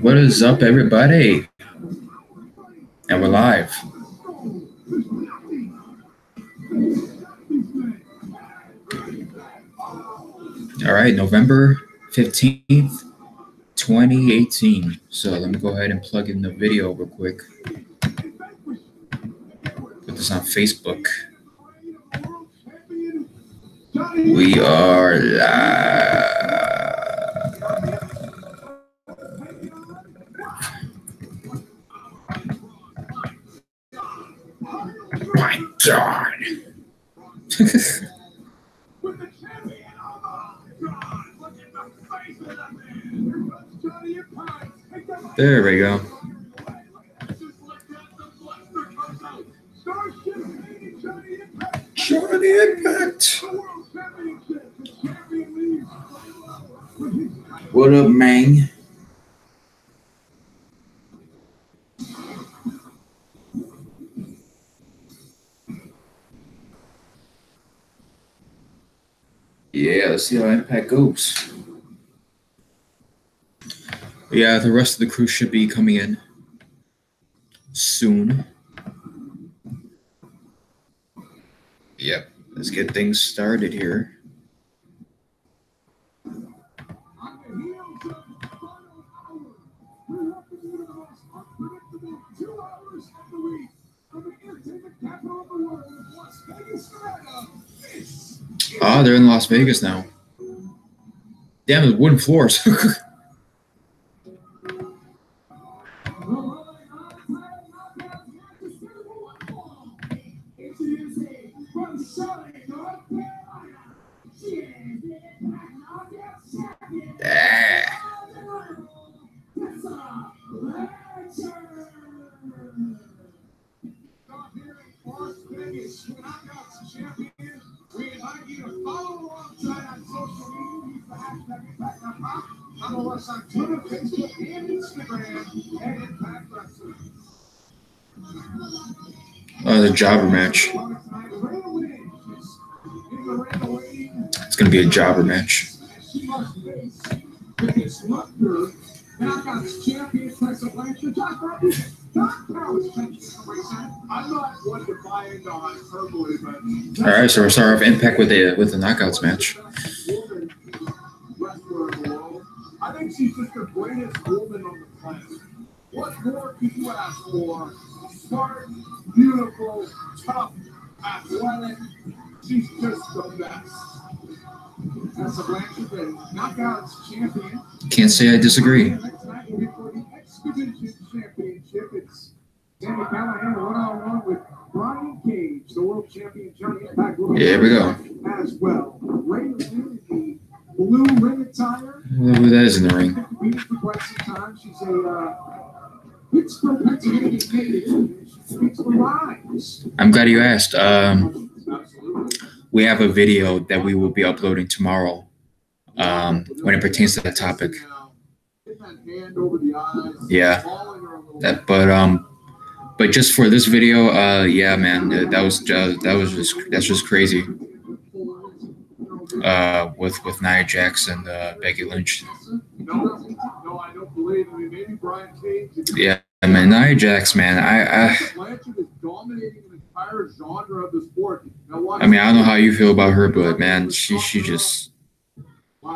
What is up, everybody? And we're live. All right, November 15th, 2018. So let me go ahead and plug in the video real quick. Put this on Facebook. We are live. My God. There we go. Johnny Impact. What up, man? Yeah, let's see how Impact goes. Yeah, the rest of the crew should be coming in soon. Yep, let's get things started here. Ah, they're in Las Vegas now. Damn, the wooden floors. The jobber match. It's going to be a jobber match. All right, so we're starting off Impact with the knockouts match. I think she's just the greatest woman on the planet. What more could you ask for? Smart, beautiful, tough, athletic. She's just the best. That's a Blanchard, the knockouts champion. Can't say I disagree. Next night will be for the Expedition Championship. It's Sammy Callahan one-on-one with Brian Cage, the world champion. Johnny Impact. Yeah, here we go. As well. Ray Lynch, the blue ring attire. Who that is in the ring? For quite some time. She's a Pittsburgh, Pennsylvania native. She speaks for rhymes. I'm glad you asked. We have a video that we will be uploading tomorrow when it pertains to that topic. Yeah, but just for this video, yeah, man, that's just crazy. With Nia Jax and Becky Lynch. Yeah, man, Nia Jax, man, I mean, I don't know how you feel about her, but man, she just. But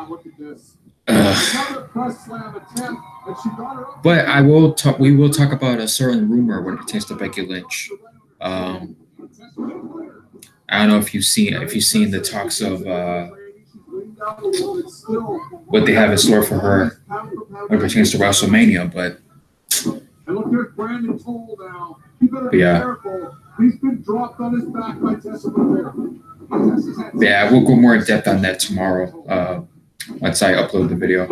I will talk. We will talk about a certain rumor when it pertains to Becky Lynch. I don't know if you've seen the talks of what they have in store for her when it pertains to WrestleMania, but yeah. He's been dropped on his back by Tessa Rivera. Yeah, we'll go more in depth on that tomorrow once I upload the video.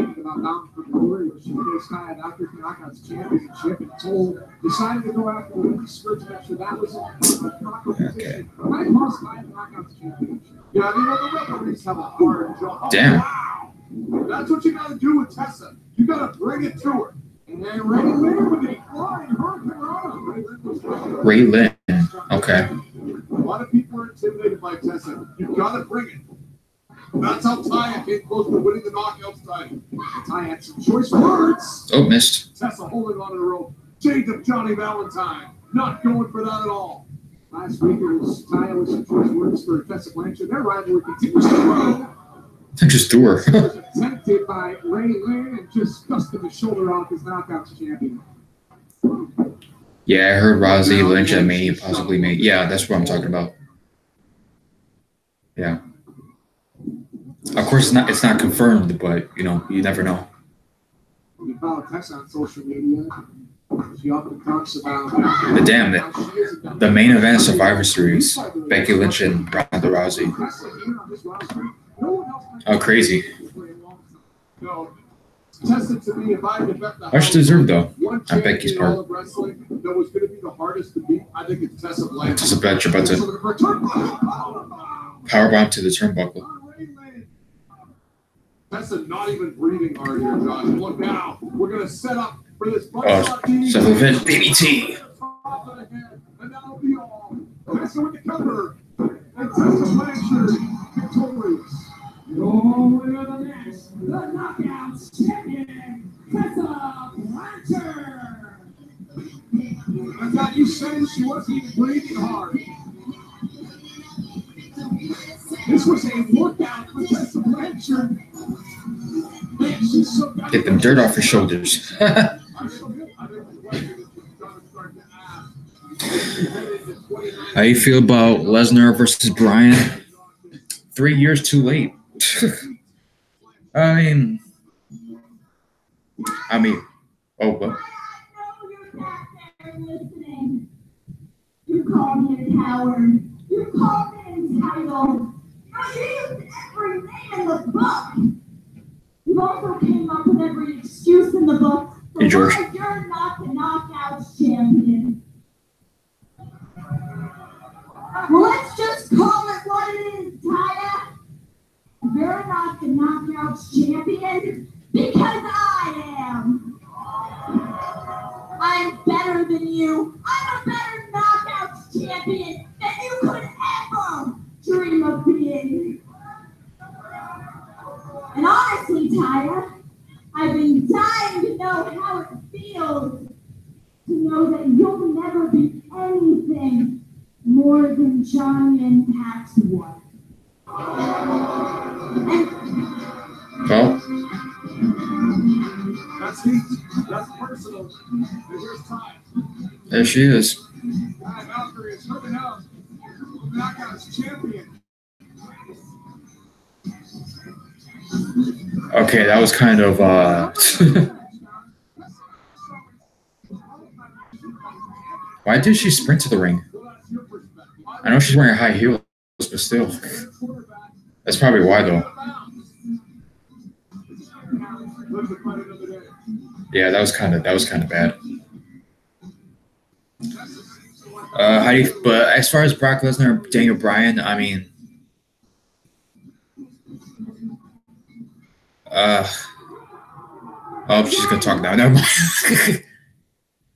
Okay. Damn. That's what you got to do with Tessa. You got to bring it to her. And then Ray Lynn. Okay. A lot of people are intimidated by Tessa. You've got to bring it. That's how Taya came close to winning the knockouts tonight. Taya had some choice words. Oh, missed. Tessa holding on to the rope. Shades of Johnny Valentine. Not going for that at all. Last week it was Taya with some choice words for Tessa Blanchard. Their rivalry continues to grow. I just threw her. She was attempted by Ray Lynn and just dusted the shoulder off as knockouts champion. Yeah, I heard Rousey, Lynch, and Mania possibly made. Yeah, that's what I'm talking about. Yeah. Of course, it's not confirmed, but you never know. You follow Tessa on social media. She often talks about. But damn, the main event of Survivor Series: Becky Lynch and Ronda Rousey. Oh, crazy. Much deserved, though, on Becky's part. That was going to be the hardest to beat. I think it's Tessa Blanchard. Tessa Blanchard about to powerbomb to the turnbuckle. Tessa not even breathing hard here, Josh. Look now. We're going to set up for this. Oh, self-event BBT. And that'll be all. Tessa with the cover. And Tessa Blanchard victorious. Your winner of the match, the Knockouts champion, Tessa Blanchard. I thought you said she wasn't even breathing hard. This was a workout for Tessa Blanchard. Get them dirt off her shoulders. How you feel about Lesnar versus Bryan? 3 years too late. I mean, oh, what? You called me a coward. You called me entitled. You used every name in the book. You also came up with every excuse in the book for Hey, George. why you're not the Knockouts champion. Well, let's just call it what it is, Taya. You're not the Knockouts champion because I am. I'm better than you. I'm a better Knockouts champion than you could ever dream of being. And honestly, Taya, I've been dying to know how it feels to know that you'll never be anything more than Johnny IMPACT's wife. Well, That's heat. That's personal. And here's time. there she is. Valkyrie is hurting out. Knockouts champion. Okay, that was kind of Why did she sprint to the ring? I know she's wearing high heels, but still. That's probably why, though. Yeah, that was kind of bad. But as far as Brock Lesnar and Daniel Bryan, I mean, oh, she's gonna talk now. Never mind.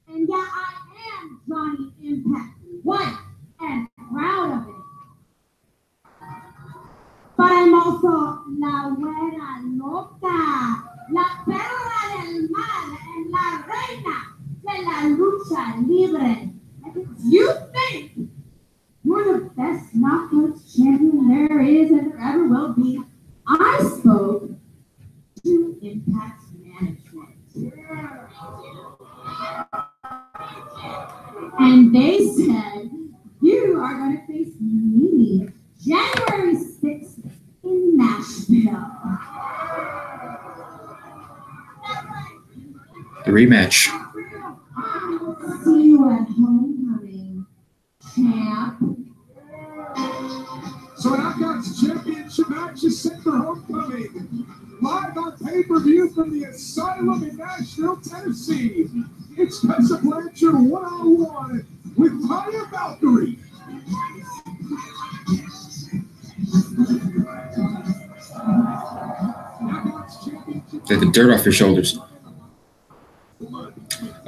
And yeah, I am Johnny IMPACT, wife, and proud of it. But I'm also la güera loca, la perra del mal, and la reina de la lucha libre. And if you think you're the best knockouts champion there is and there ever will be, I spoke to IMPACT management. And they said, you are going to face me January 6th in Nashville. The rematch. See you at homecoming, champ. So Knockouts Championship match is set for homecoming. Live on pay-per-view from the Asylum in Nashville, Tennessee. It's Tessa Blanchard one-on-one with Taya Valkyrie. Get the dirt off your shoulders.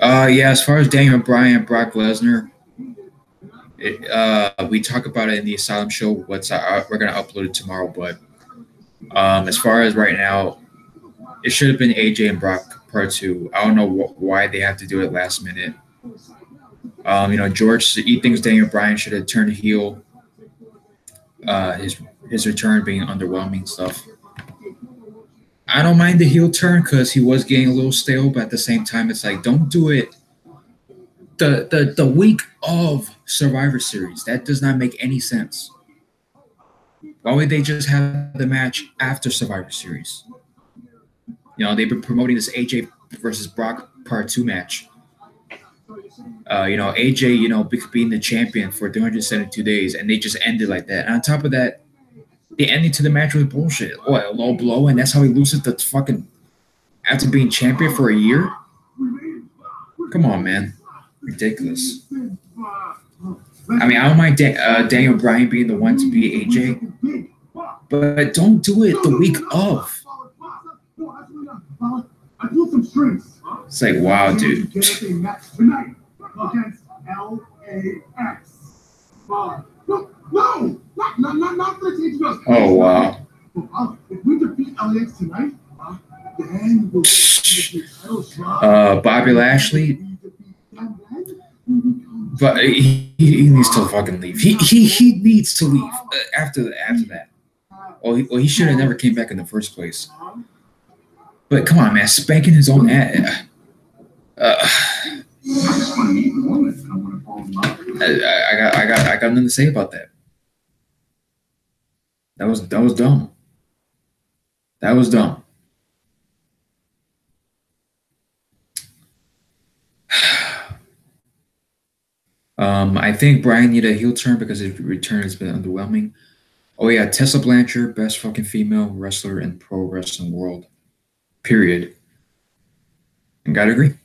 Yeah, as far as Daniel Bryan and Brock Lesnar, we talk about it in the Asylum show. We're gonna upload it tomorrow, but As far as right now, it should have been AJ and Brock part 2. I don't know why they have to do it last minute. George, he thinks Daniel Bryan should have turned heel. His return being underwhelming stuff. I don't mind the heel turn because he was getting a little stale, but at the same time, it's like, don't do it the week of Survivor Series. That does not make any sense. Why would they just have the match after Survivor Series? They've been promoting this AJ versus Brock Part 2 match. AJ, being the champion for 372 days, and they just ended like that. And on top of that, the ending to the match was bullshit. What, a low blow, and that's how he loses the fucking after being champion for a year? Come on, man. Ridiculous. I mean, I don't mind Daniel Bryan being the one to be AJ, but don't do it the week of. It's like, wow, dude. Against LAX. No! Not for the team. Oh, wow. If we defeat LAX tonight, then we'll get Bobby Lashley. But he needs to fucking leave. He needs to leave after that. Well, he should have never came back in the first place. But come on, man, spanking his own ass. I got nothing to say about that. That was dumb. That was dumb. I think Brian needed a heel turn because his return has been underwhelming. Oh yeah, Tessa Blanchard, best fucking female wrestler in pro wrestling world. Period. And gotta agree.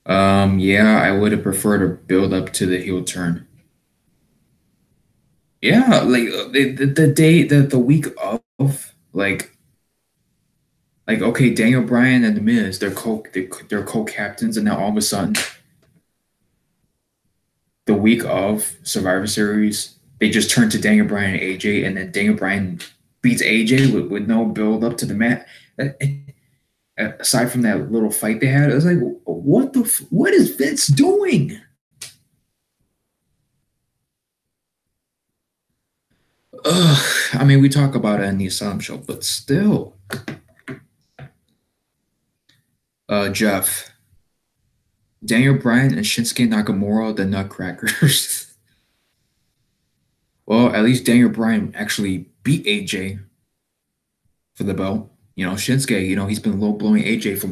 Yeah, I would have preferred a build up to the heel turn. Yeah, like the week of like okay, Daniel Bryan and The Miz, they're co-captains, and now all of a sudden, the week of Survivor Series, they just turn to Daniel Bryan and AJ, and then Daniel Bryan beats AJ with no build up to the match. Aside from that little fight they had, I was like, what is Vince doing? I mean, we talk about it in the Asylum show, but still. Jeff. Daniel Bryan and Shinsuke Nakamura, the Nutcrackers. Well, at least Daniel Bryan actually beat AJ for the belt. Shinsuke, he's been low blowing AJ for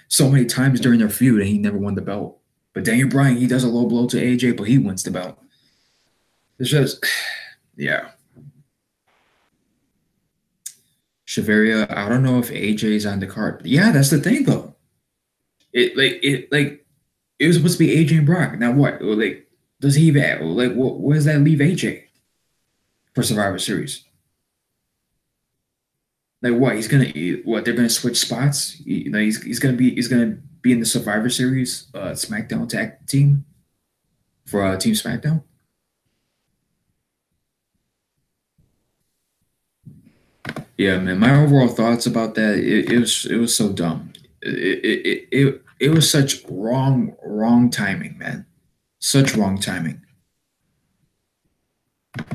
so many times during their feud, and he never won the belt. But Daniel Bryan, he does a low blow to AJ, but he wins the belt. It's just, yeah. Chavaria, I don't know if AJ's on the card. Yeah, that's the thing, though. It was supposed to be AJ and Brock. Now what? Like, does he even where does that leave AJ for Survivor Series? Like what? They're gonna switch spots? He's gonna be in the Survivor Series SmackDown tag team for Team SmackDown. Yeah, man. My overall thoughts about that, it was so dumb. It was such wrong timing, man. Such wrong timing.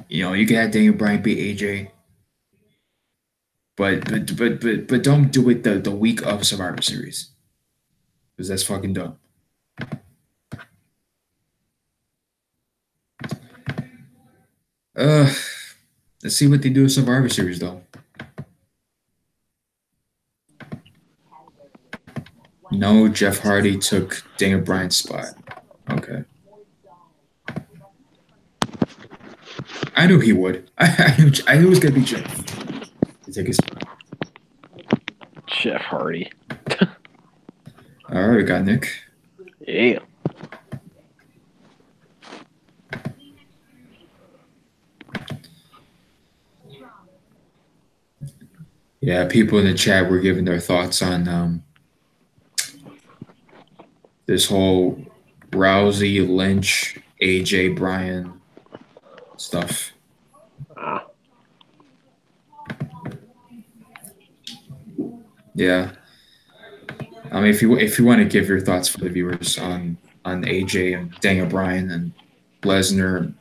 You can have Daniel Bryan beat AJ, but don't do it the week of Survivor Series, because that's fucking dumb. Let's see what they do with Survivor Series though. No, Jeff Hardy took Daniel Bryan's spot. Okay. I knew he would. I knew it was going to be Jeff to take his spot. Jeff Hardy. All right, we got Nick. Yeah. Yeah, people in the chat were giving their thoughts on this whole Rousey, Lynch, AJ, Bryan stuff. Yeah. I mean, if you want to give your thoughts for the viewers on AJ and Daniel Bryan and Lesnar and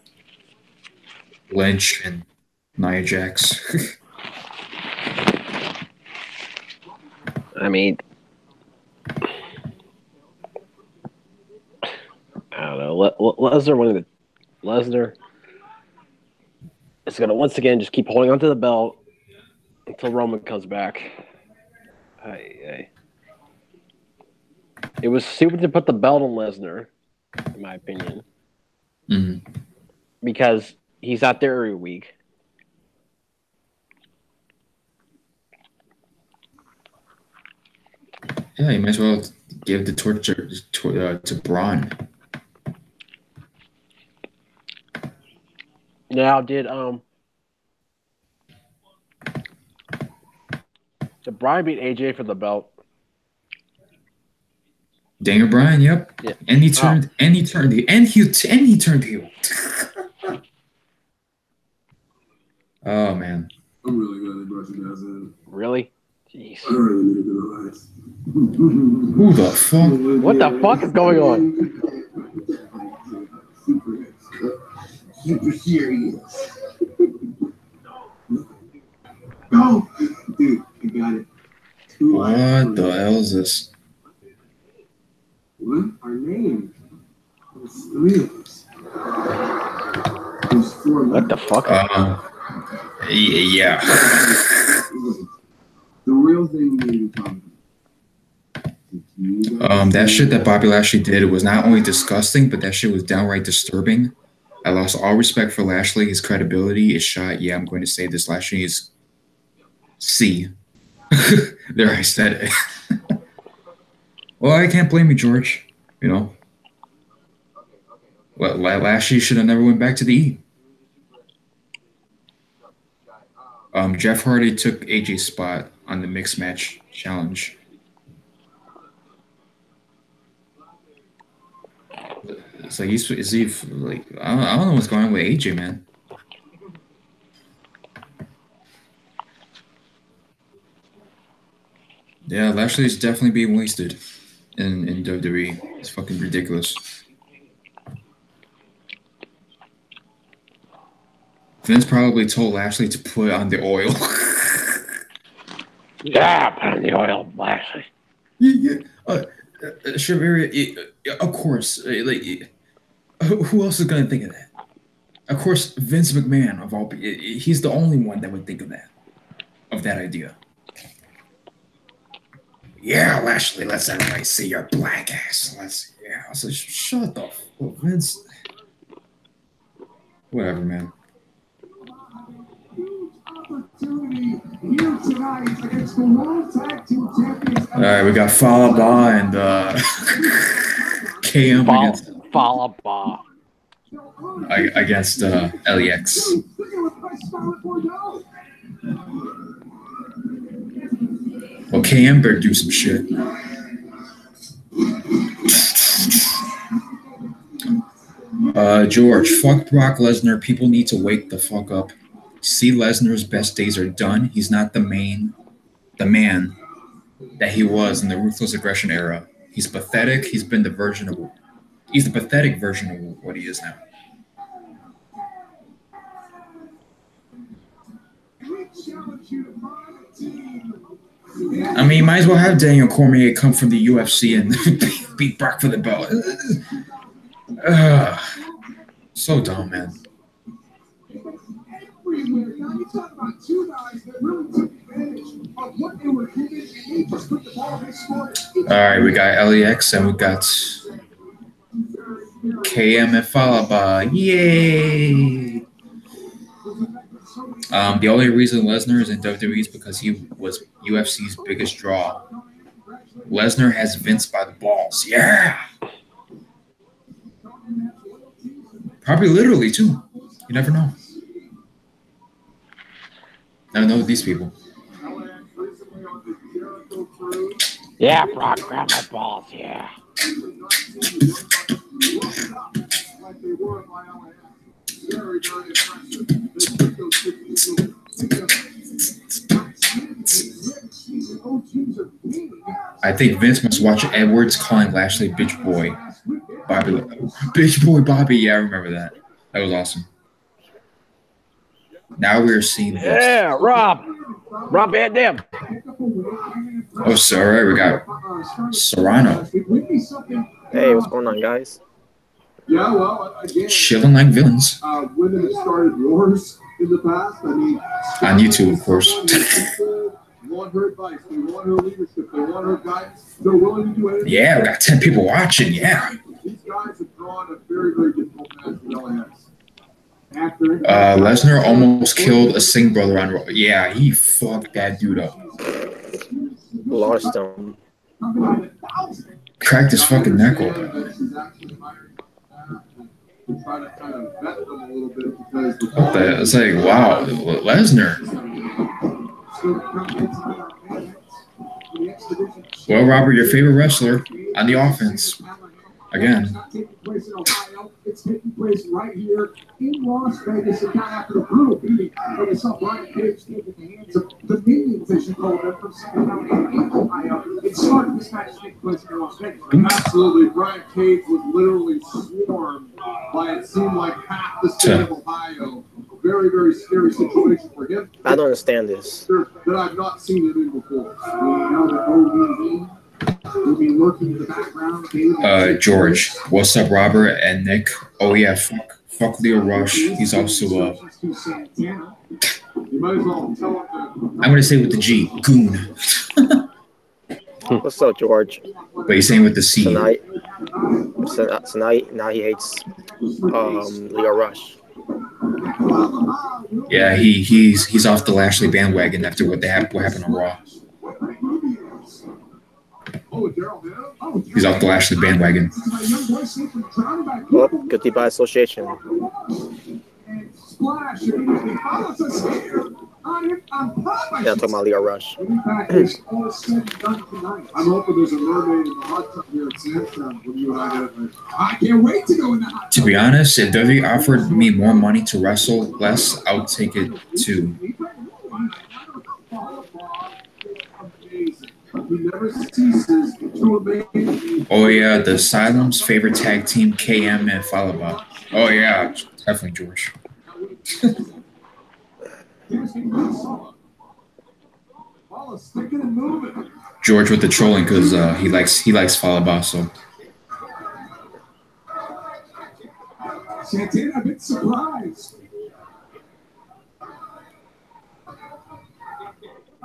Lynch and Nia Jax. I mean, I don't know. Lesnar is going to once again just keep holding onto the belt until Roman comes back. It was stupid to put the belt on Lesnar, in my opinion, because he's not there every week. Yeah, you might as well give the torch to Braun. Now, did Bryan beat AJ for the belt? Daniel Bryan, yep. Yeah. And he turned heel. Oh man. I'm really glad they brought you guys in. Really? Jeez. I really need to go relax. Who the fuck? What the fuck is going on? Super serious. Go! Dude, I got it. What the hell is this? What? Our name? There's 3 of us. There's 4 What the fuck? Yeah. The real thing we need to talk about. That shit that Bobby Lashley did was not only disgusting, but that shit was downright disturbing. I lost all respect for Lashley. His credibility is shot. Yeah, I'm going to say this. Lashley is C. There, I said it. Well, I can't blame you, George. You know. Well, Lashley should have never went back to the E. Jeff Hardy took AJ's spot on the mixed match challenge. It's like is he like I don't know what's going on with AJ, man. Yeah, Lashley is definitely being wasted in WWE. It's fucking ridiculous. Vince probably told Lashley to put on the oil. Yeah, put on the oil, Lashley. Yeah. Shavir, of course. Who else is gonna think of that? Of course, Vince McMahon of all. He's the only one that would think of that idea. Yeah, Lashley, let's everybody see your black ass. I was like, shut the fuck, Vince. Whatever, man. All right, we got Falaba and KM against LEX. Well, KM better do some shit. George, fuck Brock Lesnar. People need to wake the fuck up. See, Lesnar's best days are done. He's not the man that he was in the Ruthless Aggression era. He's pathetic. He's the pathetic version of what he is now. I mean, you might as well have Daniel Cormier come from the UFC and beat Brock for the belt. So dumb, man. All right, we got LEX and we got KM and Falaba. Yay! The only reason Lesnar is in WWE is because he was UFC's biggest draw. Lesnar has Vince by the balls. Yeah! Probably literally, too. You never know. I know these people. Yeah, Brock, grab my balls, yeah. I think Vince must watch Edwards calling Lashley bitch boy. Bobby, bitch boy Bobby. Yeah, I remember that. That was awesome. Now we're seeing this. Yeah, Rob Van Dam. Oh, so all right, we got Serrano. Hey, what's going on, guys? Yeah, well, again, Chilling like villains. women have started wars in the past. I mean, On YouTube, of course. people want her advice. They want her leadership. They want her guidance. They're willing to do anything. Yeah, we got 10 people watching. Yeah. These guys have drawn a very, very difficult match with LAX. Lesnar almost killed a Singh brother on Raw. Yeah, he fucked that dude up. Lost him. Cracked his fucking neck open. What the? It's like, wow, Lesnar. Well, Robert, your favorite wrestler on the offense. Again. It's taking place right here in Las Vegas. It got after a brutal beating. But we saw Brian Cage taking the hands of the minions, as you call them, from Second County in Ohio. It started this match taking place in Las Vegas. Absolutely. Brian Cage was literally swarmed by, it seemed like, half the state of Ohio. Very, very scary situation for him. I don't understand this. That I've not seen it in before. We know that OVE will be lurking in the background. George, what's up, Robert and Nick? Oh yeah, fuck Leo Rush. He's also I'm gonna say with the G, goon. What's up, George? But he's saying with the C. Tonight, now he hates Leo Rush. Yeah, he's off the Lashley bandwagon after what happened on Raw. He's off the Lashley bandwagon. Well, guilty by association. Yeah, I'm talking about Leo Rush. I'm hoping there's a mermaid in the hot tub here at Samstown when you and I can't wait to go in the hot tub. To be honest, if WWE offered me more money to wrestle less, I would take it too. Oh yeah, the Asylum's favorite tag team, KM and Falaba. Oh yeah, definitely George. George with the trolling because he likes Falaba. So Santana, a bit surprised.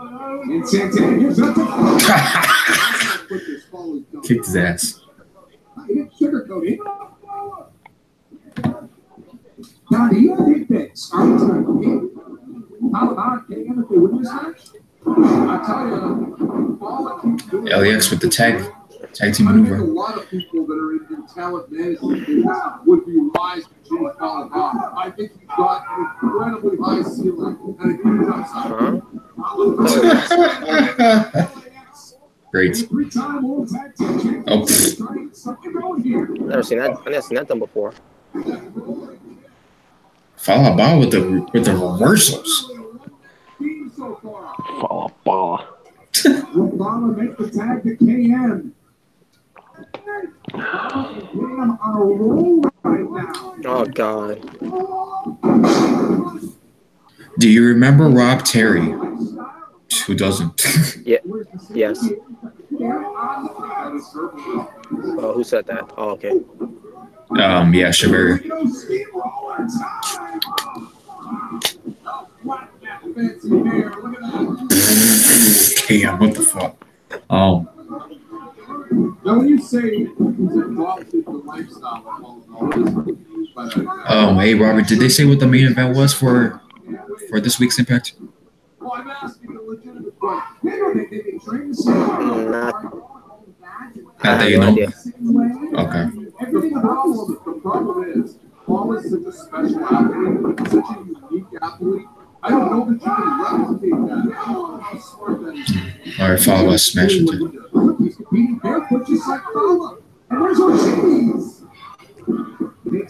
And Santana gives up kicked his ass. Now, do you think that Scarlett's going to win? How about KM if they win this match? I tell you, LAX with the tag team maneuver. A lot of people that are in talent management business would be wise to change Falaba. I think he's got an incredibly high ceiling and a huge upside. Great. Oh, Never seen that. I've never seen that done before. Falaba with the reversals. Falaba. Obama make the tag to KM. KM on a roll right now. Oh God. Do you remember Rob Terry? Who doesn't? Yeah. Yes. Who said that? Oh, okay. Yeah, Shabir. Damn, what the fuck? Now, when you say he's adopted the lifestyle, hey Robert, did they say what the main event was for this week's Impact? Well, I'm asking a legitimate question. Not that you know. Okay. The problem is, Paul is such a special athlete, such a unique athlete. I don't know that you can replicate that. How smart that is. All right, follow us, smash it. He's competing barefoot just like Paula. And where's Ortiz?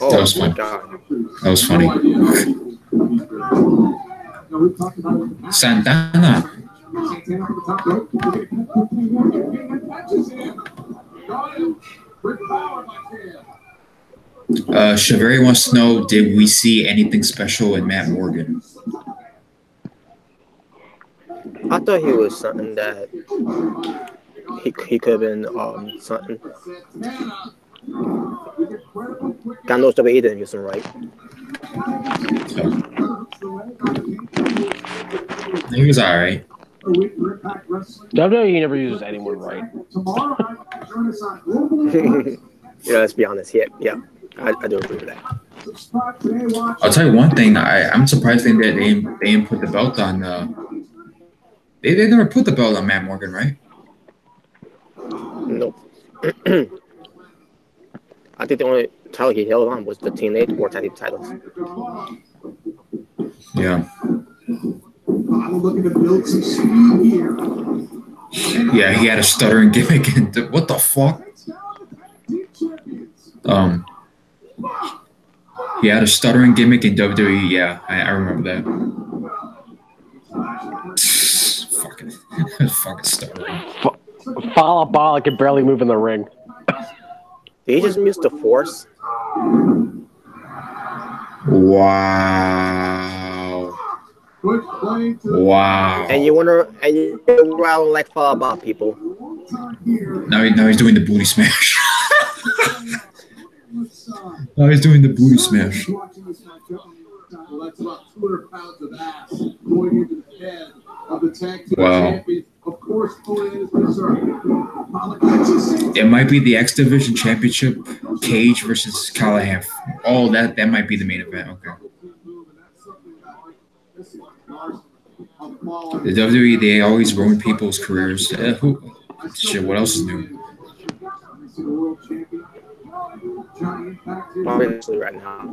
Oh, That was fun. God. That was funny. Santana. Santana up the top rope. Catches him. Got him. With power by Santana. Shaveri wants to know, did we see anything special in Matt Morgan? I thought he was something that he could have been something. God knows the way he didn't use him right. He was all right. WWE never uses anyone right. Yeah, let's be honest. Yeah, I do agree with that. I'll tell you one thing. I'm surprised that they didn't put the belt on. They never put the belt on Matt Morgan, right? Nope. I think the only title he held on was the TNA or tag team titles. Yeah. I'm looking to build some speed here. Yeah, he had a stuttering gimmick. And what the fuck? He had a stuttering gimmick in WWE. Yeah, I remember that. Fucking stuttering. Fallah Bahh can barely move in the ring. Did he just miss the force? Wow. Wow. And you wonder why I don't like Fallah Bahh, people. Now he's doing the booty smash. Now he's doing the booty smash. Well, that's about 200 pounds of ass going into the head of the tag team champion. Of course, Bullied is concerned. It might be the X Division Championship, Cage versus Callahan. Oh, that might be the main event. Okay. The WWE, they always ruin people's careers. Shit, what else is new? Obviously, right now,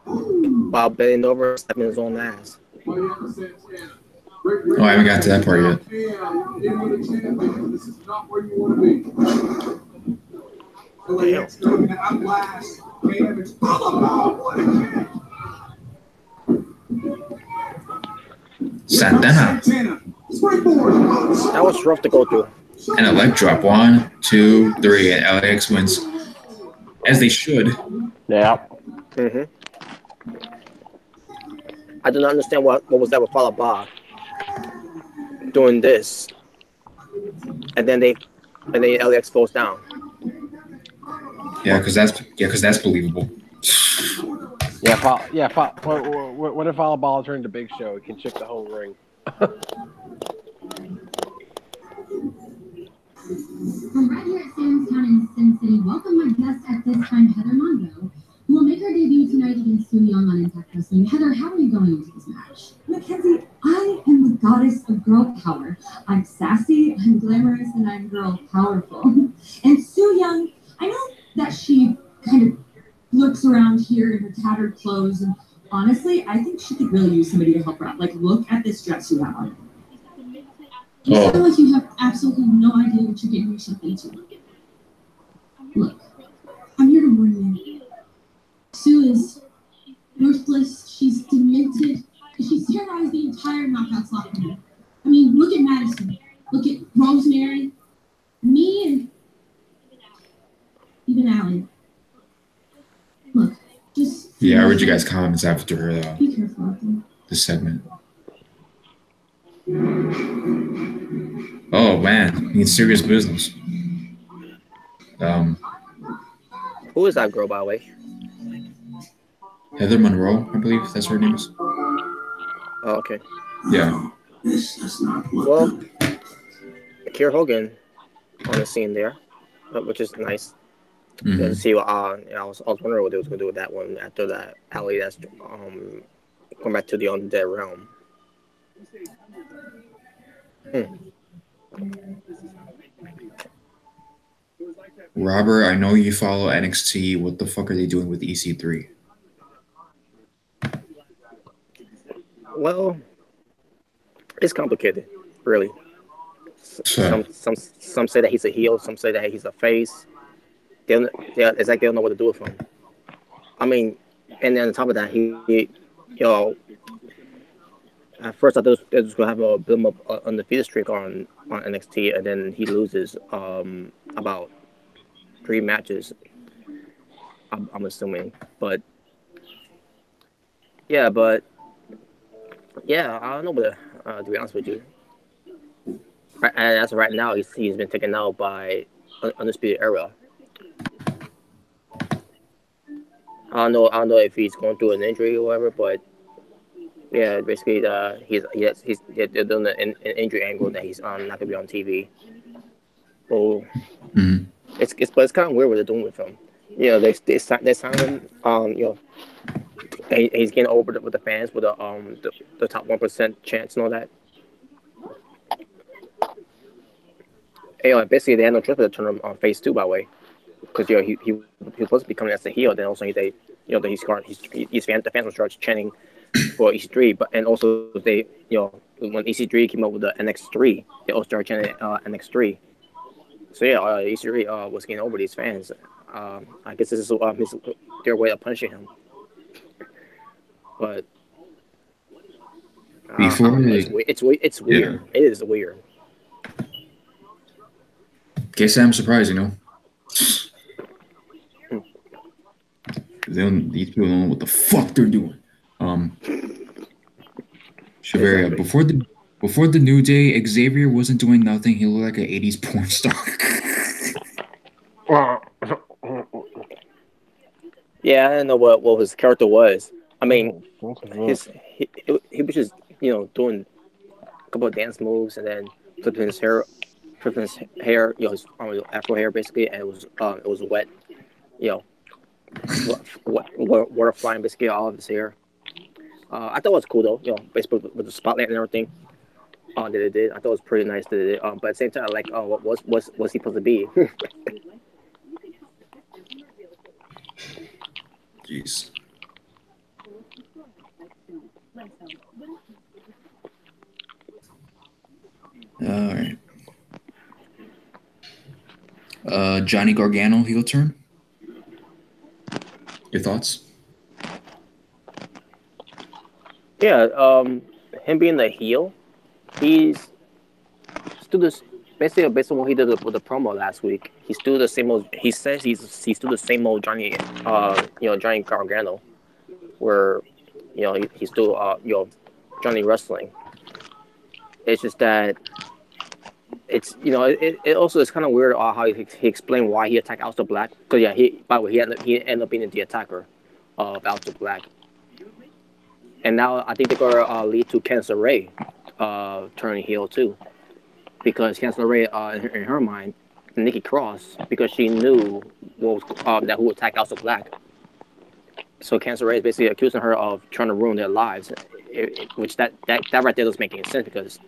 Bob bending over, stepping his own ass. Oh, I haven't got to that part yet. This is not where you want to be. Santana. That was rough to go through. And a leg drop. 1, 2, 3, and LAX wins. As they should. Yeah. Mm-hmm. I do not understand what was that with Fallah Bahh doing this, and then LAX goes down. Yeah, because that's believable. What if Fallah Bahh turned to Big Show? He can check the whole ring. From right here at Sam's Town in Sin City, welcome my guest at this time, Heather Monroe, who will make her debut tonight against Sue Young on Impact Wrestling. Heather, how are you going into this match? Mackenzie, I am the goddess of girl power. I'm sassy, I'm glamorous, and I'm girl powerful. And Sue Young, I know that she kind of looks around here in her tattered clothes, and honestly, I think she could really use somebody to help her out. Like, look at this dress you have on. You sound like you have absolutely no idea what you're getting yourself into. Look, I'm here to warn you. Sue is worthless, she's demented, and she's terrorized the entire Knockouts locker room. I mean, look at Madison, look at Rosemary, me, and even Allie. Look, just... Yeah, I read you guys' comments after be careful out there. this segment. Oh man, he's serious business. Who is that girl, by the way? Heather Monroe, I believe that's her name is. Oh, okay. Yeah. Well, Kier Hogan on the scene there, which is nice. Mm-hmm. To see what I was wondering what they was gonna do with that one after that alley that's going back to the undead realm. Robert, I know you follow NXT. What the fuck are they doing with EC3? Well, it's complicated, really. Some say that he's a heel. Some say that he's a face. It's like they don't know what to do with him. I mean, and then on top of that, he At first, I thought they was gonna have a build him up undefeated streak on NXT, and then he loses about 3 matches. I'm assuming, but yeah, I don't know, but to be honest with you, and as of right now, he's been taken out by Undisputed Era. I don't know if he's going through an injury or whatever, but yeah, basically, they're doing an injury angle that he's not gonna be on TV. So it's kind of weird what they're doing with him. You know, they signed him. He's getting over with the fans with the top 1% chance and all that. Basically they had no choice but to turn him on phase 2, by the way, because he was supposed to be coming as a heel. Then also the fans will start chanting for EC3, but and also they when EC3 came up with the NX3, they all started chanting NX3. So EC3 was getting over these fans. I guess this is their way of punishing him. But it's weird. Yeah. It is weird. Can't say I'm surprised, These people don't know what the fuck they're doing. Chavaria, before the New Day, Xavier wasn't doing nothing. He looked like an 80s porn star. Yeah, I don't know what his character was. I mean, he was just doing a couple of dance moves and then flipping his hair, his afro hair basically, and it was wet, water flying basically all of his hair. I thought it was cool though, basically with the spotlight and everything. That it did. I thought it was pretty nice that it did. But at the same time, like, what's he supposed to be? Jeez. All right. Johnny Gargano heel turn. Your thoughts? Yeah, him being the heel, he's still this basically based on what he did with the promo last week. He's still the same old. He says he's still the same old Johnny, Johnny Gargano, where he's still Johnny wrestling. It's just that it's it also is kind of weird how he explained why he attacked Aleister Black. Because by the way, he ended up being the attacker of Aleister Black. And now I think they're going to lead to Candice LeRae turning heel too. Because Candice LeRae, in her mind, Nikki Cross, because she knew what was, that who attacked Aleister Black. So Candice LeRae is basically accusing her of trying to ruin their lives. Which that right there doesn't make any sense because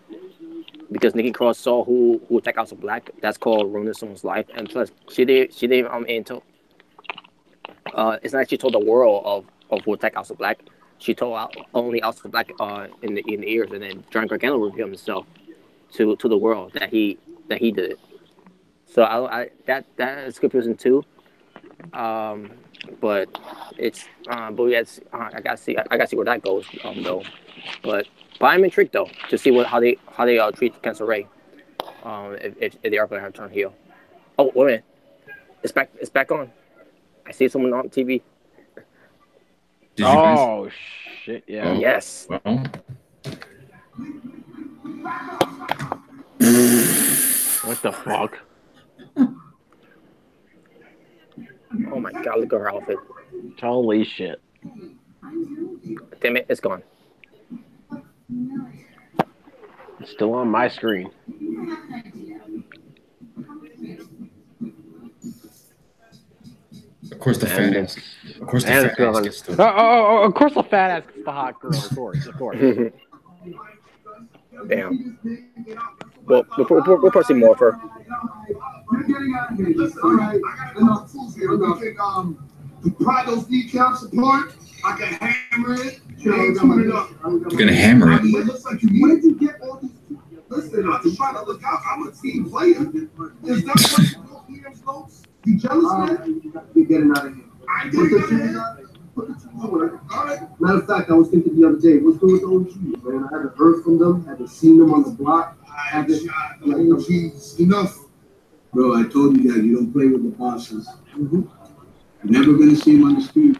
Nikki Cross saw who attacked Aleister Black. That's called ruining someone's life. And plus, she didn't it's not like she told the world of who attacked Aleister Black. She told only Aleister Black in the ears, and then Johnny Gargano revealed himself to the world that he did it. So that is confusing too. But it's I gotta see where that goes though. But I'm intrigued though to see how they treat Candice LeRae if they are going to turn heel. Oh wait a minute, it's back on. I see someone on TV. Oh shit! Yeah. Oh, yes. Well. What the fuck? Oh my god! Look at her outfit. Holy shit! Damn it! It's gone. It's still on my screen. Of course, the fat ass. Of course, the fat ass gets to. Of course, the fat ass gets the hot girl. Of course. Damn. Well, we'll probably see more of her. To pry those kneecaps apart, I can hammer it. You're gonna hammer it. It looks like you. Where did you get all these? Listen, I'm just trying to look out. I'm a team player. Is that what you do, Ian's notes? You jealous, man? You're getting out of here. I ain't getting out of here. Matter of fact, I was thinking the other day, what's good with the OGs, man? I haven't heard from them, haven't seen them on the block. OGs enough. Bro, I told you that you don't play with the bosses. You're never going to see him on the street.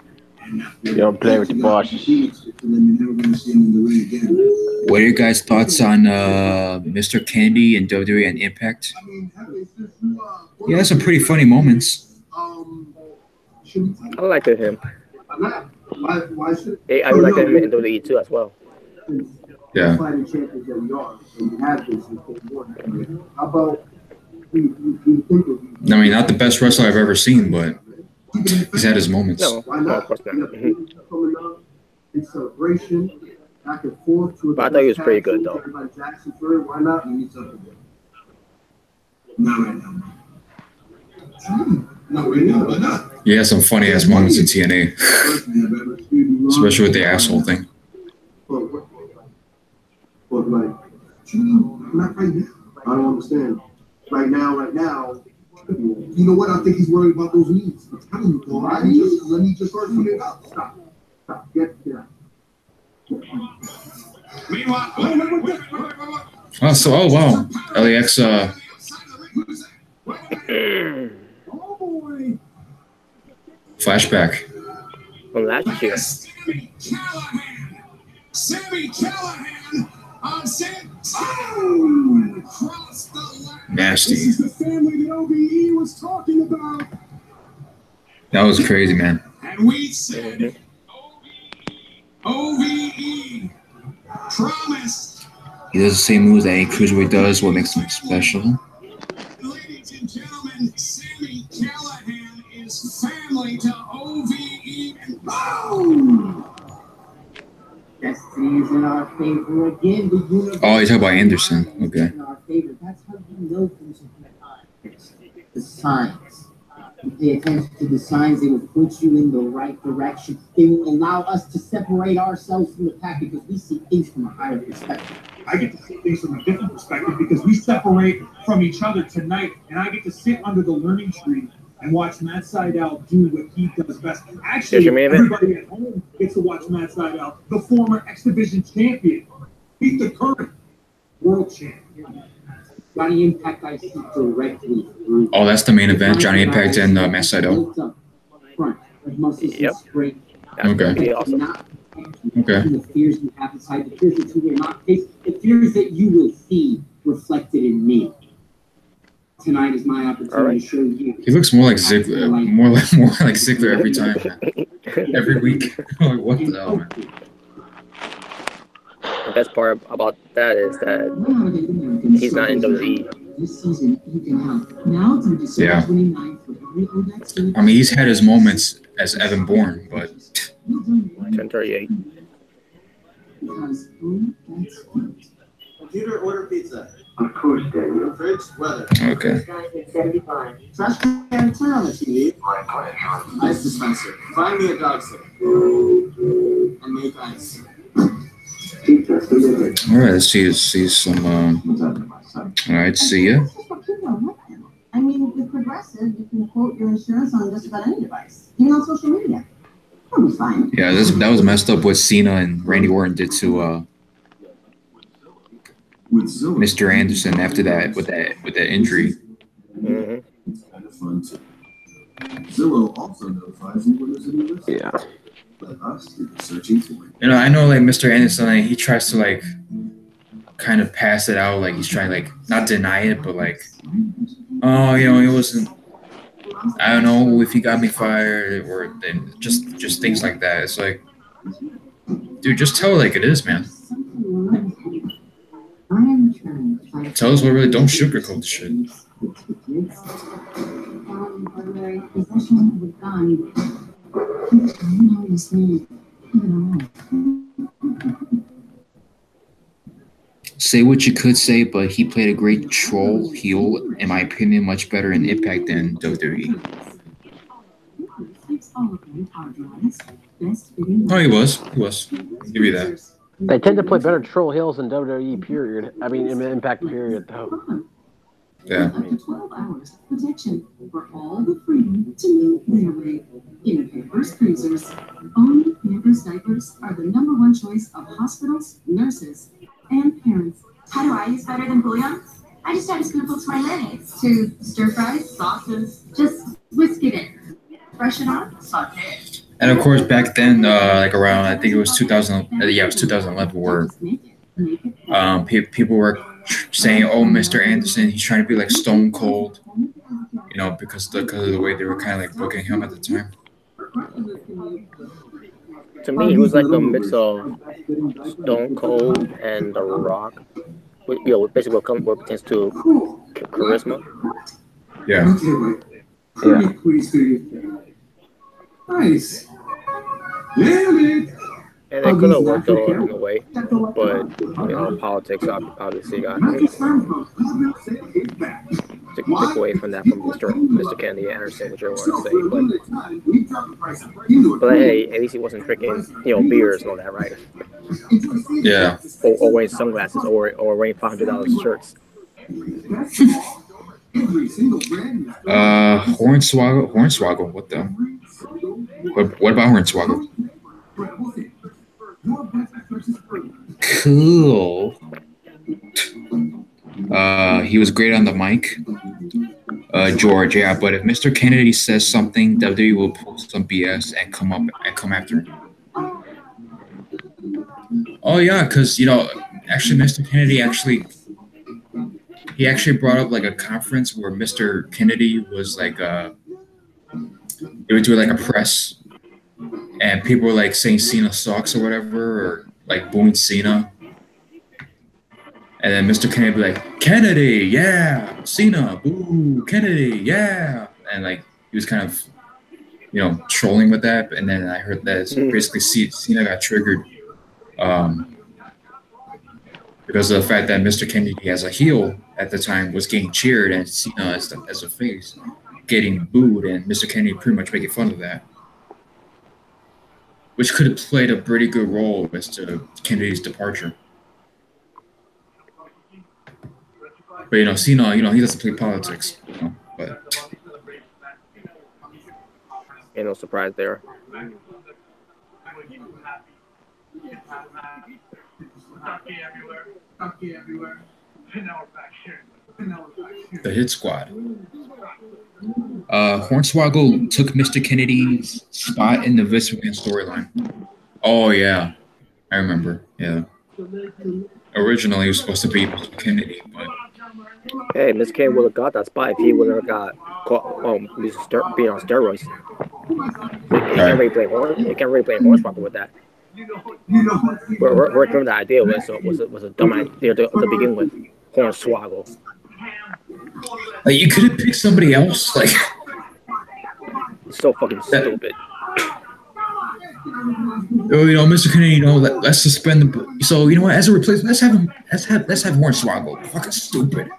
You don't play with the bosses. And then you're never going to see him in the ring again. What are your guys' thoughts on Mr. Kennedy and WWE and Impact? He has some pretty funny moments. I like him. Why should I would like him in WWE too as well. Yeah. Fighting champions that we are, and we have this. How about I mean, not the best wrestler I've ever seen, but he's had his moments. No, of course not. In celebration, back and forth. But I thought he was pretty good, though. Why not? Not right now. Not right now. Why not? He has some funny ass moments in TNA, especially with the asshole thing. But like, not right now. I don't understand. Right now, you know what? I think he's worried about those knees. I'm telling you, bro. Let me just start putting it up. Stop. Get out. Oh wow. LAX flashback. From last year. Sammy Callahan on across the line. Nasty. This is the family that OBE was talking about. That was crazy, man. And we said OVE promised. He does the same moves that any cruiserweight does. What makes him special? Ladies and gentlemen, Sammy Callahan is family to OVE, and boom! Destiny is in our favor again. The universe. Oh, you talk about Anderson. Okay. In our favor. That's how you know things are going on. The signs. You pay attention to the signs, they will put you in the right direction. They will allow us to separate ourselves from the pack because we see things from a higher perspective. I get to see things from a different perspective because we separate from each other tonight, and I get to sit under the learning tree and watch Matt Sydal do what he does best. Actually, everybody at home gets to watch Matt Sydal, the former X Division champion, beat the current world champion. Johnny Impact, I see directly through. Oh, that's the main event. Johnny Impact and Matt Sydal. Yep. Okay. Awesome. Okay. The fears you have inside, the fears that you will not face, the fears that you will see reflected in me. Tonight is my opportunity to show you. He looks more like Ziggler, more like Ziggler every time, man. Every week. Like, what the hell, man? The best part about that is that he's not in WWE. This season, you can have now through December 29th for every ODX. I mean, he's had his moments as Evan Bourne, but 1038. Because Computer, order pizza. Of course, Daniel. Fridge, weather. okay. trash can turn if you need. My pleasure. Ice dispenser. Find me a dog sitter. And make ice. Pizza delivered. All right, let's see some. All right, see ya. I mean, with Progressive, you can quote your insurance on just about any device, even on social media. It'll be fine. Yeah, that was messed up what Cena and Randy Orton did to Mr. Anderson after that with that injury. Mm-hmm. It's kind of fun too. Zillow also notifies you when there's a new listing. Yeah. Let us do the searching for it. You know, I know like Mr. Anderson, like, he tries to like kind of pass it out, like he's trying to like not deny it, but like, oh, you know, it wasn't. I don't know if he got me fired or just things like that. It's like, dude, just tell it like it is, man. Tell us what really. Don't sugarcoat the shit. Say what you could say, but he played a great troll heel, in my opinion, much better in Impact than WWE. Oh, he was. I'll give you that. They tend to play better troll heels in WWE, period. I mean, in Impact, period, though. Yeah. Up to 12 hours of protection for all the freedom to move their way. In Pampers Cruisers, only Pampers diapers are the #1 choice of hospitals, nurses, and parents. How do I use better than bouillon? I just add a spoonful to my mayonnaise. To stir fries, sauces, just whisk it in. Fresh it on, saute it. And of course, back then, like around, I think it was 2000, yeah, it was 2011, where people were saying, "Oh, Mr. Anderson, he's trying to be like Stone Cold," you know, because of the way they were kind of like booking him at the time. To me, he was like a mix of Stone Cold and The Rock. You know, basically what pertains to charisma. Yeah. Pretty pleased to you. Nice. Damn it. And it could have worked though in a way, but you know, politics obviously got took away from that from Mr. Kennedy. I understand what you're want to say, but hey, at least he wasn't drinking, you know, beers and all that, right? Yeah. Or wearing sunglasses, or wearing $500 shirts. Hornswoggle. What the? What about Hornswoggle? Cool. He was great on the mic. George, yeah, but if Mr. Kennedy says something, WWE will pull some BS and come after him. Oh yeah, because you know, actually, Mr. Kennedy actually brought up like a conference where Mr. Kennedy was like they would do like a press, and people were like saying Cena sucks or whatever, or like booing Cena. And then Mr. Kennedy would be like, Kennedy, yeah, Cena, boo, Kennedy, yeah. And like he was kind of, you know, trolling with that. And then I heard that basically Cena got triggered because of the fact that Mr. Kennedy as a heel at the time was getting cheered and Cena as a face getting booed, and Mr. Kennedy pretty much making fun of that, which could have played a pretty good role as to Kennedy's departure. But you know, Cena, you know, he doesn't play politics, you know, but Ain't no surprise there. The Hit Squad. Hornswoggle took Mr. Kennedy's spot in the Vince McMahon storyline. Oh yeah, I remember. Yeah. Originally, he was supposed to be Mr. Kennedy, but hey, Miss Kane would have got that spot if he would have got caught being on steroids. He can't really play Hornswoggle with that. We're from the idea was a dumb idea to begin with. Hornswoggle. Like you could have picked somebody else. Like it's so fucking stupid. Oh, you know, Mr. Kennedy, you know, let's suspend the. So you know what? As a replacement, let's have Hornswoggle. Fucking stupid.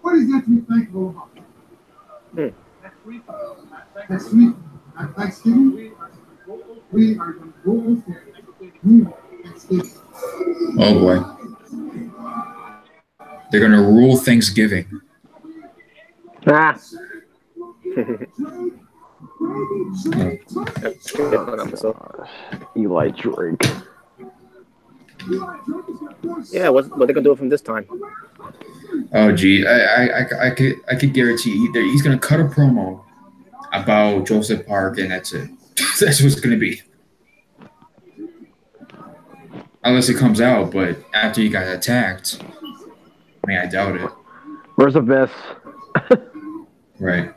What is that to be thankful about? Next week, at Thanksgiving, we are going to go Thanksgiving. Oh boy. They're going to rule Thanksgiving. Ah. Eli Drake. Yeah, what they gonna do from this time? Oh gee, I could guarantee he's gonna cut a promo about Joseph Park, and that's it. That's what it's gonna be. Unless it comes out, but after he got attacked, I mean, I doubt it. Where's the best? Right.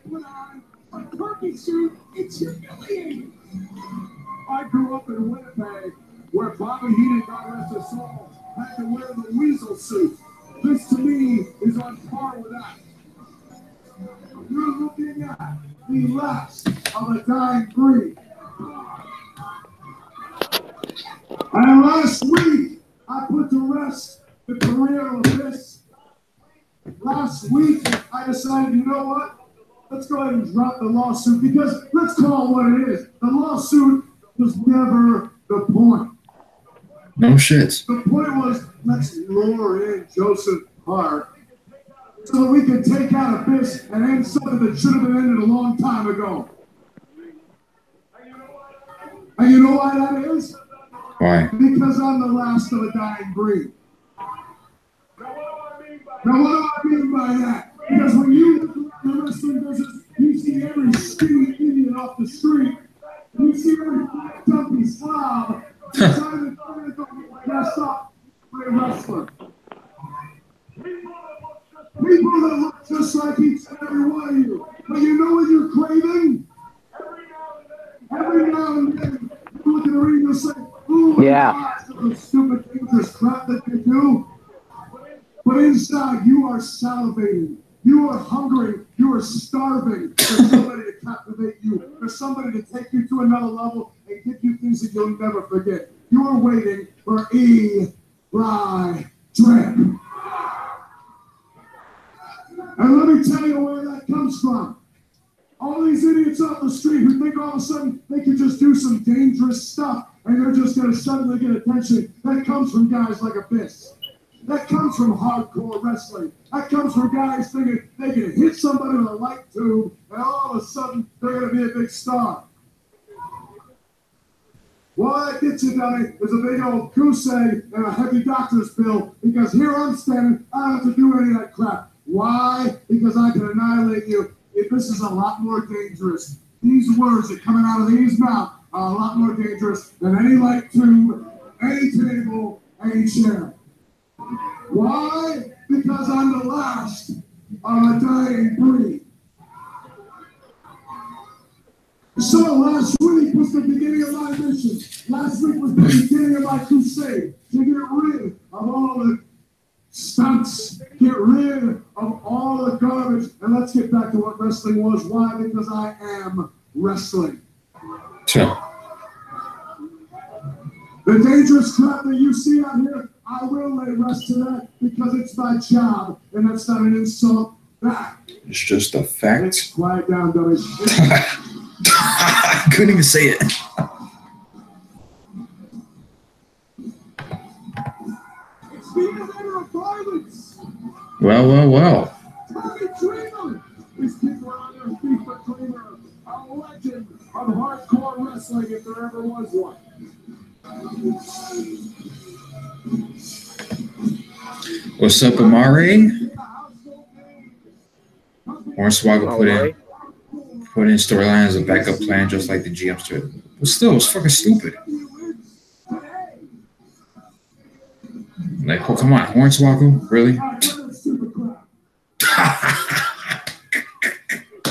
It's humiliating. I grew up in Winnipeg, where Bobby Heenan, God rest his soul, had to wear the weasel suit. This to me is on par with that. You're looking at the last of a dying breed. And last week, I put to rest the career of this. Last week, I decided, you know what? let's go ahead and drop the lawsuit because let's call it what it is. The lawsuit was never the point. No shit. The point was let's lure in Joseph Hart so that we can take out Abyss and end something that should have been ended a long time ago. And you know why that is? Why? Because I'm the last of a dying breed. Now, what do I mean by that? Because when you look around the wrestling business, you see every skinny idiot off the street. You see every dumpy slob trying to go dress up for a wrestler. People that look just like each and every one of you. But you know what you're craving? Every now and then, you look in the ring and say, ooh, Yeah. the stupid dangerous crap that they do. But inside, you are salivating. You are hungry. You are starving for somebody to captivate you, for somebody to take you to another level and give you things that you'll never forget. You are waiting for Eli Drip. And let me tell you where that comes from. All these idiots off the street who think all of a sudden they can just do some dangerous stuff and they're just going to suddenly get attention. That comes from guys like Abyss. That comes from hardcore wrestling. That comes from guys thinking they can hit somebody with a light tube and all of a sudden they're going to be a big star. Well, that gets you, dummy, is a big old goose egg and a heavy doctor's bill because here I'm standing, I don't have to do any of that crap. Why? Because I can annihilate you. This is a lot more dangerous. These words that coming out of these mouths are a lot more dangerous than any light tube, any table, any chair. Why? Because I'm the last of a dying breed. So last week was the beginning of my mission. Last week was the beginning of my crusade to get rid of all the stunts, get rid of all the garbage, and let's get back to what wrestling was. Why? Because I am wrestling. Sure. The dangerous crap that you see out here, I will lay rest to that because it's my job, and that's not an insult back. It's just a fact. Let's quiet down, dummy. I couldn't even say it. It's the invader of violence. Well. Tommy Dreamer. These kids were on their feet, but Dreamer, a legend of hardcore wrestling if there ever was one. What's up, Amari? Hornswoggle put in storyline as a backup plan, just like the GM story. But still, it's fucking stupid. Like, oh, come on, Hornswoggle? Really? This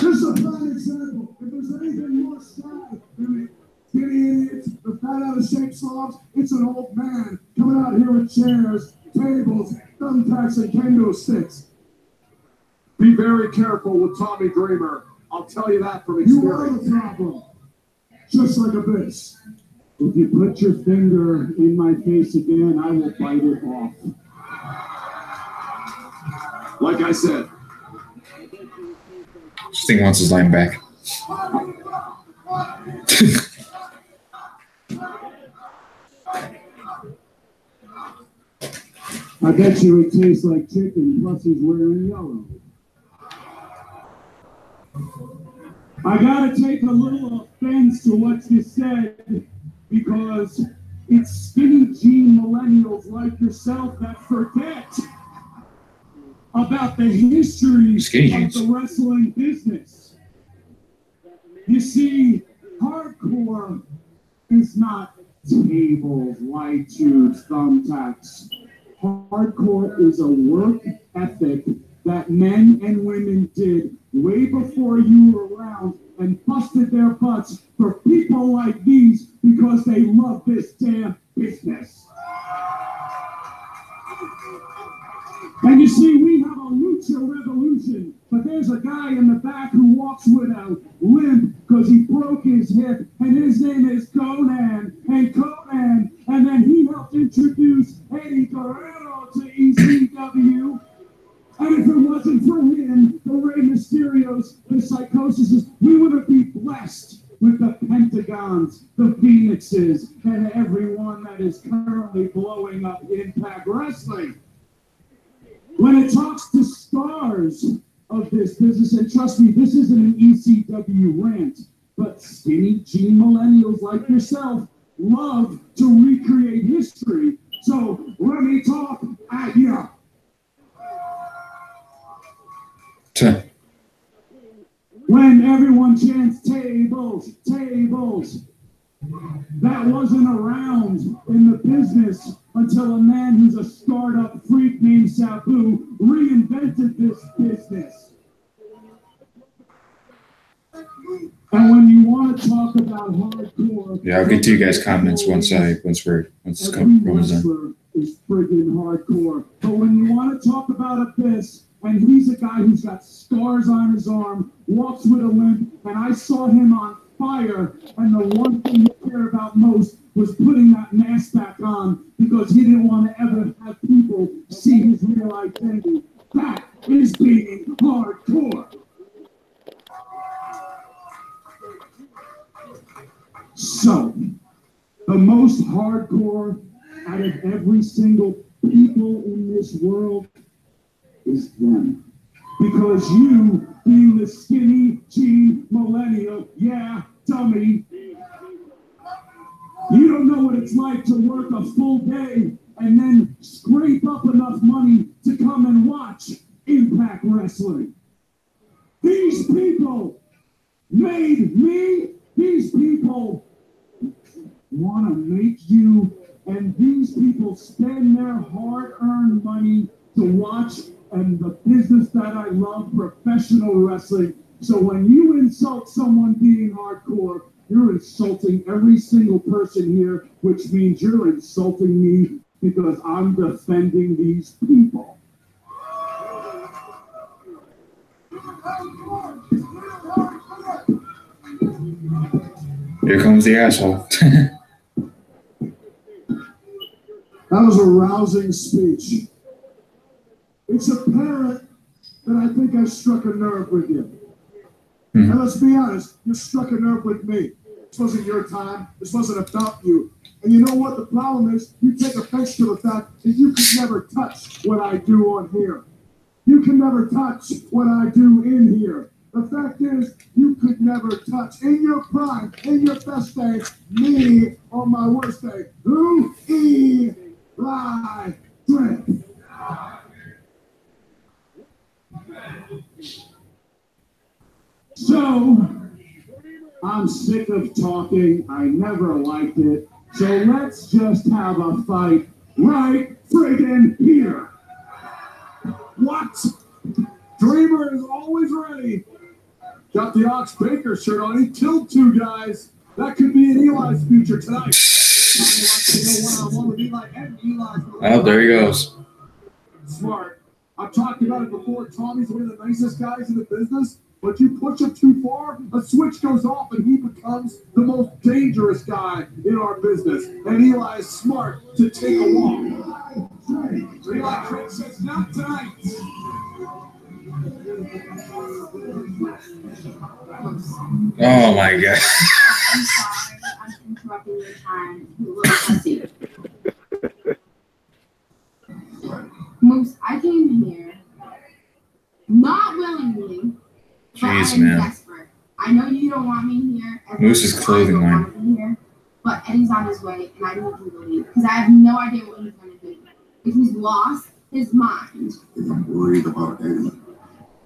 is a fine example. If there's anything more sad than the skinny idiots, the fat out of shape slobs, it's an old man coming out here with chairs, tables, thumbtacks, and kendo sticks. Be very careful with Tommy Dreamer. I'll tell you that from experience. You are the problem. Just like Abyss. If you put your finger in my face again, I will bite it off. Like I said. Sting wants his line back. I bet you it tastes like chicken, plus he's wearing yellow. I gotta take a little offense to what you said, because it's skinny jean millennials like yourself that forget about the history of the wrestling business. You see, hardcore is not tables, light tubes, thumbtacks. Hardcore is a work ethic that men and women did way before you were around and busted their butts for people like these because they love this damn business. And you see, we have a lucha revolution, but there's a guy in the back who walks with a limp because he broke his hip, and his name is Conan. And then he helped introduce Eddie Guerrero to ECW. And if it wasn't for him, the Rey Mysterios The psychosis is we wouldn't be blessed with the Pentagons, the Phoenixes, and everyone that is currently blowing up Impact Wrestling. When it talks to stars of this business, and trust me, this isn't an ECW rant, but skinny jean millennials like yourself love to recreate history. So let me talk at you. When everyone chants tables, tables, that wasn't around in the business until a man who's a startup freak named Sabu reinvented this business. And when you want to talk about hardcore, yeah, I'll get to you guys' comments once this comes done. Is friggin' hardcore. But when you want to talk about Abyss, and he's a guy who's got scars on his arm, walks with a limp, and I saw him on fire, and the one thing he cared about most was putting that mask back on because he didn't want to ever have people see his real identity. That is being hardcore. So, the most hardcore out of every single people in this world is them. Because you, being the skinny jean millennial, yeah, dummy, you don't know what it's like to work a full day and then scrape up enough money to come and watch Impact Wrestling. These people made me. These people want to make you, and these people spend their hard-earned money to watch and the business that I love, professional wrestling. So when you insult someone being hardcore, you're insulting every single person here, which means you're insulting me because I'm defending these people. Here comes the asshole. That was a rousing speech. It's apparent that I think I struck a nerve with you. Mm-hmm. And let's be honest, you struck a nerve with me. This wasn't your time. This wasn't about you. And you know what the problem is? You take offense to the fact that you could never touch what I do on here. You can never touch what I do in here. The fact is, you could never touch, in your prime, in your best day, me on my worst day. Who? Eli Drake. So, I'm sick of talking. I never liked it. So let's just have a fight right friggin' here. What? Dreamer is always ready. Got the Ox Baker shirt on. He killed 2 guys. That could be in Eli's future tonight. Oh, there he goes. Smart. I've talked about it before. Tommy's one of the nicest guys in the business, but you push him too far, a switch goes off, and he becomes the most dangerous guy in our business. And Eli is smart to take a walk. Eli Drake says, not tonight. Oh my god. I'm sorry, I'm interrupting your time. You little pussy. Moose, I came here not willingly, but Jeez, I'm man. desperate. I know you don't want me here. Moose's clothing line. Here, but Eddie's on his way, and I need you to leave because I have no idea what he's going to do. If he's lost his mind. If I'm worried about Eddie,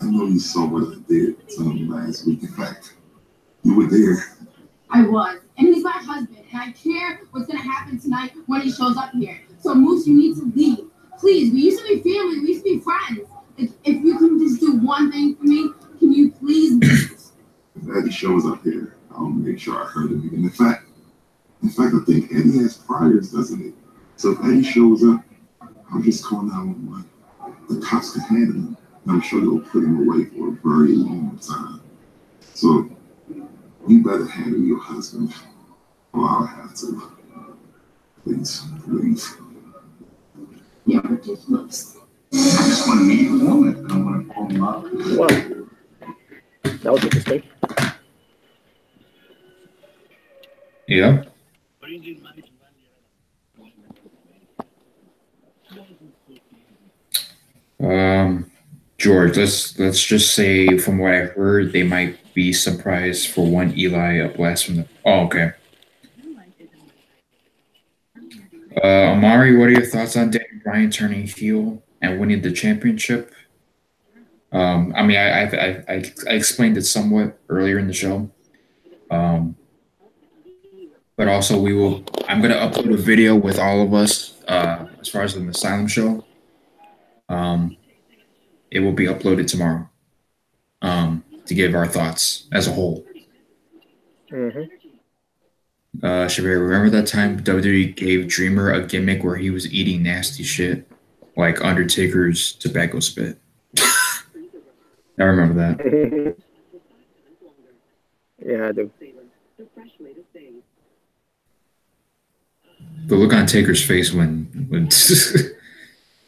I know you saw what I did to him last week. In fact, you were there. I was. And he's my husband, and I care what's going to happen tonight when he shows up here. So, Moose, you need to leave. Please, we used to be family. We used to be friends. If you can just do one thing for me, can you please leave? If Eddie shows up here, I'll make sure I hurt him again. In fact, I think Eddie has priors, doesn't he? So if Eddie shows up, I'll just call 911. The cops can handle him. And I'm sure they'll put him away for a very long time. So you better handle your husband, or I'll have to. Please, please. You're ridiculous. I just want to meet a woman. I want to fall in love. What? That was interesting. Yeah. George, let's just say from what I heard, they might be surprised for one Eli a blast from the. Oh, okay. Amari, what are your thoughts on Daniel Bryan turning heel and winning the championship? I mean, I explained it somewhat earlier in the show, but also I'm gonna upload a video with all of us as far as the Asylum show. It will be uploaded tomorrow to give our thoughts as a whole. Shabir, remember that time WWE gave Dreamer a gimmick where he was eating nasty shit, like Undertaker's tobacco spit? I remember that. Yeah, I do. The look on Taker's face when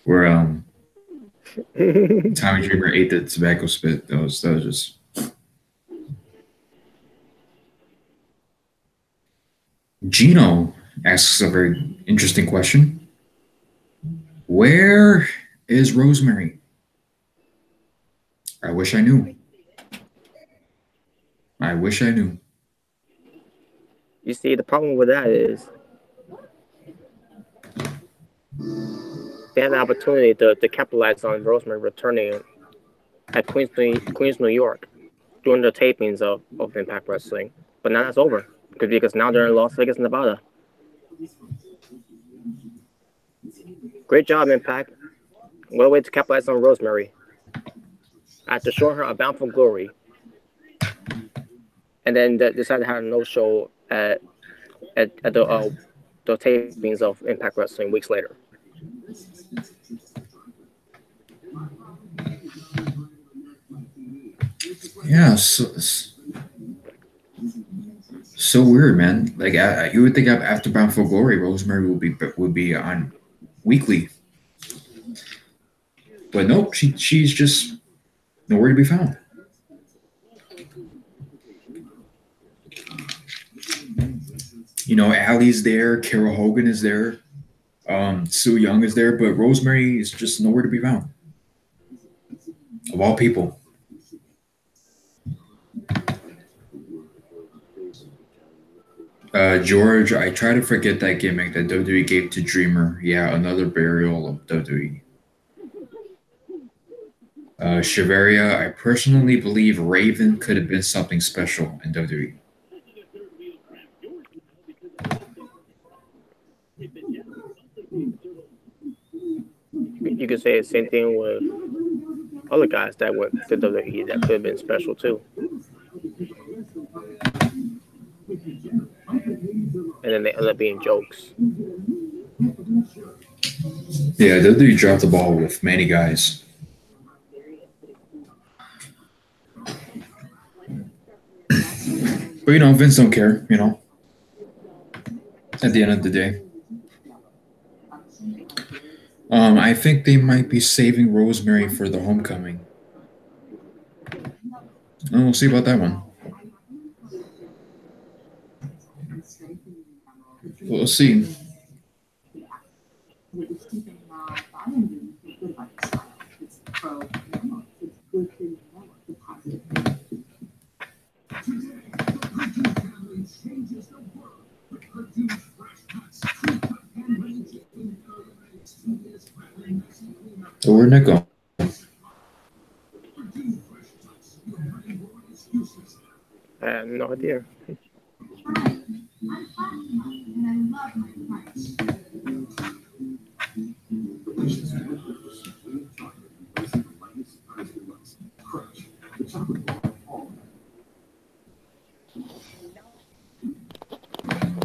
where Tommy Dreamer ate the tobacco spit, that was just. Gino asks a very interesting question. Where is Rosemary? I wish I knew. I wish I knew. You see, the problem with that is they had the opportunity to capitalize on Rosemary returning at Queens, New York during the tapings of Impact Wrestling. But now that's over because now they're in Las Vegas, Nevada. Great job, Impact. What a way to capitalize on Rosemary. After showing her a Bound for Glory, and then decided to have a no-show at the tapings of Impact Wrestling weeks later. Yeah, so weird, man. Like you would think after Bound for Glory, Rosemary would be on weekly, but nope, she's just nowhere to be found. You know, Allie's there, Carol Hogan is there, Sue Young is there, but Rosemary is just nowhere to be found. Of all people. George, I try to forget that gimmick that WWE gave to Dreamer. Yeah, another burial of WWE. Shiveria, I personally believe Raven could have been something special in WWE. You could say the same thing with other guys that went to WWE that could have been special too. And then they end up being jokes. Yeah, WWE dropped the ball with many guys. But, you know, Vince don't care, you know, at the end of the day. I think they might be saving Rosemary for the homecoming. We'll see about that one. We'll see. So where'd it go? I have no idea.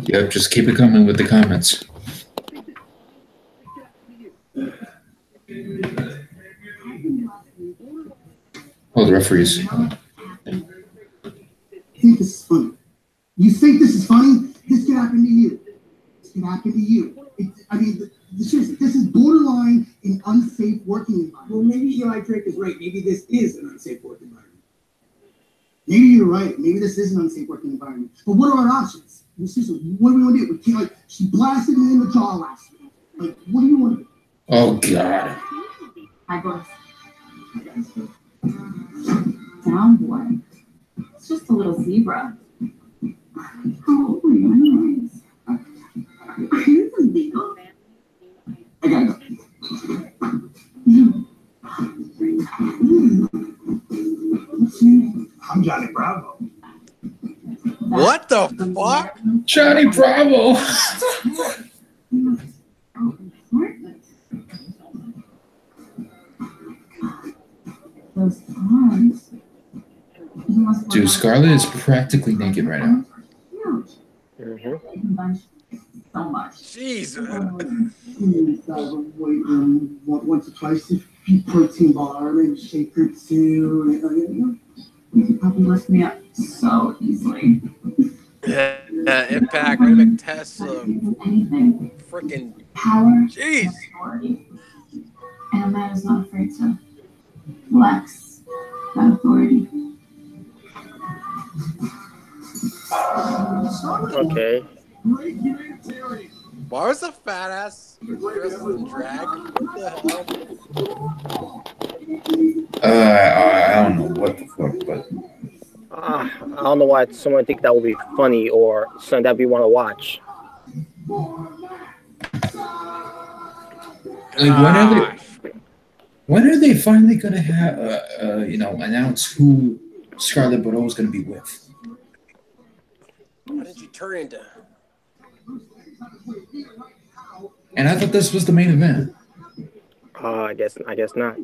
Yep, just keep it coming with the comments. Oh, the referees. I think this is funny. You think this is funny? This could happen to you. This can happen to you. This is borderline an unsafe working environment. Well, maybe Eli Drake is right. Maybe this is an unsafe working environment. maybe you're right. Maybe this is an unsafe working environment. But what are our options? Seriously, what do we want to do? We can't, like, she blasted me in the jaw last week. Like, what do you want to do? Oh, God. Hi, boys. Down, boy. It's just a little zebra. How old are you, anyways? Are you illegal? I gotta go. I'm Johnny Bravo. What the fuck? Johnny Bravo. Those arms. Dude, Scarlett is practically naked right now. So much. Jesus. Once or twice, protein bar, maybe shaker too. You could probably lift me up so easily. Impact, ready to make tests of Anything. freaking Power. jeez. And authority. And a man is not afraid to flex that authority. Okay. Why was the fat ass dressed in drag? What the hell? I don't know what the fuck, but I don't know why someone think that would be funny or something that we want to watch. like when are they finally gonna have announce who Scarlett Bordeaux is gonna be with? What did you turn into? And I thought this was the main event. I guess not.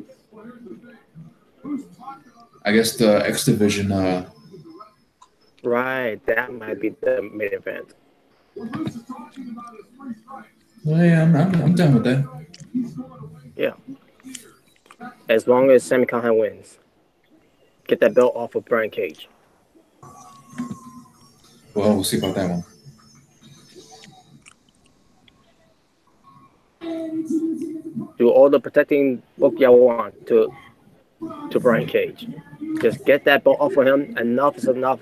I guess the X Division. Right, that might be the main event. Well, yeah, I'm done with that. Yeah. As long as Sami Callihan wins, get that belt off of Brian Cage. Well, we'll see about that one. Do all the protecting book y'all want to Brian Cage. Just get that belt off of him. Enough is enough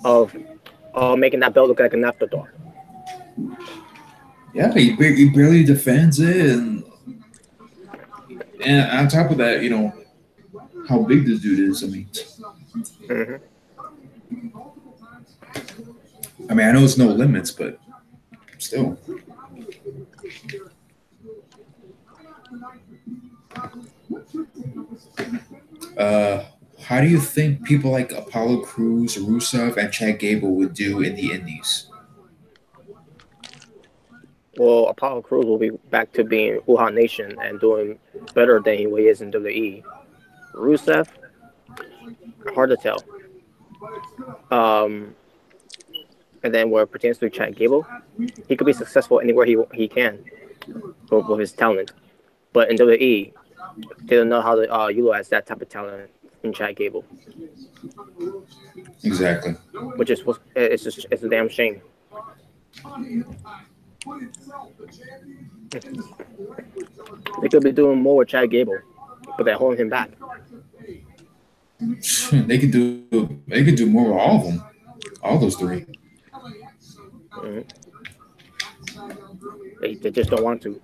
of making that belt look like an afterthought. Yeah, he barely defends it, and on top of that, how big this dude is. I mean, I know it's no limits, but still. How do you think people like Apollo Crews, Rusev, and Chad Gable would do in the Indies? Well, Apollo Crews will be back to being Wuhan Nation and doing better than he is in WWE. Rusev, hard to tell. And then where it pertains to Chad Gable, he could be successful anywhere he can with his talent. But in WWE, they don't know how to utilize that type of talent in Chad Gable. Exactly. Which is it's a damn shame. They could be doing more with Chad Gable, but they're holding him back. They could do more with all of them, all those three. They just don't want to.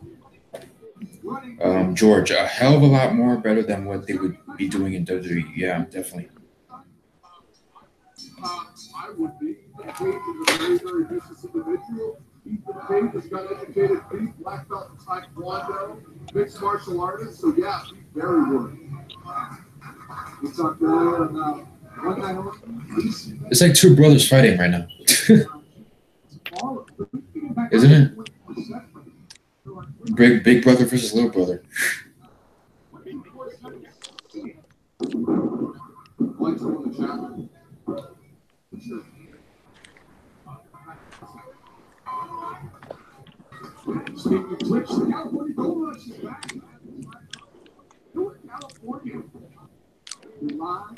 George, a hell of a lot more better than what they would be doing in WWE. Yeah, definitely. I would be. Cage is a very, very vicious individual. Ethan Cage has got educated feet, black belt in Taekwondo, mixed martial artist. So yeah, he's very worried. We talked earlier about one night on. It's like two brothers fighting right now, isn't it? Big brother versus little brother. Speaking of Twitch, the California Gold Rush is back. California. Live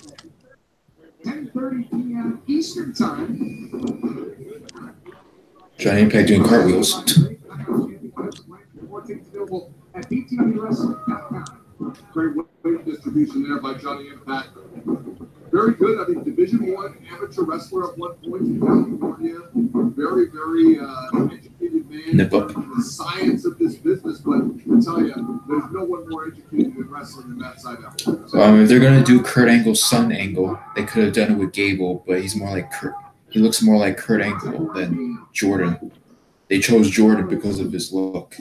at 10:30 p.m. Eastern Time. Johnny Impact doing cartwheels. At BTWrestling.com. Great weight distribution there by Johnny Impact. very good. I mean, Division I amateur wrestler at one point in California. Very, very educated man. Nip up. The science of this business, but I tell you, there's no one more educated in wrestling than Matt Sydal. If they're gonna do Kurt Angle's son Angle, they could have done it with Gable, but he's more like Kurt. He looks more like Kurt Angle than Jordan. They chose Jordan because of his look.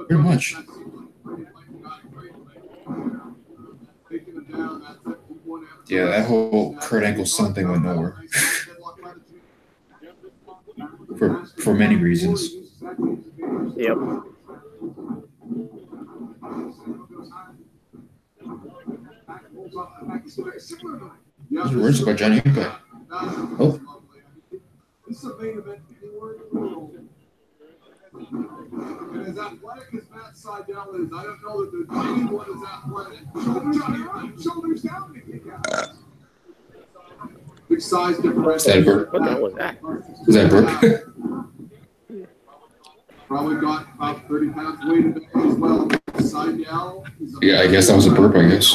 Pretty much. Yeah, that whole Kurt Angle son thing went nowhere. for many reasons. Yep. Those words about Johnny Impact. Oh. This is a main event anywhere in the world. And as athletic as Matt Sydal is, I don't know that there's anyone as athletic. Shoulders down to kick out. Big size differential. Is that a burp? What the hell was that? Is that a burp? Probably got about 30 pounds weight in as well. Sydal. Yeah, I guess that was a burp, I guess.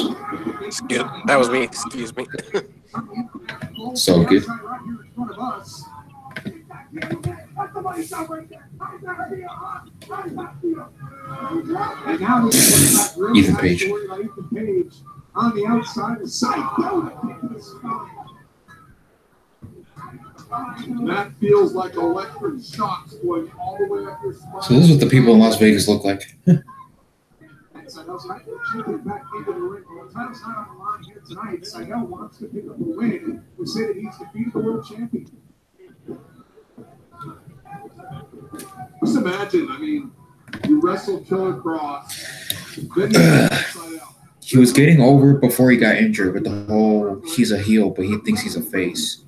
Excuse, that was me. Excuse me. So good. Ethan Page. On the outside, that feels like electric shocks going all the way up your spine. So this is what the people in Las Vegas look like. Back into the ring. Well, the title's not on the line here tonight. Sydal wants to pick up the win. We say that he's defeated the world champion. Just imagine, I mean, you wrestled Killer Cross, then you Sydal. He was getting over before he got injured with the whole he's a heel, but he thinks he's a face.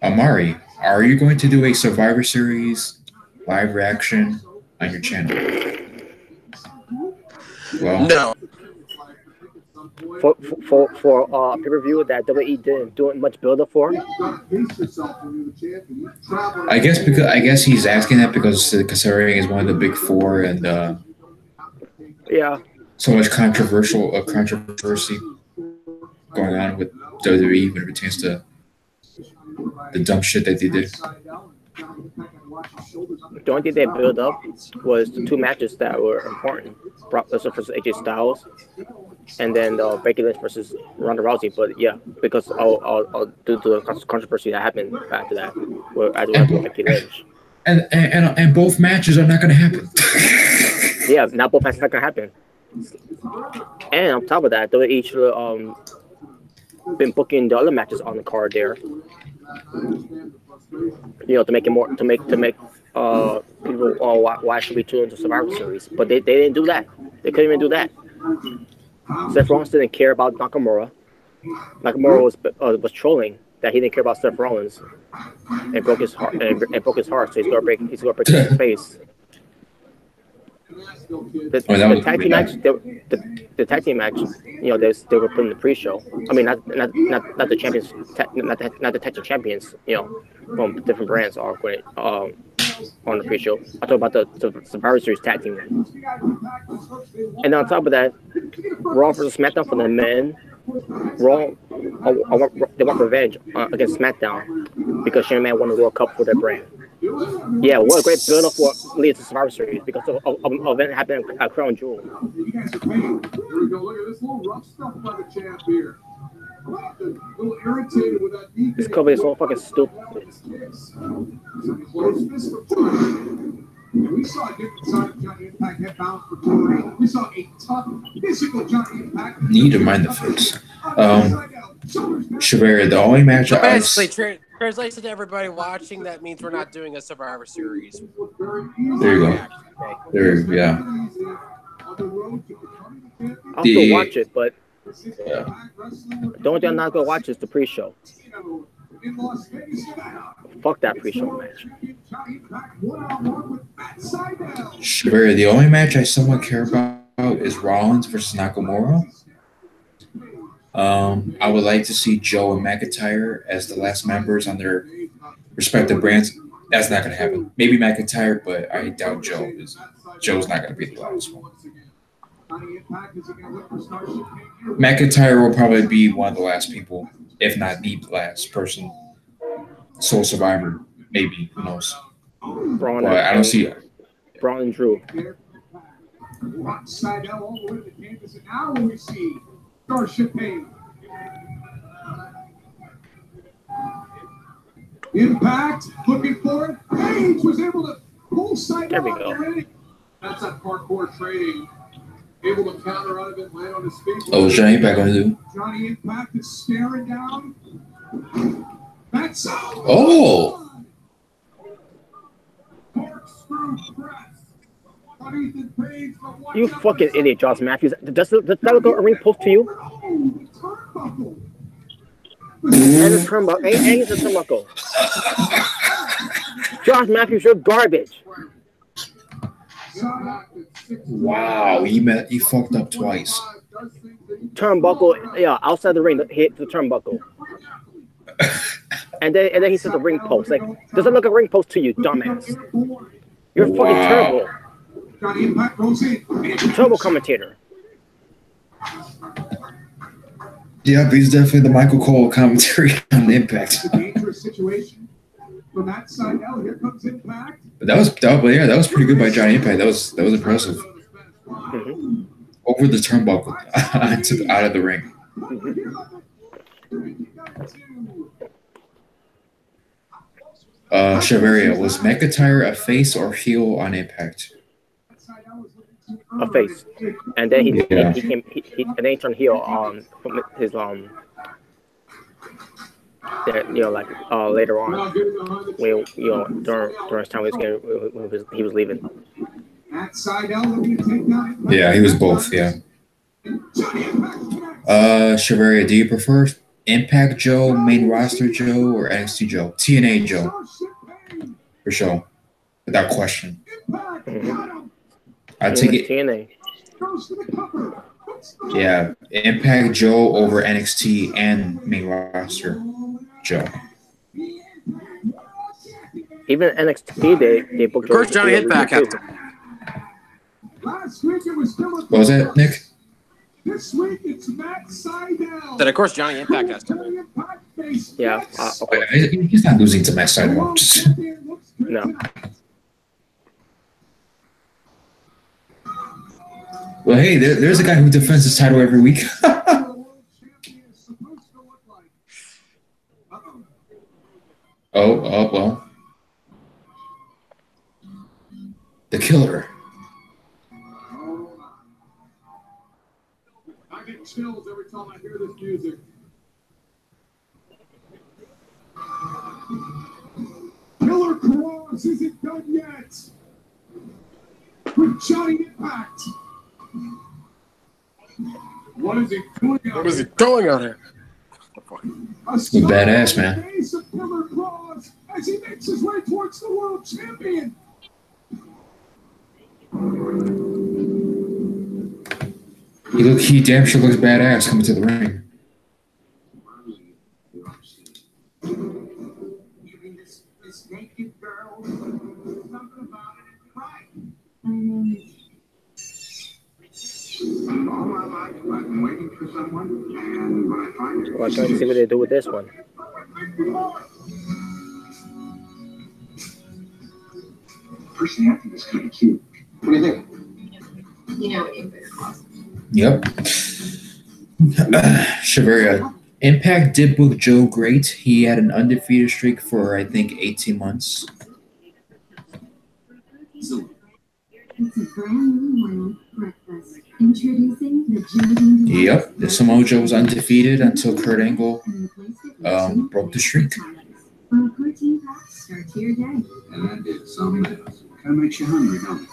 Amari, are you going to do a Survivor Series live reaction on your channel? Well, No. For pay-per-view that WWE didn't do much build-up for. I guess he's asking that because considering he's one of the big four and Yeah. so much controversy going on with WWE when it pertains to the dumb shit that they did. The only thing they built up was the two matches that were important: Brock Lesnar versus AJ Styles, and then Becky Lynch versus Ronda Rousey. But yeah, because I'll due to the controversy that happened after that, where I do Becky Lynch. And both matches are not going to happen. Yeah, not both matches are not going to happen. And on top of that, WWE should have been booking the other matches on the card there. You know, to make it more, to make people why should we tune into Survivor Series? But they didn't do that. They couldn't even do that. Seth Rollins didn't care about Nakamura. Nakamura was trolling that he didn't care about Seth Rollins and broke his heart. And broke his heart, so he's gonna break his face. The tag team match, the tag team match, you know, they were putting the pre-show. I mean, not the champions, not the tag team champions, you know, from different brands are on the pre-show. I talk about the Survivor Series tag team match. And on top of that, Raw versus SmackDown for the men. Raw, they want revenge against SmackDown because Shane McMahon won the World Cup for their brand. Yeah, what a great build-up for leads to Survivor Series because of event happening at Crown Jewel. You guys are paying. Here we go. Look at this little rough stuff by the champ here. A little irritated with that DK. This company is so fucking stupid. We saw a different side of Johnny Impact head bound for glory. We saw a tough, physical Johnny Impact. Need to mind the face. Chevere, the only match Basically, translation to everybody watching, that means we're not doing a Survivor Series. There you go. There, yeah. I'll still watch it, but Yeah. the only thing I'm not gonna watch is the pre-show. Fuck that pre-show match. Sure, the only match I somewhat care about is Rollins versus Nakamura. I would like to see Joe and McIntyre as the last members on their respective brands. That's not going to happen. Maybe McIntyre, but I doubt Joe is. Joe's not going to be the last one. McIntyre will probably be one of the last people, if not the last person. Sole survivor, maybe. Who knows? Braun But I don't see it. Braun and Drew. Side all the way to the canvas, and now we see Starship Pain. Impact, looking for it. Page was able to pull side There we out go. already. That's that parkour training. Able to counter out of it, land on his feet. Oh, what's Johnny Impact going to do? Johnny Impact is staring down. That's Oh! Corkscrew press. Ethan Page, but watch You out fucking for idiot, Josh Matthews. Does that look like a ring post to you? turnbuckle. And a turnbuckle. And he's a turnbuckle. Josh Matthews, you're garbage. Wow, he fucked up twice. Turnbuckle, yeah, outside the ring, hit the turnbuckle. and then he said the ring post. Like, does that look like a ring post to you, dumbass? You're fucking terrible. Turbo commentator. Yeah, he's definitely the Michael Cole commentary on Impact. Dangerous situation. From that side now, here comes Impact. But that was pretty good by Johnny Impact. That was impressive. Mm-hmm. Over the turnbuckle, out of the ring. Chavaria, was McIntyre a face or heel on Impact? A face, and then he turned heel on his later on when during his time he was leaving. Yeah, he was both. Yeah. Chavaria, do you prefer Impact Joe, main roster Joe, or NXT Joe? TNA Joe, for sure, without question. Mm-hmm. I take it. TNA. Yeah, Impact Joe over NXT and main roster Joe. Even NXT, they booked. Of course, Johnny Impact has to. What was that, Nick? This week it's Matt Sydal. That of course Johnny Impact has to. Yeah. Okay. He's not losing to Matt Sydal. No. Well, hey, there's a guy who defends his title every week. Oh, well. The Killer. I get chills every time I hear this music. Killer Cross isn't done yet. With Johnny Impact. What is he doing out What is he doing out here? He's badass, man. Killer Cross as he makes his way towards the world champion. He damn sure looks badass coming to the ring. This naked girl, something about it, right? All my life, I've been waiting for someone, and when I find her, Well, I'm trying to see what they do with this one. Personally, I think it's kind of cute. What do you think? You know, in better closet. Yep. Chavaria. Impact did book Joe great. He had an undefeated streak for, I think, 18 months. It's a brand new morning breakfast. Introducing the Joe. Yep. The Samoa Joe was undefeated until Kurt Angle broke the streak. For a protein pack, start to your day. And I did something that kind of makes you hungry, don't it?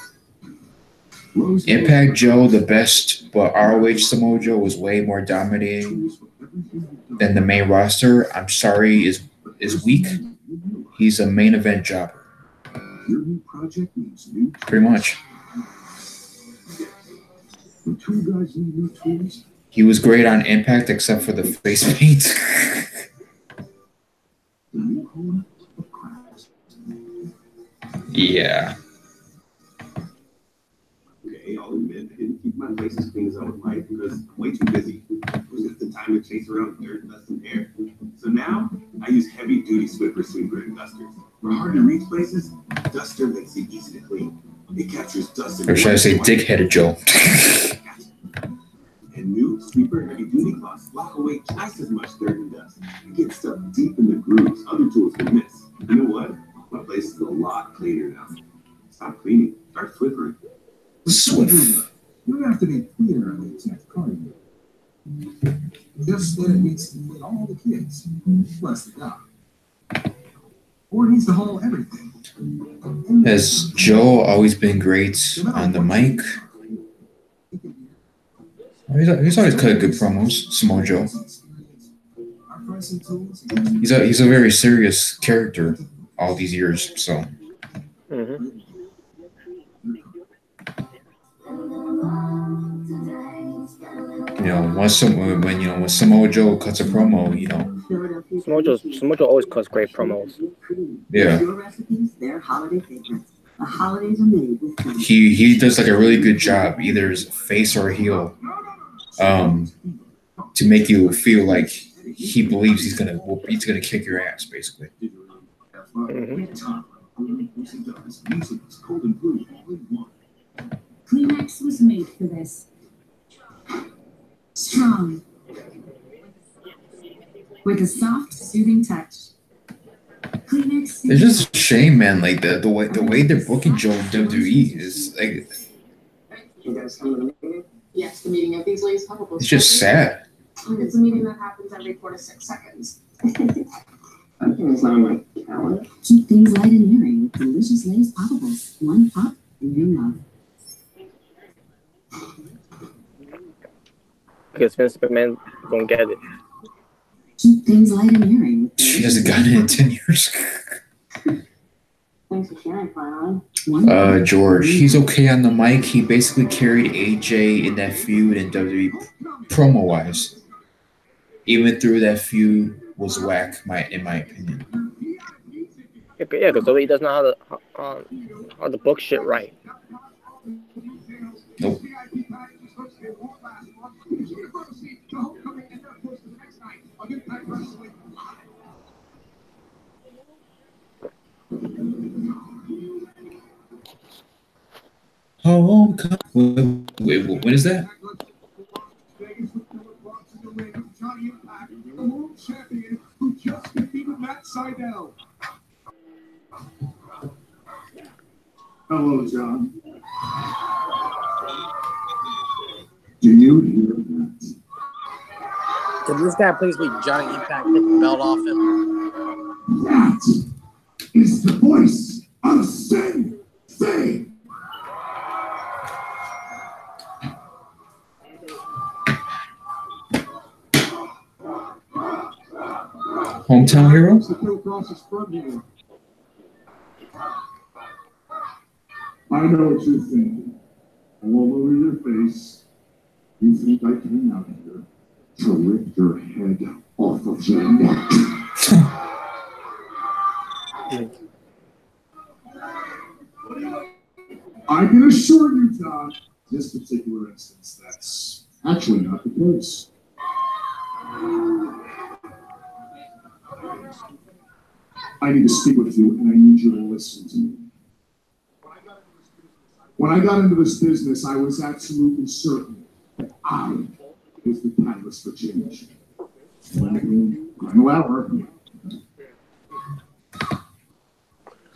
Impact Joe, the best, but ROH Samoa Joe was way more dominating than the main roster. I'm sorry, is weak. He's a main event jobber. Pretty much. He was great on Impact except for the face paint. Yeah. Okay, I'll admit I didn't keep my place as clean as I would like because I'm way too busy. Who's got the time to chase around dirt, dust, and hair? So now I use heavy-duty Swiffer Sweep Grit dusters. For hard-to-reach places, Duster makes it easy to clean. It captures dust. Or should I say dick-headed Joe? And new Sweeper heavy-duty cloths lock away twice as much dirt and dust. It gets stuff deep in the grooves other tools can miss. You know what? My place is a lot cleaner now. Stop cleaning. Start Swiffering. Swift. You don't have to be clear on the exact card. Just that it needs to fit all the kids, plus the dog. Or it needs to hold everything. Has Joe always been great on the mic? He's always cut good promos, Samoa Joe. He's a very serious character all these years, so. Mm-hmm. You know, when Samoa Joe cuts a promo, you know. Samoa Joe always cuts great promos. Yeah. Their holiday favorites. The holidays are made with them. He does like a really good job, either as face or heel, to make you feel like he believes he's gonna kick your ass, basically. Mm-hmm. Kleenex was made for this. Strong. With a soft, soothing touch. Kleenex. It's just a shame, man. Like the way they're booking Joe in WWE is like. You guys come to the meeting? Yes, the meeting of these ladies probably. It's just sad. It's a meeting that happens every 4 to 6 seconds. Something's on my calendar. Keep things light and airy with delicious Lay's Poppables. One pop and you're in love. Because Vince McMahon won't get it. Keep things light and airy. She hasn't gotten it in 10 years. Thanks for sharing, finally. George, he's okay on the mic. He basically carried AJ in that feud in WWE promo-wise. Even through that feud was whack, in my opinion. Yeah, because WWE doesn't know how to book shit right. Nope. Homecoming. Wait, when is that? Hello, John. Do you hear that? Could this guy please be Johnny Impact, take the belt off him? That is the voice of Sin Thing. Hometown hero? I know what you're thinking. All over your face. You think I came out here to rip your head off of your neck. I can assure you, John, this particular instance, that's actually not the case. I need to speak with you, and I need you to listen to me. When I got into this business, I was absolutely certain that I was the catalyst for change. Final hour.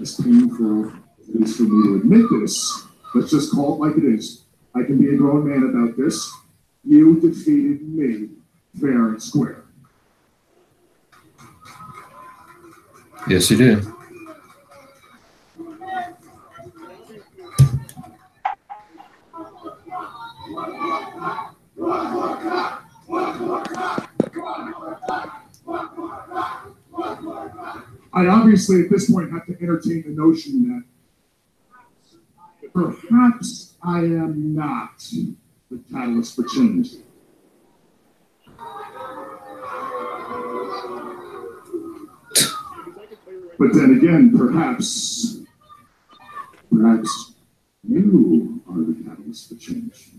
It's painful, at least for me to admit this. Let's just call it like it is. I can be a grown man about this. You defeated me, fair and square. Yes, you did. I obviously at this point have to entertain the notion that perhaps I am not the catalyst for change. But then again, perhaps you are the catalyst for change.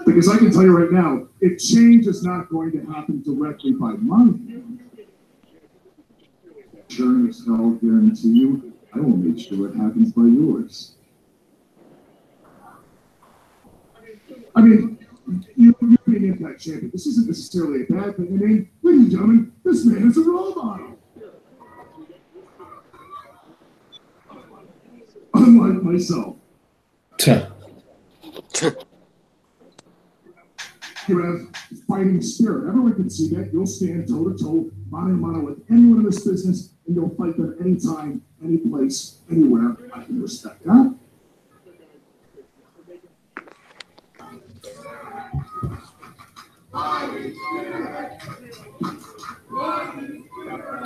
Because I can tell you right now, if change is not going to happen directly by my hand, sure as hell guarantee you, I will make sure it happens by yours. I mean, you being Impact champion, this isn't necessarily a bad thing. I mean, ladies and gentlemen, this man is a role model. Unlike myself. You have fighting spirit. Everyone can see that. You'll stand toe to toe, mano a mano with anyone in this business, and you'll fight them anytime, any place, anywhere. I can respect that.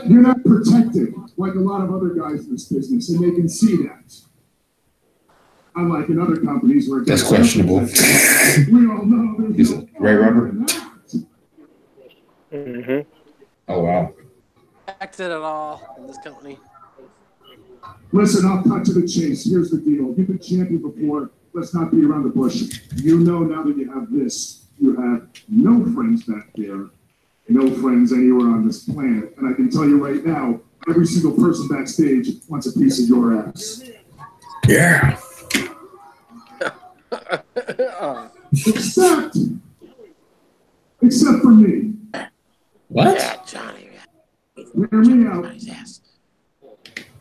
You're not protected like a lot of other guys in this business, and they can see that. Unlike in other companies where that's questionable. We all know is it Ray Rubber? Mm-hmm. Oh wow. Acted at all in this company. Listen, I'll cut to the chase. Here's the deal. You've been champion before. Let's not beat around the bush. You know now that you have this, you have no friends back there, no friends anywhere on this planet. And I can tell you right now, every single person backstage wants a piece of your ass. Yeah. Except for me. What? Yeah, Johnny. Hear me out.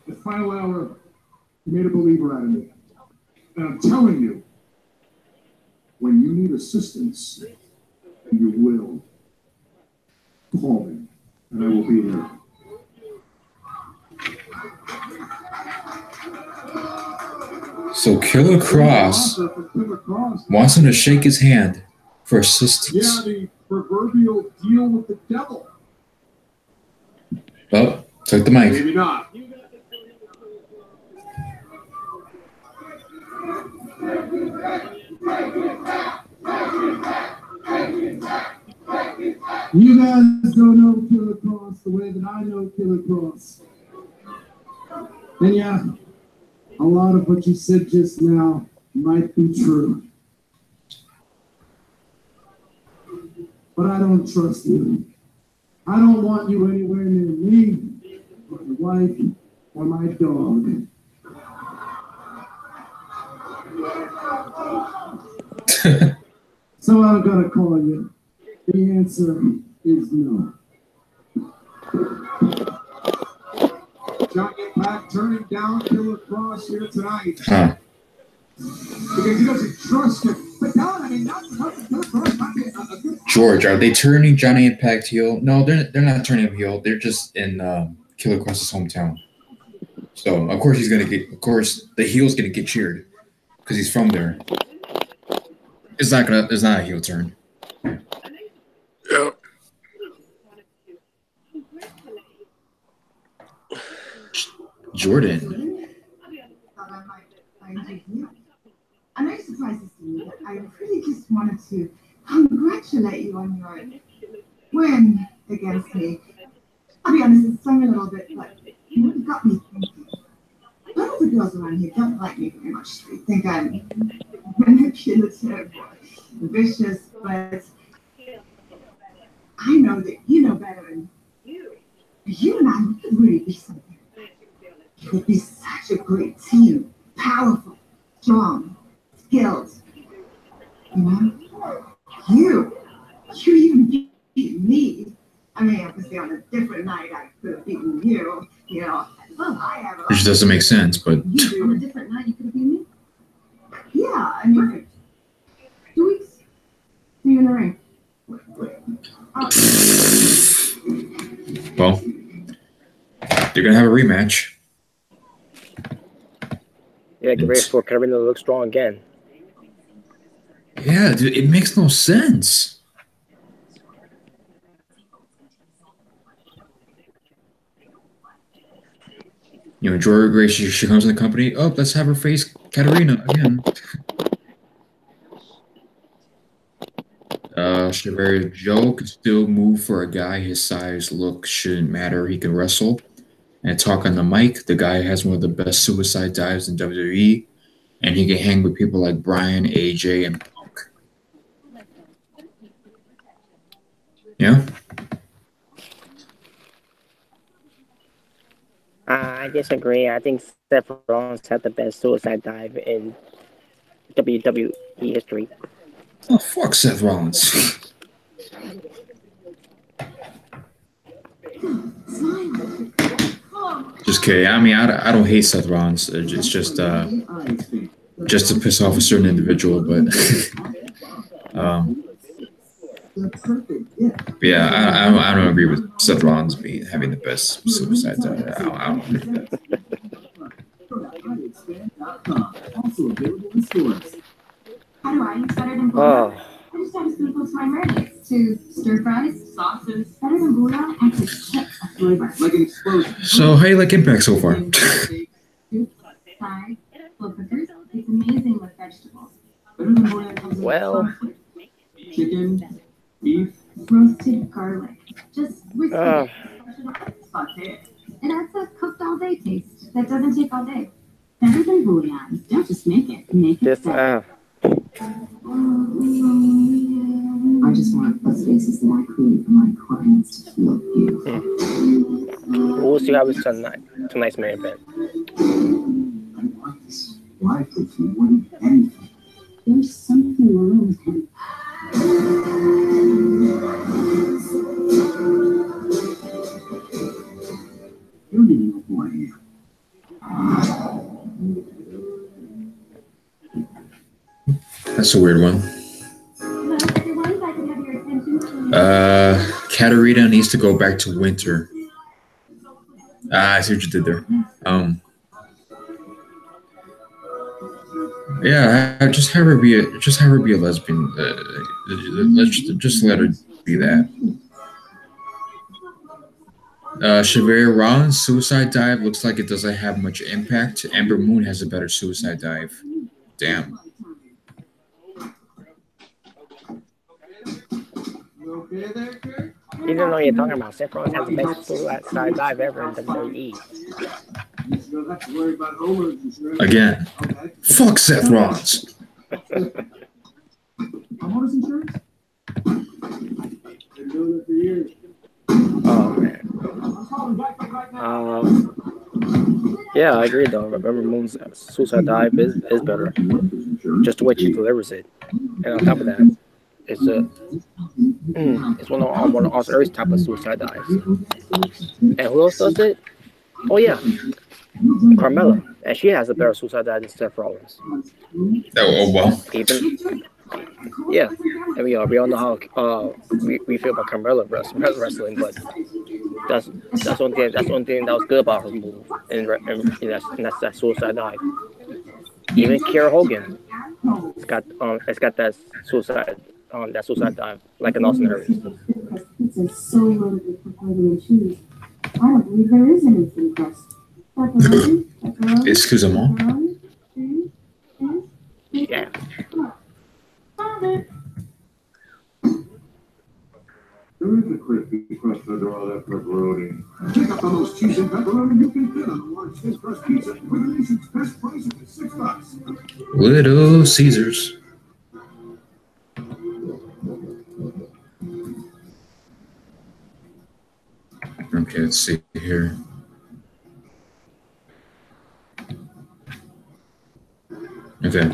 The final hour, you made a believer out of me. And I'm telling you, when you need assistance, and you will, call me, and I will be there. So Killer Cross wants him to shake his hand for assistance. Yeah, the proverbial deal with the devil. Oh, took the mic. Maybe not. You guys don't know Killer Cross the way that I know Killer Cross. And yeah, a lot of what you said just now might be true. But I don't trust you. I don't want you anywhere near me, or my wife, or my dog. So I'm gonna call you. The answer is no. John Impact turning down Killer Cross here tonight. Huh. Because he doesn't trust him. But no, I mean, not Killer Cross might be a good. George, are they turning Johnny Impact heel? No, they're not turning him heel. They're just in Killer Cross's hometown. So of course the heel's gonna get cheered because he's from there. It's not a heel turn. Yep. Jordan. I know you're surprised to see me, but I really just wanted to congratulate you on your win against me. I'll be honest, it stung a little bit, but you got me thinking. A lot of the girls around here don't like me very much. They think I'm manipulative or vicious, but I know that you know better, and you and I could really be something. You would be such a great team, powerful, strong, skilled. You know, you even beat me. I mean, obviously on a different night I could have beaten you. You know, well, I have. Which doesn't make sense, but You do. On a different night you could have beaten me. Yeah, I mean, 2 weeks. See you in the ring. well, they're gonna have a rematch. Yeah, get ready for Karina to look strong again. Yeah, dude, it makes no sense. You know, Jordan Grace, she comes in the company. Oh, let's have her face Katarina again. Chevalier Joe could still move for a guy his size. Look shouldn't matter. He can wrestle and talk on the mic. The guy has one of the best suicide dives in WWE. And he can hang with people like Brian, AJ, and Punk. Yeah? I disagree. I think Seth Rollins had the best suicide dive in WWE history. Oh, fuck Seth Rollins. Just kidding. I mean, I don't hate Seth Rollins. It's just to piss off a certain individual, but yeah, I don't agree with Seth Rollins having the best suicide dive. I don't agree with that. How do I use better than bouillon? I just add a spoonful of my marinades to stir fries, sauces, better than bouillon, and to kick a flavor. Like an explosion. So, how you like Impact so far? Soup, fries, slow cookers. It's amazing with vegetables. Better than bouillon comes with Well, chicken, beef, roasted garlic. Just whisk it. Saute it. It adds a cooked all day taste that doesn't take all day. Better than bouillon. Don't just make it. Make it better. I just want the spaces that I create for my clients to feel beautiful. We'll see how it's tonight's main event. I want this life if you wouldn't anything. There's something wrong with him. You don't even know who I am. That's a weird one. Katarina needs to go back to winter. I see what you did there. Yeah, just have her be a lesbian. Let's just let her be that. Shavir Rollins' suicide dive looks like it doesn't have much impact. Ember Moon has a better suicide dive. Damn. Even though you're talking about Seth Rollins has the best suicide dive ever in WWE. Again, fuck Seth Rollins. Oh man. Yeah, I agree though. Remember Moon's suicide dive is better. Just the way she delivers it. And on top of that, it's one of Austin's type of suicide dives. And who else does it? Oh yeah, Carmella, and she has a better suicide dive than Seth Rollins. Oh well. Even yeah, and we all know how we feel about Carmella wrestling, but that's one thing that was good about her move, and that's that suicide dive. Even Kiera Hogan, it's got that suicide dive like an Austin Aries. It's so loaded with pepperoni cheese. I don't believe there is anything crust. Excusez-moi. Yeah. There is a crispy crust under all that pepperoni. Check out the most cheese and pepperoni you can fit on a large thin crust pizza with the nation's best prices at $6. Little Caesars. Okay, let's see here. Okay.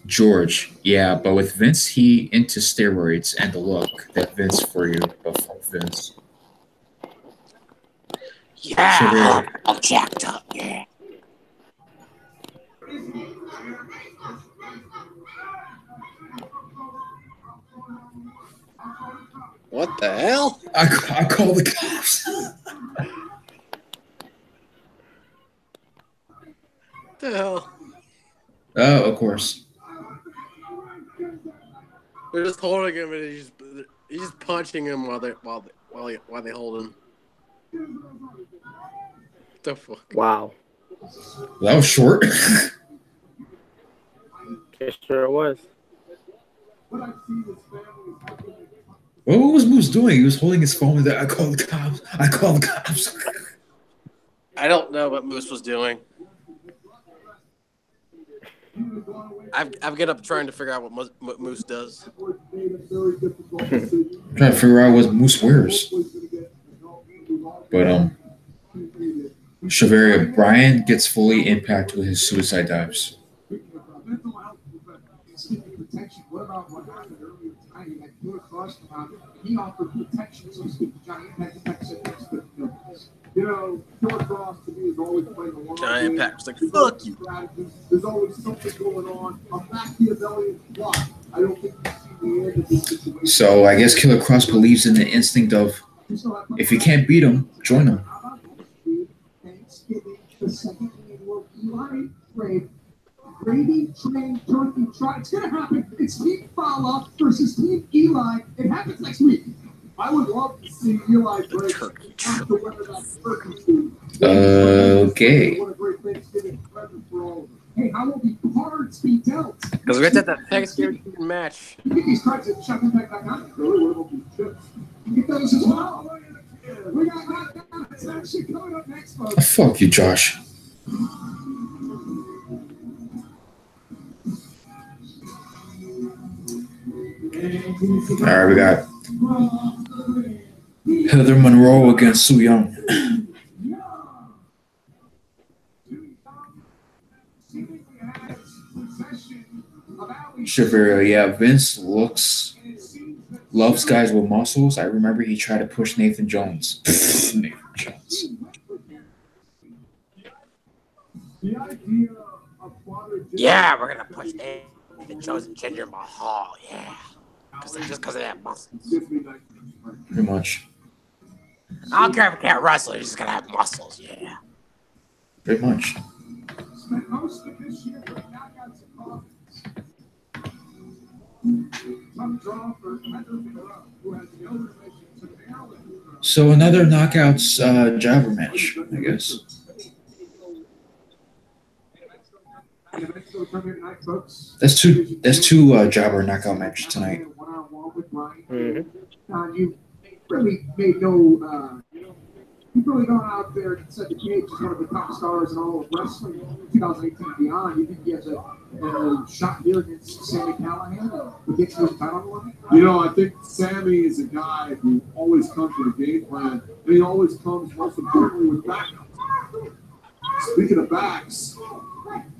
George, yeah, but with Vince, he into steroids and the look that Vince for you, but fuck Vince. Yeah, I'm jacked up, yeah. What the hell? I call the cops. What the hell? Oh, of course. They're just holding him, and he's just punching him while they hold him. What the fuck? Wow. That was short. It sure was. What was Moose doing? He was holding his phone. I call the cops. I call the cops. I don't know what Moose was doing. I've get up trying to figure out what Moose does. I'm trying to figure out what Moose wears. But Chevalier Bryan gets fully impacted with his suicide dives. What about what happened earlier tonight? He had put across he offered protection, so to speak. Giant Impact protection next to you know, Killer Cross to me is always playing the long game. Giant Impact was like, fuck you. There's always something going on. A Machiavellian plot. I don't think you see the end of this situation. So I guess Killer Cross believes in the instinct of if you can't beat him, join him. Thanksgiving, the second annual Eli Brave Gravy Train Turkey Trot. It's going to happen. It's Team Fala versus Team Eli. It happens next week. I would love to see Eli Brave have to wear that turkey suit. Okay. What a great Thanksgiving present for all of us. Hey, how will the cards be dealt? Because we're at that Thanksgiving match. You get these cards at chuckingback.com. Really, what about these chips? You get those as well. We got that. It's actually coming up next, folks. Fuck you, Josh. All right, we got Heather Monroe against Su Yung. Chevalier, yeah, Vince loves guys with muscles. I remember he tried to push Nathan Jones. Nathan Jones. Yeah, we're gonna push Nathan Jones and Jinder Mahal. Yeah, just because of that muscles. Pretty much. I don't care if he can't wrestle. He's just gonna have muscles. Yeah. Pretty much. So another knockouts jobber match, I guess. That's two jobber knockout matches tonight. You really made no. You've really gone out there and set the cage as one of the top stars in all of wrestling 2018 and beyond. You think he has a shot here against Sammy Callahan to get you his title run? You know, I think Sammy is a guy who always comes with a game plan, and he always comes, most importantly, with backup. Speaking of backs,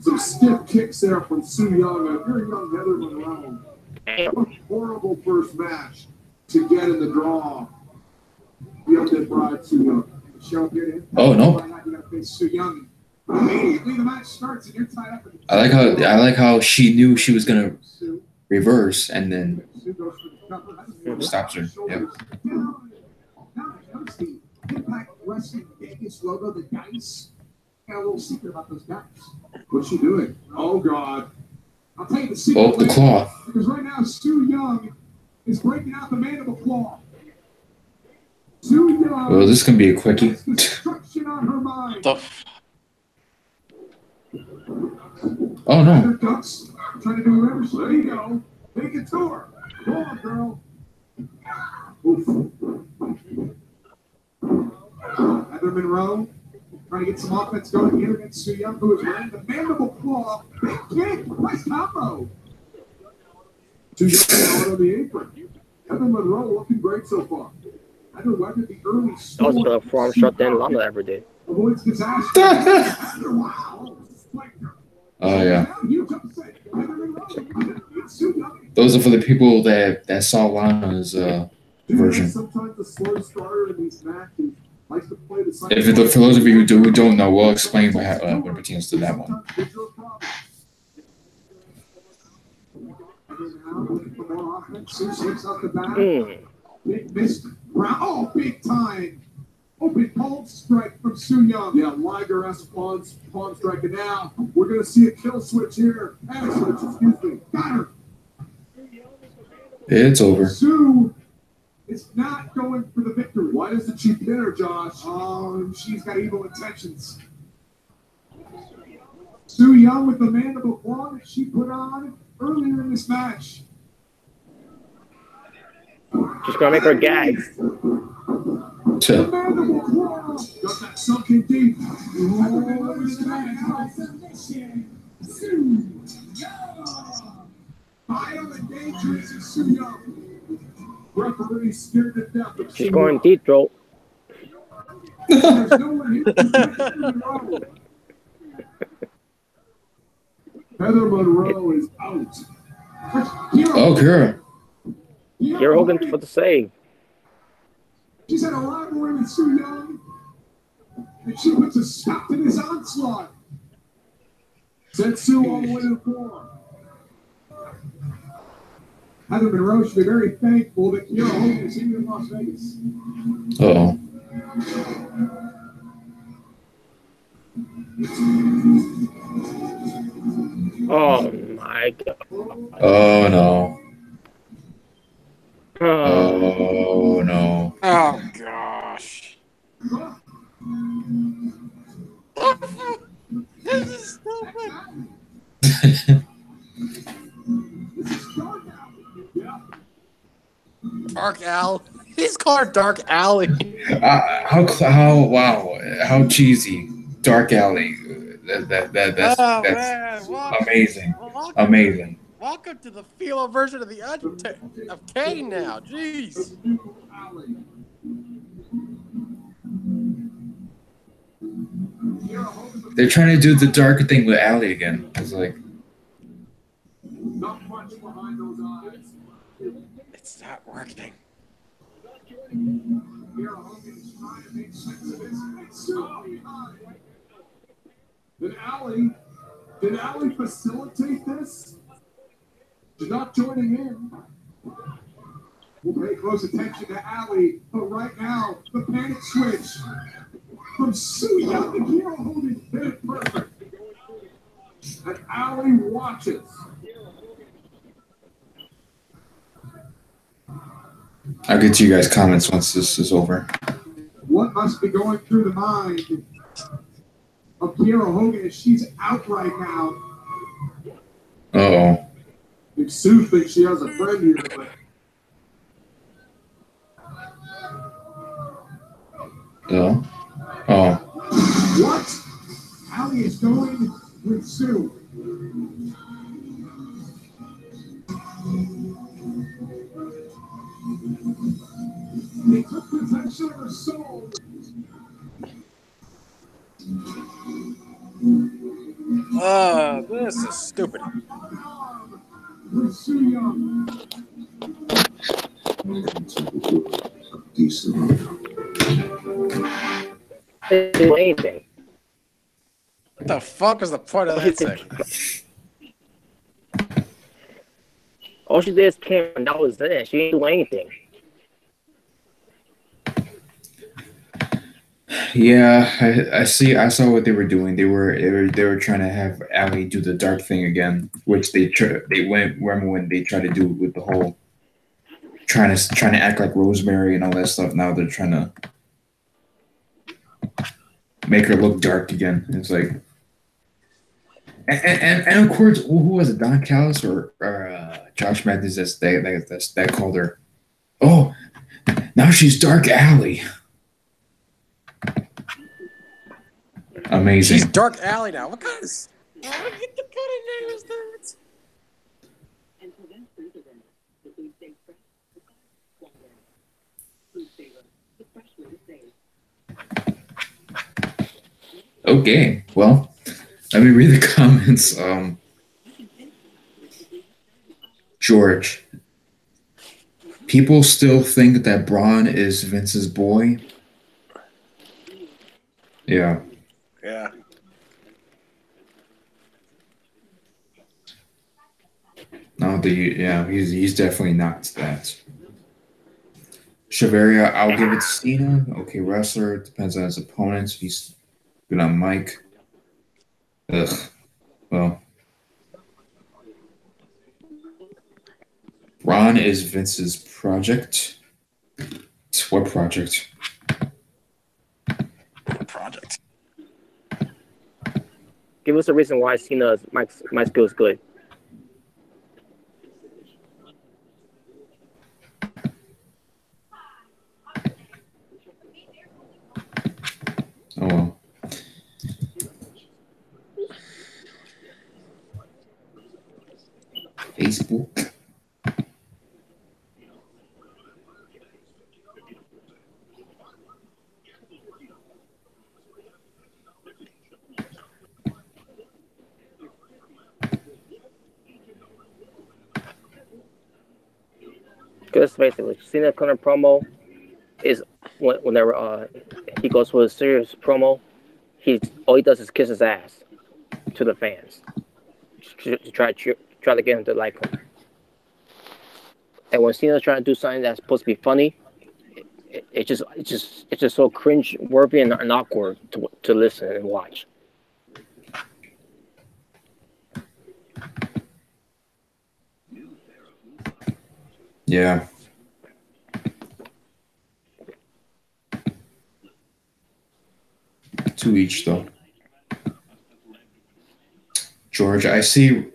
some stiff kicks there from Su Yung, a very young Heather Monroe. What a horrible first match to get in the draw. The update bride to show up here. Oh no! I like how she knew she was gonna reverse and then stops her. Yep. Impact Wrestling Vegas logo, the dice. Got a little secret about those dice. What's she doing? Oh God! I'll tell you the secret. Oh, the claw. Because right now Su Yung is breaking out the mandible claw. Well, this is gonna be a quickie. Oh no! Trying to do whatever. There you go. Take it to her. Go on, girl. Heather Monroe trying to get some offense going here against Su Yung, who is wearing the mandible claw. Big kick. Nice combo. Su Yung out on the apron. Heather Monroe looking great so far. That was the forearm shot than Lana ever did. Oh yeah. Those are for the people that saw Lana's version. For those of you who don't know, we'll explain what pertains to that one. Big missed. Oh, big time. Open palm strike from Su Yung. Yeah, Liger-esque palm strike. And now we're going to see a kill switch here. Excuse me. Got her. It's over. Su is not going for the victory. Why doesn't she pin her, Josh? She's got evil intentions. Su Yung with the mandible claw that she put on earlier in this match. She's gonna make her gag. Got that sunken deep. Violent and dangerous is Su Yung. Referee scared to death of She's going deep throat. There's no one here to protect Monroe. Heather Monroe is out. Oh, girl. Hero Hogan for the save. She's had a rivalry with Su Yung, and she puts a stop to this onslaught. Sent Sue all the way to the floor. Heather Monroe should be very thankful that Hero Hogan is here in Las Vegas. Uh-oh. Oh my god. Oh, no. Oh. Oh, no. Oh gosh. This is stupid. Dark Al. He's called Dark Alley. How cheesy. Dark Alley. That's amazing. Amazing. Welcome to the female version of the of Kane now. Jeez. They're trying to do the dark thing with Alley again. It's like, Not much behind those eyes. It's not working. Hero Hogan is trying to make sense of this. It's so behind. Did Alley facilitate this? She's not joining in. We'll pay close attention to Alley, but right now, the panic switch from Su Yung to Hero Hogan hit it perfect. And Alley watches. I'll get to you guys' comments once this is over. What must be going through the mind of Hero Hogan as she's out right now? Uh-oh. If Sue thinks she has a friend here, but Oh. what? Alley is going with Sue. They took possession of her soul. This is stupid. With Su Yung. Didn't do anything. What the fuck is the point of that segment? All she did is came and that was it. She didn't do anything. Yeah, I see. I saw what they were doing. They were trying to have Alley do the dark thing again, which they went. Remember when they tried to do it with the whole trying to act like Rosemary and all that stuff. Now they're trying to make her look dark again. It's like, and of course, who was it? Don Callis or Josh Matthews? That called her. Oh, now she's Dark Alley. Amazing. She's Dark Alley now. What kind of name is that? Okay, well, let me read the comments. George, people still think that Braun is Vince's boy. Yeah. Yeah. No, he's definitely not that. Chavaria, I'll give it to Cena. Okay, wrestler, depends on his opponents. He's good on mic. Ugh. Well. Ron is Vince's project. What project? Project. Give us a reason why Cena's mic skill is good. Facebook. Because basically, Cena kind of promo is whenever he goes for a serious promo, all he does is kiss his ass to the fans to try to get him to like him. And when Cena's trying to do something that's supposed to be funny, it's just so cringe worthy and awkward to listen and watch. Yeah. To each, though. George, I see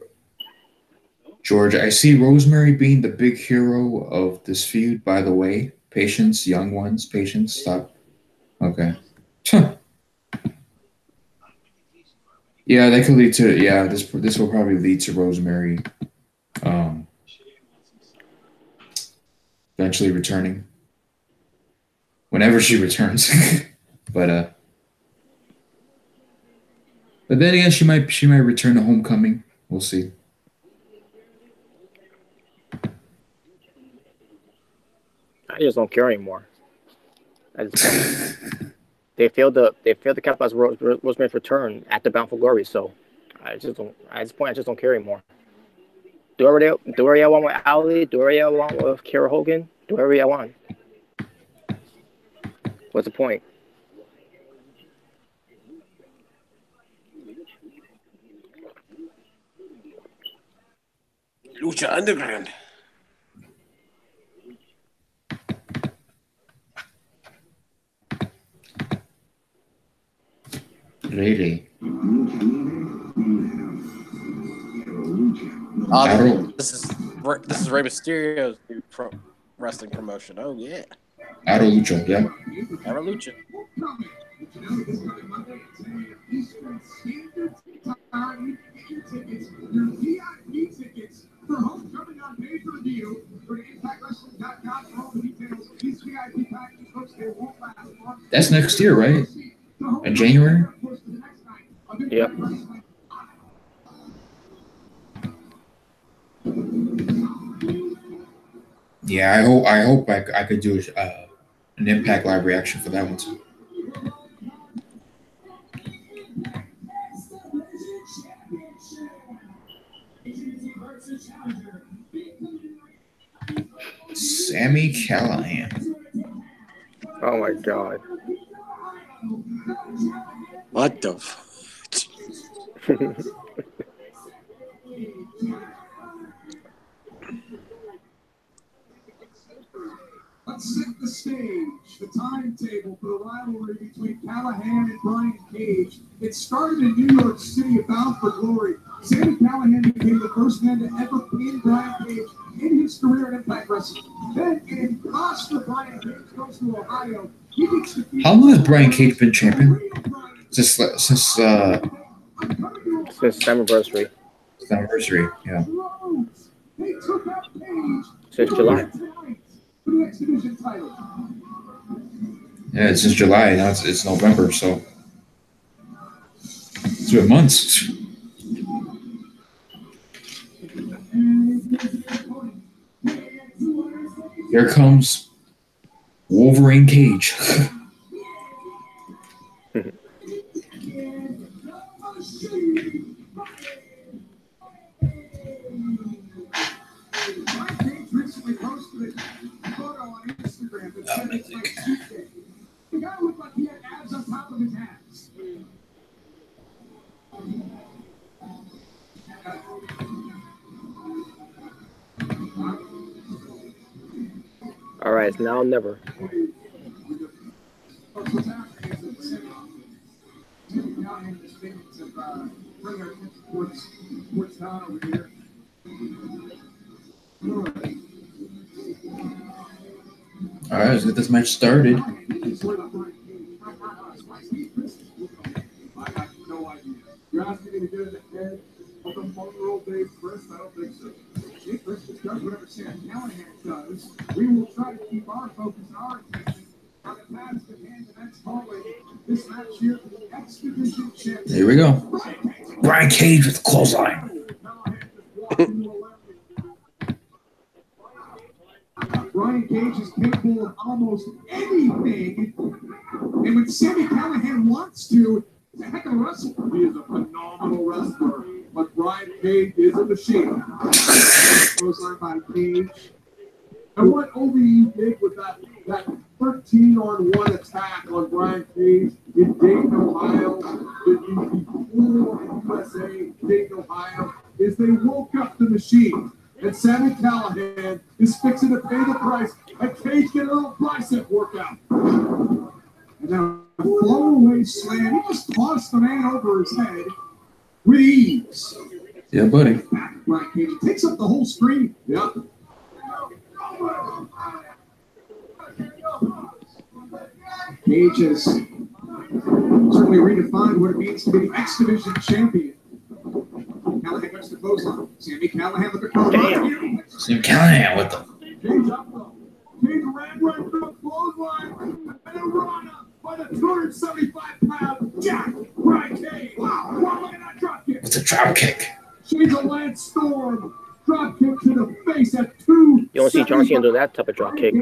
Rosemary being the big hero of this feud, by the way. Patience, young ones, patience, stop. Okay. Yeah, that could lead to, this will probably lead to Rosemary eventually returning. Whenever she returns. But then again, she might return to Homecoming. We'll see. I just don't care anymore. They failed to capitalize Rosemary's return at the Bound for Glory, so I just don't. At this point, I just don't care anymore. Do whatever I want with Ali. Do whatever I want with Kara Hogan. Do whatever I want. What's the point? Lucha Underground. Really? This is Rey Mysterio's new wrestling promotion. Oh yeah. Aro Lucha, yeah. Aro Lucha. That's next year, right? In January? Yep. Yeah, I hope I could do an Impact Live reaction for that one too. Sami Callihan. Oh my god. What the? Let's set the stage, the timetable for the rivalry between Callahan and Brian Cage. It started in New York City, Bound for Glory. Sami Callihan became the first man to ever pin Brian Cage in his career in Impact Wrestling. Then, in imposter Brian Cage goes to Ohio. How long has Brian Cage been champion? Since anniversary. Anniversary, yeah. Since July. Yeah, it's since July. Now it's November, so it's been months. Here comes Wolverine Cage. Recently posted a photo on Instagram that said it's like cheesecake. The guy looked like he had abs on top of his abs. All right, it's now or never. All right, let's get this match started. I have no idea. You're asking me to get in the head of the 1-year-old Dave Chris? I don't think so. Jake Chris just does whatever Sam Callahan does. We will try to keep our focus and our attention on the task at hand, and that's following this match here for the X Division Championship. There we go. Brian Cage with the clothesline. Brian Cage is capable of almost anything, and when Sammy Callahan wants to, he's a heck of a wrestler. He is a phenomenal wrestler, but Brian Cage is a machine. Clothesline by Cage. And what OVE did with that 13-on-1 attack on Brian Cage in Dayton, Ohio, the USA, Dayton, Ohio, is they woke up the machine. And Sammy Callahan is fixing to pay the price. And Cage get a little bicep workout. And now a flow-away slam. He just tossed the man over his head with ease. Yeah, buddy. Right, Cage takes up the whole screen. Yep. Cage has certainly redefined what it means to be the X Division champion. Callahan goes to the clothesline. Sammy Callahan with the clothesline. Sammy Callahan with them. Cage up though. Cage ran right through the clothesline. And a run up by the 275-pound Jack Brian Cage. Wow, look at that drop kick. It's a drop kick. She's a Lance Storm. Drop kick to the face at 2. You don't see John Cena do that type of drop kick.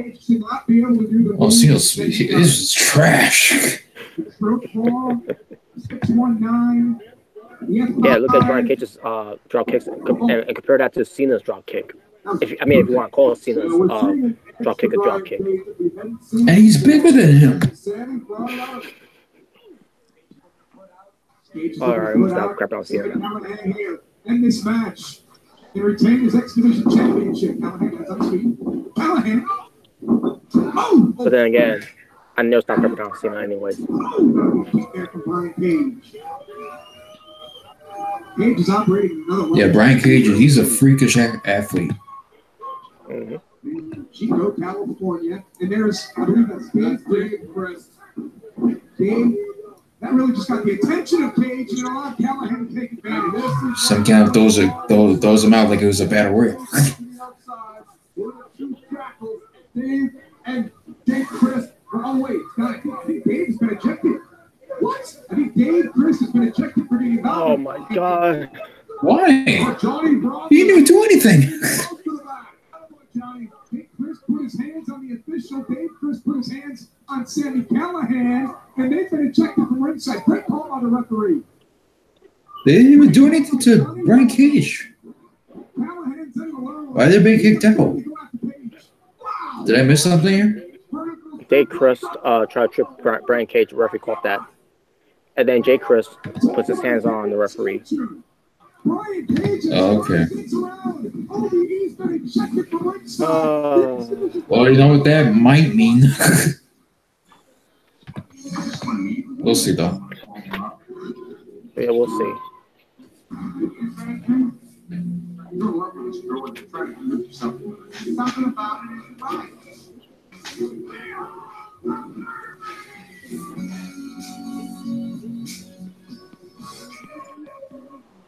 Oh, Cena's is trash. 619. Yeah, look at Brian Cage's drop kicks and compare that to Cena's drop kick. If you want to call Cena's drop kick a drop kick. And he's bigger than him. All right, we'll stop crap out Cena. In this match, and retain his X Division Championship. Callahan has up speed. Callahan. Oh! But then again, I know stop crap out Cena anyway. There from Brian Cage. Cage is operating another way. Yeah, Brian Cage, he's a freakish athlete. Chico, California. And there's, I believe that's Dave Chris. Dave, that really just got the attention of Cage. You know, Callahan to take advantage of this. Some kind of throws him out like it was a battle royal. Dave and Dave Chris. Oh, wait. I think Dave's been ejected. What? I think Dave Chris has been ejected for being out. Oh, my God. Why? He didn't even do anything. Johnny, Dave Chris put his hands on the official. Dave Chris put his hands on Sammy Callahan, and they've been ejected from ringside. Great call by the referee. They didn't even do anything to Brian Cage. Why are they being kicked out? Did I miss something here? Jake Chris tried to trip Brian Cage. The referee caught that. And then Jake Chris puts his hands on the referee. Oh, okay. Well, you know what that might mean. We'll see, though. Yeah, we'll see.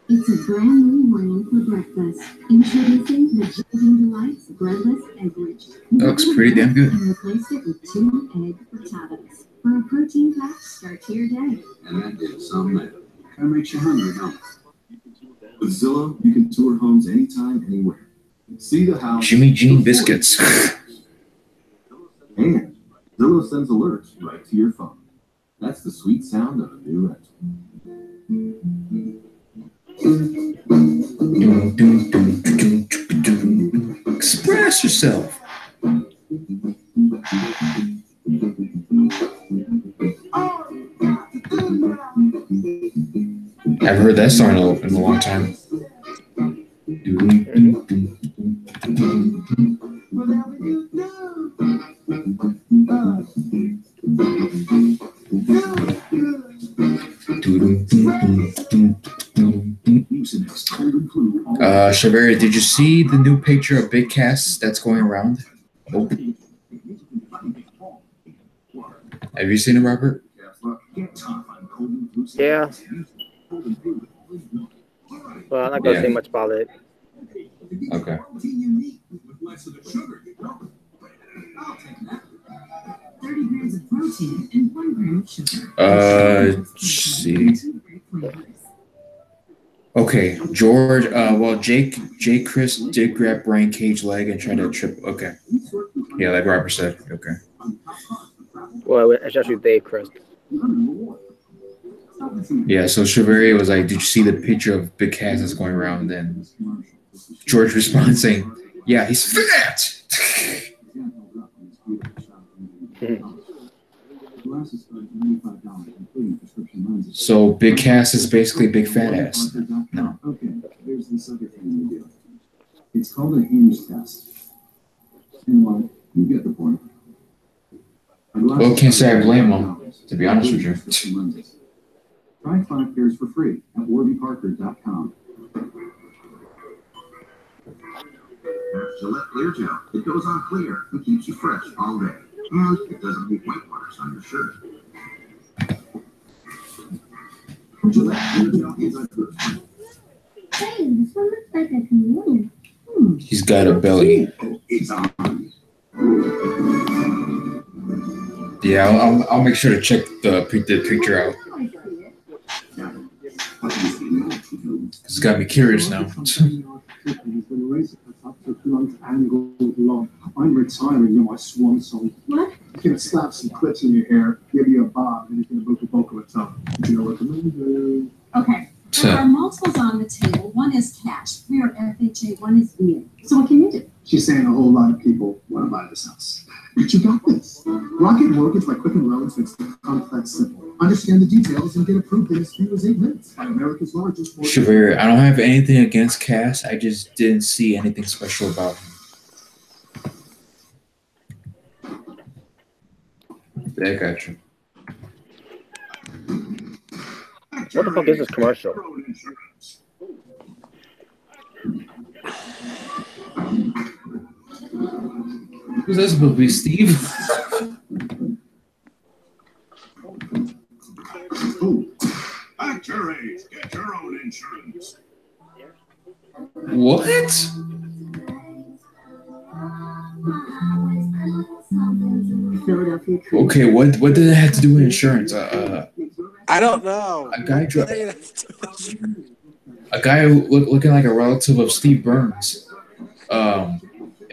It's a brand new morning for breakfast. Introducing the Children Delights Breadless Egg Rich. That looks pretty damn good. And replace it with 2 egg frittatas. For a protein-packed start to your day. And that did something that kind of makes you hungry, huh? With Zillow, you can tour homes anytime, anywhere. See the house. Jimmy Jean biscuits. And Zillow sends alerts right to your phone. That's the sweet sound of a new rental. Express yourself. I've heard that song in a long time. Shaveri, did you see the new picture of Big Cass that's going around? Nope. Have you seen it, Robert? Yeah. Well, I'm not going to say much about it. Okay. Protein unique with less of the sugar. I'll take that. 30 grams of protein and 1 gram of sugar. Let's see. Okay, George. Well, Jake Chris did grab Brian Cage's leg and try to trip. Okay. Yeah, like Robert said. Okay. Well, it's actually Dave Chris. Yeah, so Chevalier was like, "Did you see the picture of Big Cass that's going around?" And then George responds saying, "Yeah, he's fat." So Big Cass is basically big fat ass. No. Okay, here's this other thing we do. It's called an hinge test. And well, you get the point. Well, can't say I blame him, to be honest with you. Try 5 pairs for free at warbyparker.com. Gillette Clear Gel. It goes on clear and keeps you fresh all day. And it doesn't leave white marks on your shirt. Gillette Clear Gel is a good one. Hey, this one looks like a chameleon. He's got a belly. It's on. Yeah, I'll make sure to check the picture out. It's got me curious now. I'm retiring in my swan song. What? You can slap some clips in your hair, give you a bob, and you can book a vocal at top. You know what I'm gonna do? Okay. There are multiples on the table. One is cash, 3 are FHA, 1 is VA. So what can you do? She's saying a whole lot of people want to buy this house. But you got this. Rocket Mortgage by Quicken Loans makes the complex simple. Understand the details and get approved in as few as 8 minutes by America's largest mortgage. Chevalier, I don't have anything against Cass. I just didn't see anything special about him. I got you. What the fuck is this commercial? Who's that supposed to be, Steve? At your age, get your own insurance. What? Okay, what did it have to do with insurance? I don't know. A guy looking like a relative of Steve Burns, in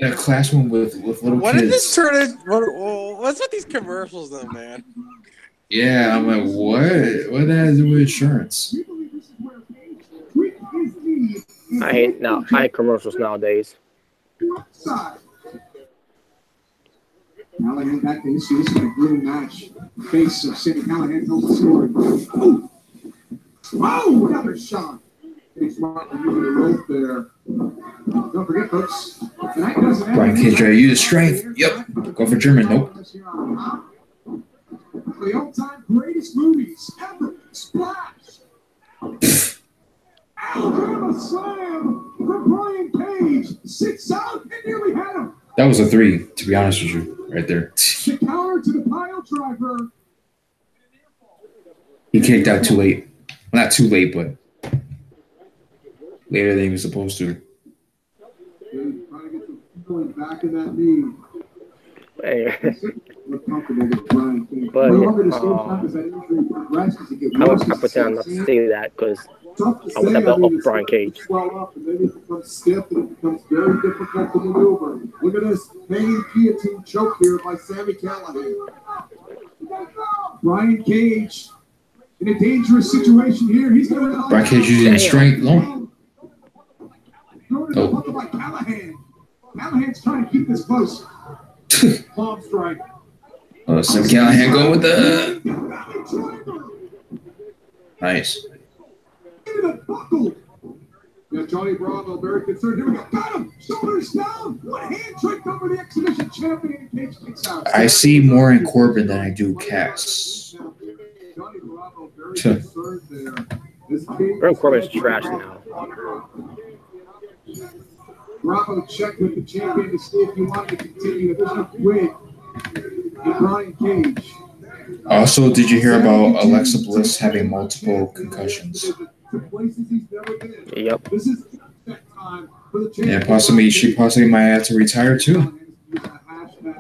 a classroom with little What kids. did this turn in? What's with these commercials, though, man? Yeah, I'm like, what? What did that have to do with insurance? I hate commercials nowadays. Callahan back to issue. This is a brutal match. Face of Sammy Callahan told the story. Oh! Whoa! Another shot. It's right using the rope there. Don't forget, folks. Tonight doesn't end. Brian Cage, try to use strength. Yep. Go for German. Nope. The all-time greatest movies ever. Splash! Alabama slam from Brian Cage. 6 out and nearly had him. That was a 3, to be honest with you, right there. The counter to the pile driver. He kicked out too late. Well, not too late, but later than he was supposed to. Trying to get the feeling back in that knee. Hey. We're comfortable with Brian Cage. But I pretend not to say that because I would have belt off Brian Cage. Swell up and then it becomes stiff and it becomes very difficult to maneuver. Look at this hanging guillotine choke here by Sammy Callahan. Brian Cage in a dangerous situation here. He's going to Brian Cage using strength. No. Oh. By Callahan. Callahan's trying to keep this close. Palm strike. Oh, Sam Callahan going with the nice. Yeah, Johnny Bravo very concerned. Here we go. Got him. Shoulders down. One hand trick over the exhibition champion. Cage kicks out. I see more in Corbin than I do Cass. Johnny Bravo very concerned there. Baron Corbin's trash now. Bravo checked with the champion to see if he wanted to continue. If there's no win. And Brian Cage. Also, did you hear about Alexa Bliss having multiple concussions? Yep. This is that time Yeah, possibly she possibly might have to retire too.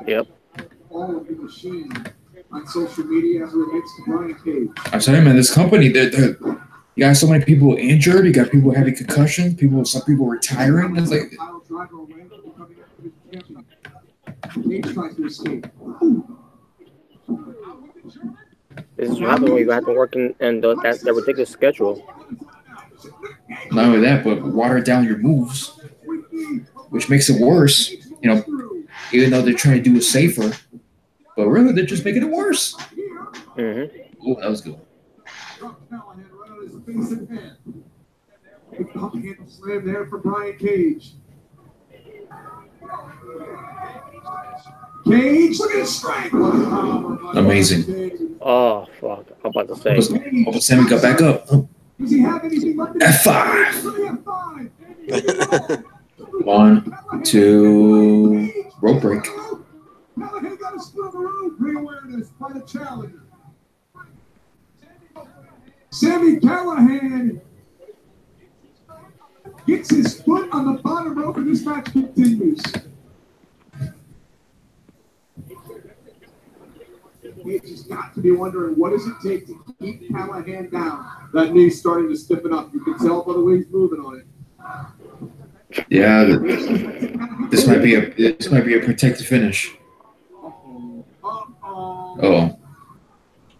Yep. On social media as it relates to Brian Cage. I'm telling you, man, this company, you got so many people injured. You got people having concussions. Some people retiring. It's like Cage tries to escape. This is what happens when you have to work in that ridiculous schedule. not only that, but water down your moves, which makes it worse. You know, even though they're trying to do it safer, but really they're just making it worse. Mm-hmm. Oh, that was good. Pump handle slam there for Brian Cage. Cage, look at his strength. Amazing. Oh, fuck. I'm about to say. Oh, Sammy got back up. Does he have anything left? F5. 1, 2, rope break. Callahan got a split on the rope. Great awareness by the challenger. Sami Callahan gets his foot on the bottom rope and this match continues. He's just got to be wondering, what does it take to keep Callahan down? That knee's starting to stiffen up. You can tell by the way he's moving on it. Yeah, this might be a protected finish. Oh,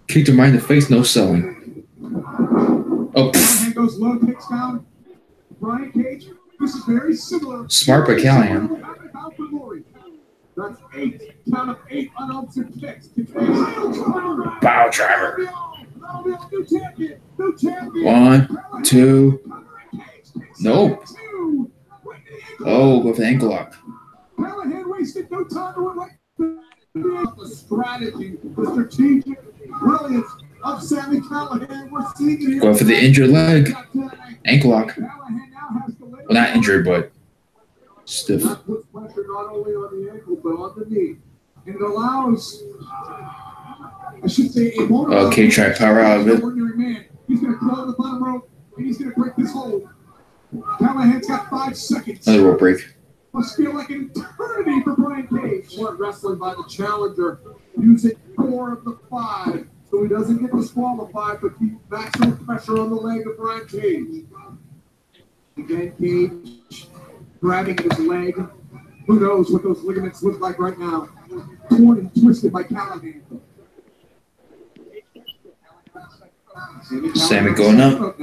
kicked him right in the face, no selling. Oh, Callahan goes low, kicks down. Brian Cage, this is very similar. Smart by Callahan. That's 8. Count of 8 unanswered kicks. Bow driver. 1, 2. Nope. Oh, go for the ankle lock. Callahan wasted no time to the strategy, the strategic brilliance of Sami Callahan. We're seeing it here. Go for the injured leg. Ankle lock. Well, not injured, but stiff. That puts pressure not only on the ankle, but on the knee. And it allows, I should say, a more. Okay, try to power out of it. Ordinary man. He's going to crawl the bottom rope, and he's going to break this hold. Callahan's got 5 seconds. Another rope break. Must feel like an eternity for Brian Cage. Smart wrestling by the challenger, using 4 of the 5, so he doesn't get disqualified, but keep maximum pressure on the leg of Brian Cage. Again, Cage grabbing his leg. Who knows what those ligaments look like right now? Torn and twisted by Callahan. Sammy going up.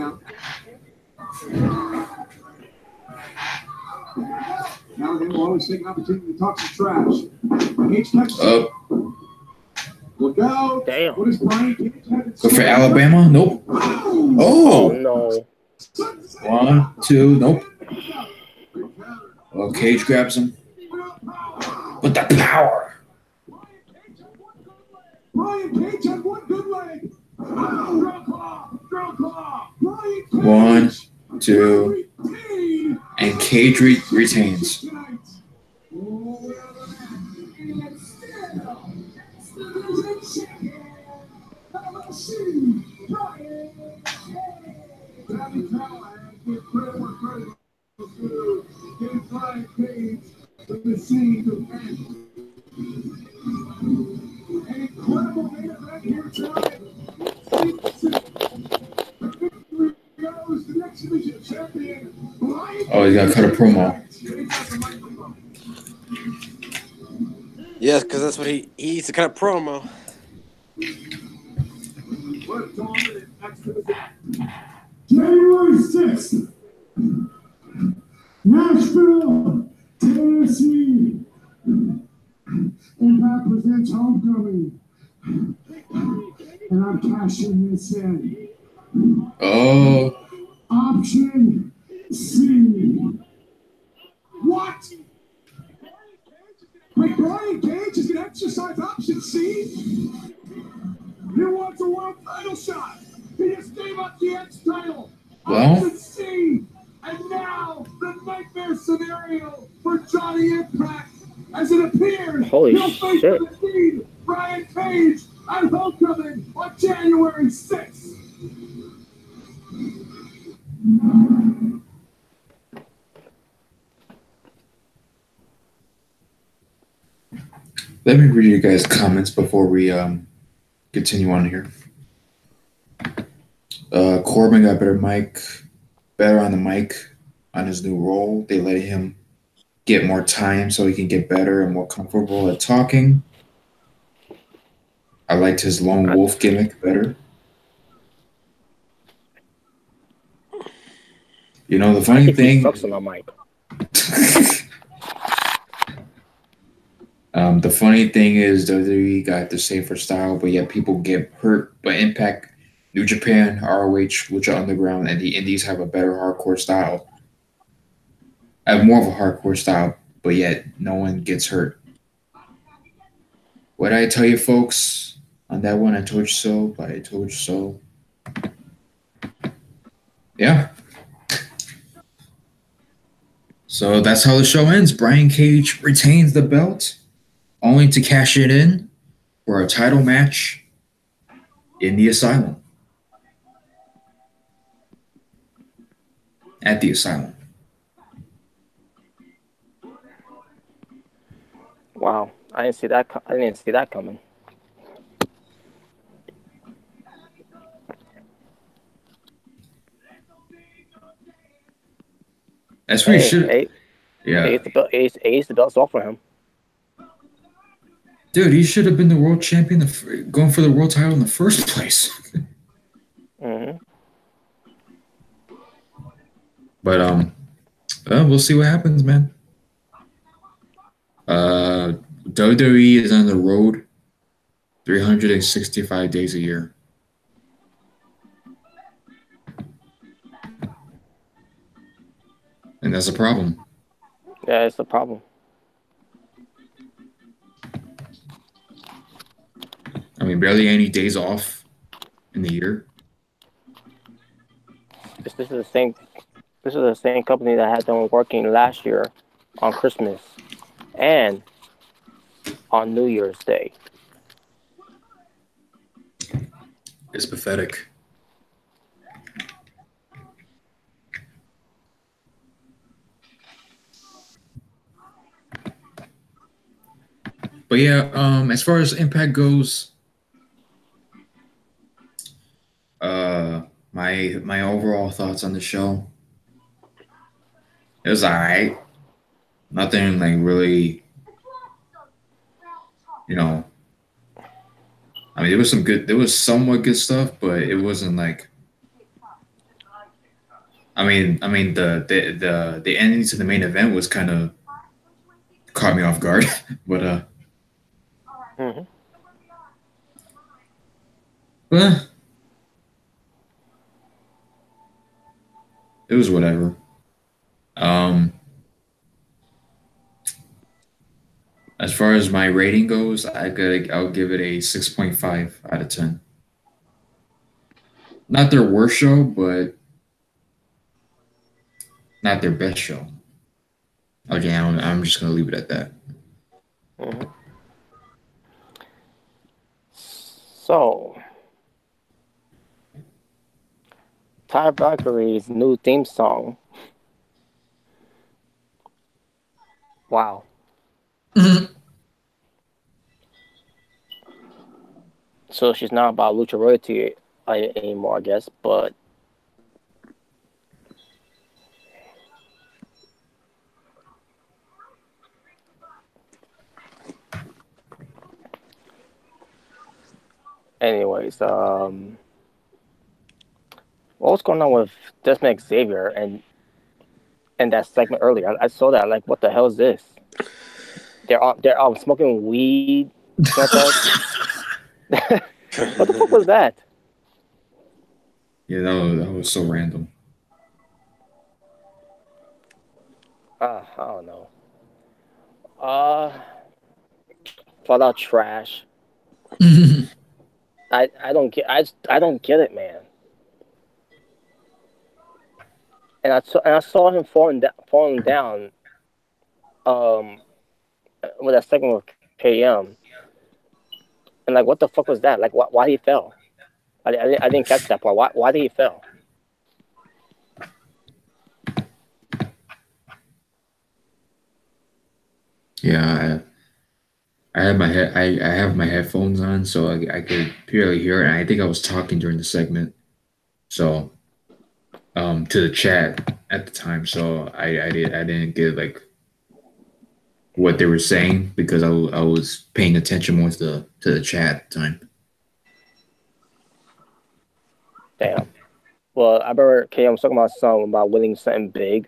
Callahan will always take an opportunity to talk some trash. Cage catches. Look out. Damn. What is Brian Cage having? Go for Alabama. Nope. Oh, Oh. no. 1, 2. Nope. Oh, Cage grabs him with the power. Brian Cage had one good leg. Draw claw. Brian Cage. 1, 2, and Cage retains. Oh, he's gotta cut a promo. Yes, because that's what he needs to cut a promo. January 6th, Nashville, Tennessee. Impact presents Homecoming. And I'm cashing this in. Oh, Option C. What? Wait, Brian Cage is going to exercise option C? He wants a world title shot. He just gave up the X title. Well. Option C. And now the nightmare scenario for Johnny Impact as it appears. Holy he'll face shit. the Fiend, Brian Cage at Homecoming on January 6th. Let me read you guys' comments before we continue on here. Corbin got better on the mic on his new role. They let him get more time so he can get better and more comfortable at talking. I liked his lone wolf gimmick better. You know, the funny thing. He sucks on the mic. The funny thing is WWE got the safer style, but yet people get hurt. But Impact, New Japan, ROH, Lucha Underground, and the Indies have a better hardcore style. Have more of a hardcore style, but yet no one gets hurt. What did I tell you, folks? On that one, I told you so, but I told you so. Yeah. So that's how the show ends. Brian Cage retains the belt, only to cash it in for a title match in the Asylum. At the Asylum. Wow, I didn't see that. I didn't see that coming. That's what he should. Yeah. Ace the belt's off for him. Dude, he should have been the world champion, going for the world title in the first place. Mm-hmm. But we'll see what happens, man. WWE is on the road 365 days a year. And that's a problem. Yeah, it's a problem. I mean, barely any days off in the year. This is the same. This is the same company that had them working last year on Christmas and on New Year's Day. It's pathetic. But yeah, as far as Impact goes, my overall thoughts on the show, it was alright. Nothing like really, you know. I mean, there was somewhat good stuff, but it wasn't like. I mean, the ending to the main event was kind of caught me off guard, but Mm-hmm. It was whatever. As far as my rating goes, I'll give it a 6.5 out of 10. Not their worst show, but not their best show. Okay, I'm just gonna leave it at that. Mm-hmm. So, Ty Valkyrie's new theme song. Wow. Mm-hmm. So she's not about Lucha Royalty anymore, I guess, but anyways, what's going on with Desmond Xavier and that segment earlier? I saw that. Like, what the hell is this? They're smoking weed. What the fuck was that? Yeah, that was so random. I don't know. Flat out trash. I don't get it, man. And I saw him falling down. With that segment with KM. And like, what the fuck was that? Like, why he fell? I didn't catch that part. Why did he fell? Yeah, I I have my headphones on, so I could purely hear it. And I think I was talking during the segment, so to the chat at the time. So I didn't get like what they were saying because I was paying attention more to the chat at the time. Damn. Well, I remember KM was talking about something about winning something big,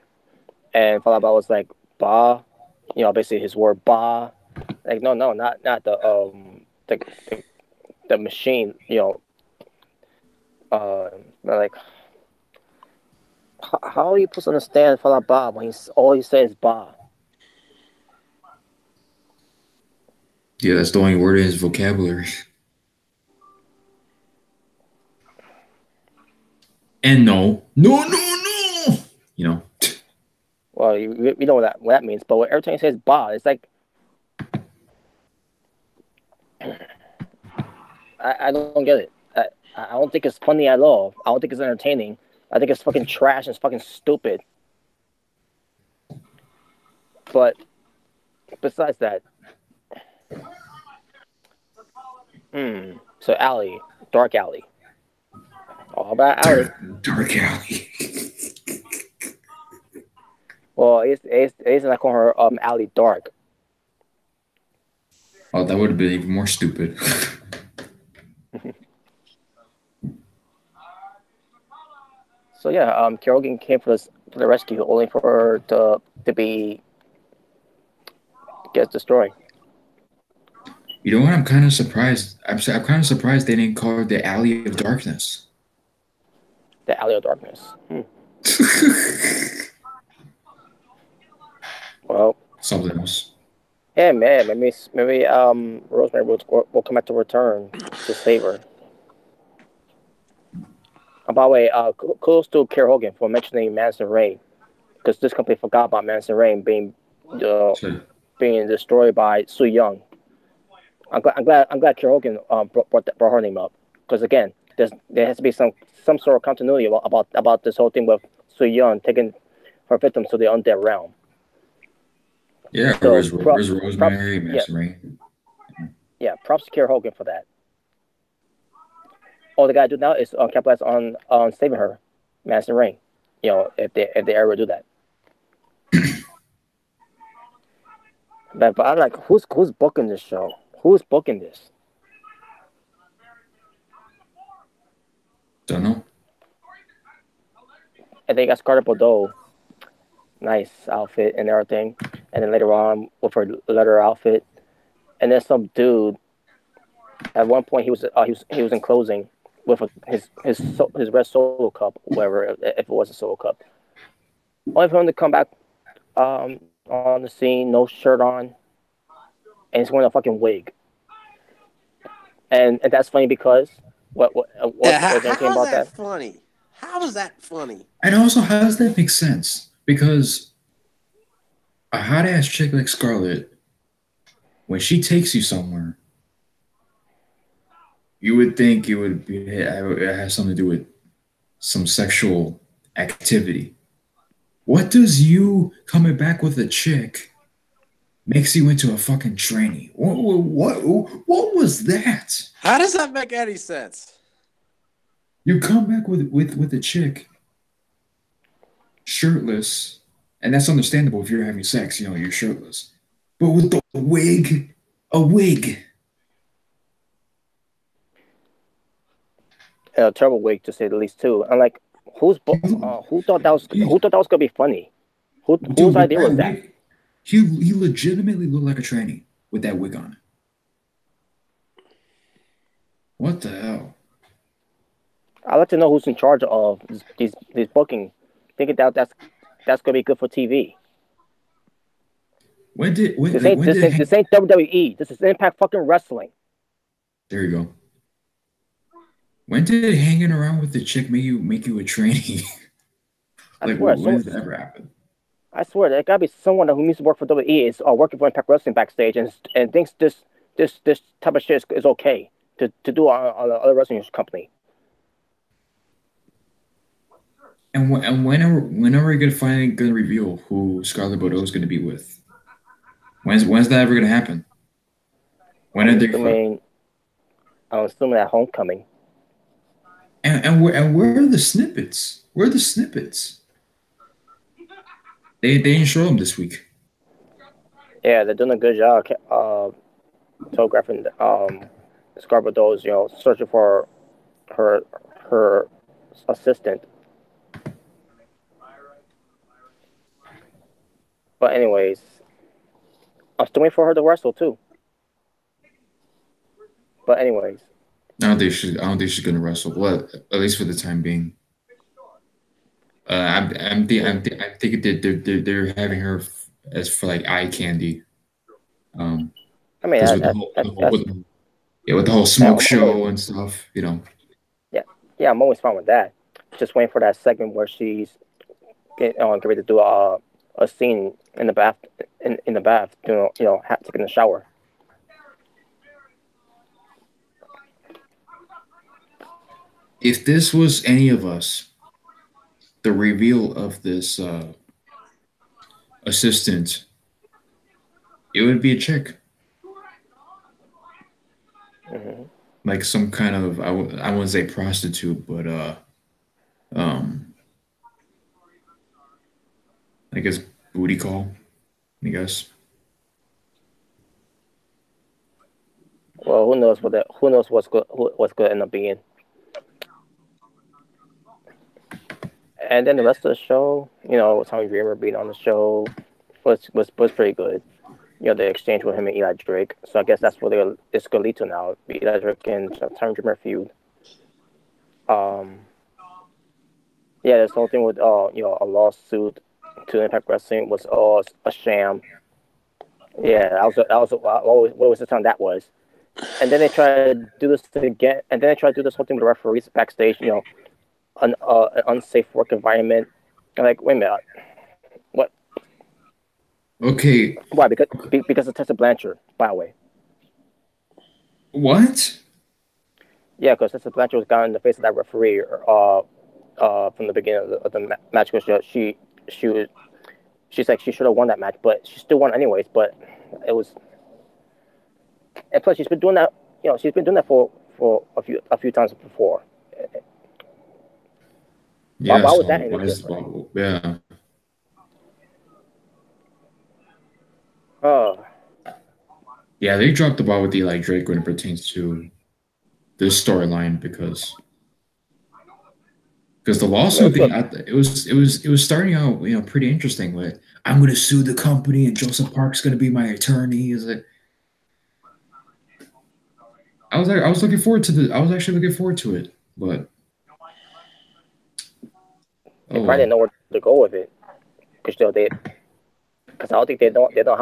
and Falaba was like, "Ba," basically his word "ba." Like, no, not the machine. Like, how are you supposed to understand Falaba when all he says is "ba"? Yeah, that's the only word in his vocabulary. And no. You know. Well, we know what that means, but every time he says "ba," it's like I don't get it. I don't think it's funny at all. I don't think it's entertaining. I think it's fucking trash and it's fucking stupid. But besides that, so Alley, Dark Alley, all about Alley. Dark Alley. Well, it's not calling her Alley Dark. Oh, that would have been even more stupid. So yeah, Kerrigan came for the rescue, only for her to get destroyed. You know what? I'm kind of surprised. I'm kind of surprised they didn't call it the Alley of Darkness. The Alley of Darkness. Well, something else. Yeah, man. Maybe Rosemary will come back to return to save her. And by the way, kudos to Kerr Hogan for mentioning Madison Rain, because this company forgot about Madison Rain being destroyed by Su Young. I'm glad Kerr Hogan brought her name up, because again, there has to be some sort of continuity about this whole thing with Su Young taking her victims to the undead realm. Yeah, So, where's Rosemary, Madison Rain? Yeah, props to Kerr Hogan for that. All they gotta do now is capitalize on saving her, Madison Rain. If they ever do that. but I'm like, who's booking this show? Who's booking this? Don't know. And they got Scarlett Bordeaux, nice outfit and everything, and then later on with her leather outfit, and then some dude. At one point, he was in closing with his red Solo cup, whatever, if it was a Solo cup. Only for him to come back on the scene, no shirt on, and he's wearing a fucking wig. And that's funny because what how is that funny? How is that funny? And also, how does that make sense? Because a hot ass chick like Scarlett, when she takes you somewhere, you would think it has something to do with some sexual activity. What does you coming back with a chick makes you into a fucking tranny? What was that? How does that make any sense? You come back with a chick shirtless, and that's understandable if you're having sex, you're shirtless. But with the wig, a wig. A terrible wig to say the least too. And like, who thought that was gonna be funny? Whose idea was that? He legitimately looked like a tranny with that wig on. What the hell? I'd like to know who's in charge of these booking. Thinking that's gonna be good for TV. This ain't WWE. This is Impact fucking Wrestling. There you go. When did hanging around with the chick make you a tranny? Like, when did that ever happen? I swear, there gotta be someone who needs to work for WWE is working for Impact Wrestling backstage and thinks this type of shit is okay to do on other wrestling company. And when are we gonna reveal who Scarlett Bordeaux is gonna be with? When's that ever gonna happen? When I'm are they? assuming. I'm assuming at Homecoming. And where are the snippets? Where are the snippets? They didn't show them this week. Yeah, they're doing a good job. Photographing Scarborough Doe's, searching for her her assistant. But anyways, I'm still waiting for her to wrestle too. But anyways, I don't think she's gonna wrestle. Well, at least for the time being. I'm thinking that they're having her as for like eye candy. I mean, Because with with the whole smoke show and stuff, yeah, I'm always fine with that. Just waiting for that segment where she's get ready to do a scene in the bath in the bath, taking a shower. if this was any of us, the reveal of this assistant, it would be a chick, Mm-hmm. like some kind of I wouldn't say prostitute, but um, I guess booty call. I guess. Well, who knows who knows what's going to end up being. And then the rest of the show, Tommy Dreamer being on the show was pretty good. The exchange with him and Eli Drake. So I guess that's what it's going to lead to now. Eli Drake and Tommy Dreamer feud. Um, yeah, this whole thing with a lawsuit to Impact Wrestling was all a sham. Yeah, what was the time that was? And then they tried to do this again, and then they tried to do this whole thing with the referees backstage. An unsafe work environment. I'm like, wait a minute, what? Okay. Why? Because of Tessa Blanchard, by the way. What? Yeah, because Tessa Blanchard was got in the face of that referee from the beginning of the match. Because she's like she should have won that match, but she still won anyways. But it was, and plus she's been doing that. She's been doing that for a few times before. Yeah. Why was So that any why is different? yeah? Oh. Yeah, they dropped the ball with Eli Drake when it pertains to this storyline because the lawsuit thing, it was starting out pretty interesting with I'm going to sue the company and Joseph Park's going to be my attorney. Is it? I was looking forward to I was actually looking forward to it, but they probably didn't know where to go with it because because I don't think they don't know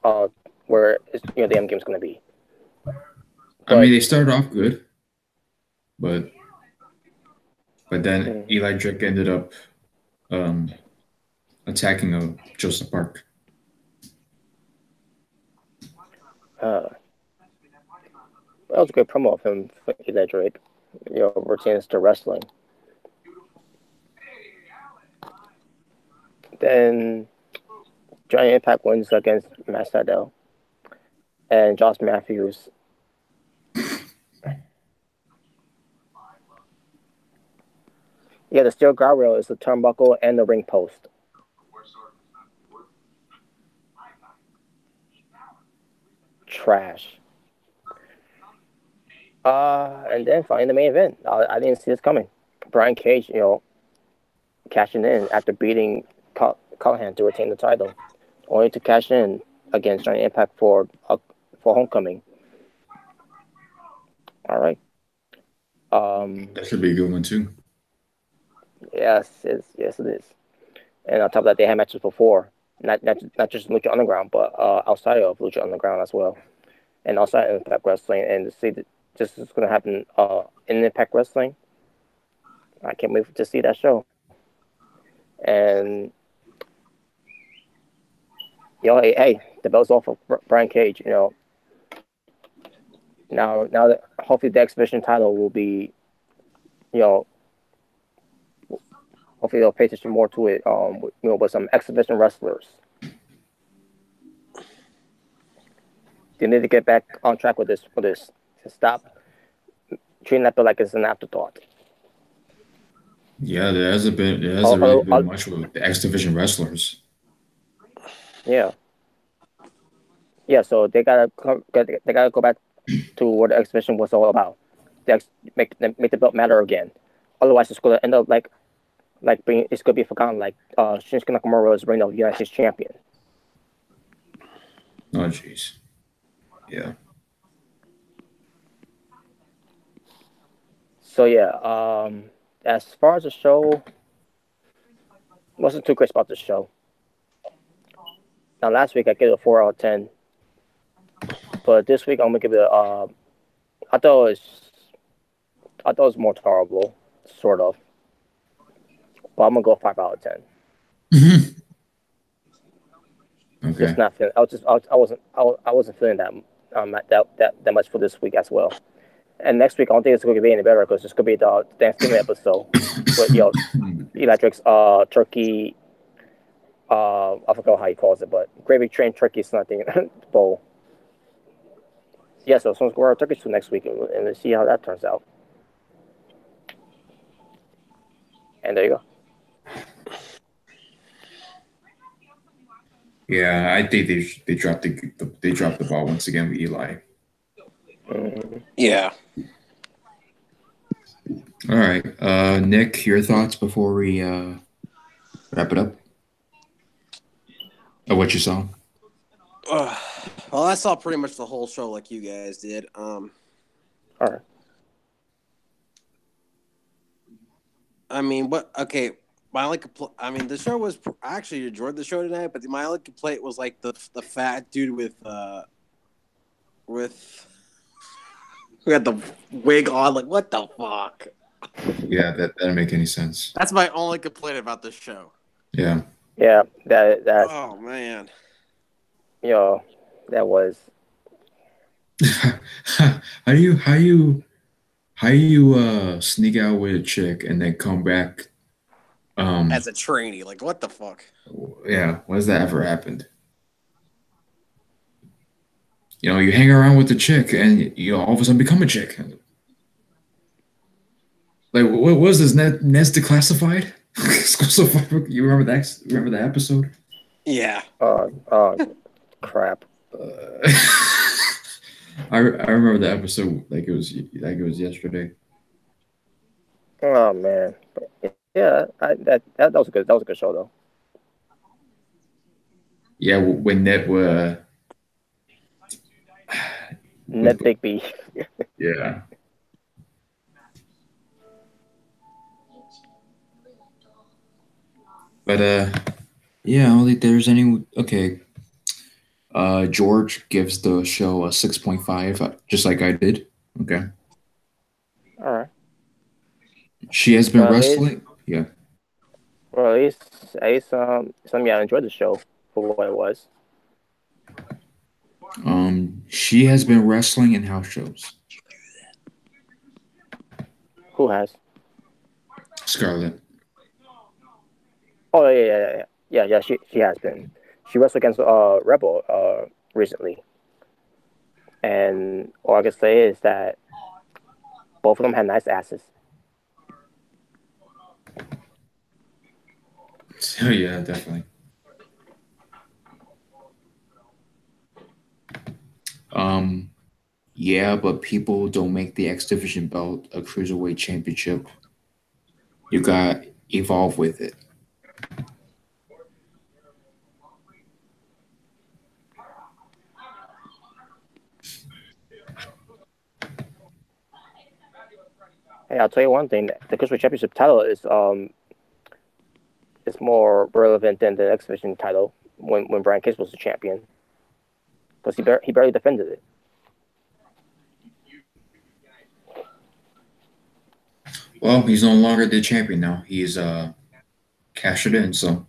how where the end game's going to be. I mean, they started off good, but then Eli Drake ended up attacking Joseph Park. That was a great promo of him, Eli Drake. Routines to wrestling. Then Johnny Impact wins against Matt Sydal and Josh Matthews. Yeah, the steel guardrail is the turnbuckle and the ring post. Trash. And then finally the main event. I didn't see this coming. Brian Cage, cashing in after beating Callahan to retain the title, only to cash in against Johnny Impact for Homecoming. All right. That should be a good one too. Yes, it is. And on top of that, they had matches before, not just Lucha Underground, but outside of Lucha Underground as well, and outside of Impact Wrestling. And to see that this is going to happen in Impact Wrestling, I can't wait to see that show. And hey, the belt's off of Brian Cage. Now that hopefully the exhibition title will be, hopefully they'll pay attention more to it. With some exhibition wrestlers. they need to get back on track with this. To stop treating that like it's an afterthought. Yeah, there hasn't really been much with the X Division wrestlers. Yeah. Yeah, so they gotta go back to what the exhibition was all about. Make the belt matter again. Otherwise, it's gonna end up it's gonna be forgotten. Like Shinsuke Nakamura's reign of United States champion. Oh jeez. Yeah. So yeah, as far as the show, wasn't too crazy about the show. Now last week I gave it a 4 out of 10, but this week I'm gonna give it I thought it was more tolerable, sort of. But I'm gonna go 5 out of 10. Okay. Just not feeling. I wasn't feeling that much for this week as well. And next week I don't think it's going to be any better because it's going to be the Thanksgiving episode. But Electric's turkey. I forgot how he calls it, but gravy train turkey something bowl. Yeah, so someone's going to turkey soup next week, and let's see how that turns out. And there you go. Yeah, I think they dropped the ball once again with Eli. Yeah. All right, Nick, your thoughts before we wrap it up? Of what you saw? Well, I saw pretty much the whole show like you guys did. All right. I mean, my only I mean, the show was. I actually enjoyed the show tonight, but my only complaint was like the fat dude with who had the wig on. Like, what the fuck? Yeah, that doesn't make any sense. That's my only complaint about this show. Yeah. Yeah, that. Oh man. Yo, that was. How you sneak out with a chick and then come back as a trainee? Like, what the fuck? Yeah, when has that ever happened? You hang around with the chick and you all of a sudden become a chick. Like, what was this? Ned's Declassified? You remember that? Remember that episode? Yeah. Crap. I remember the episode like it was yesterday. Oh man, yeah, that was a good show though. Yeah, when Ned Ned Bigby. Yeah. But yeah, I don't think there's any. Okay. George gives the show a 6.5, just like I did. Okay. All right. She has been wrestling. Yeah. Well, at least some y'all enjoyed the show for what it was. She has been wrestling in house shows. Who has? Scarlett. Oh yeah. She has been. She wrestled against Rebel recently, and all I can say is that both of them had nice asses. Oh yeah, definitely. Yeah, but people don't make the X Division belt a cruiserweight championship. You got evolve with it. Hey, I'll tell you one thing: the cruiserweight championship title is more relevant than the X Division title when Brian Cage was the champion, because he barely defended it. Well, he's no longer the champion now. He's cashed it in. So and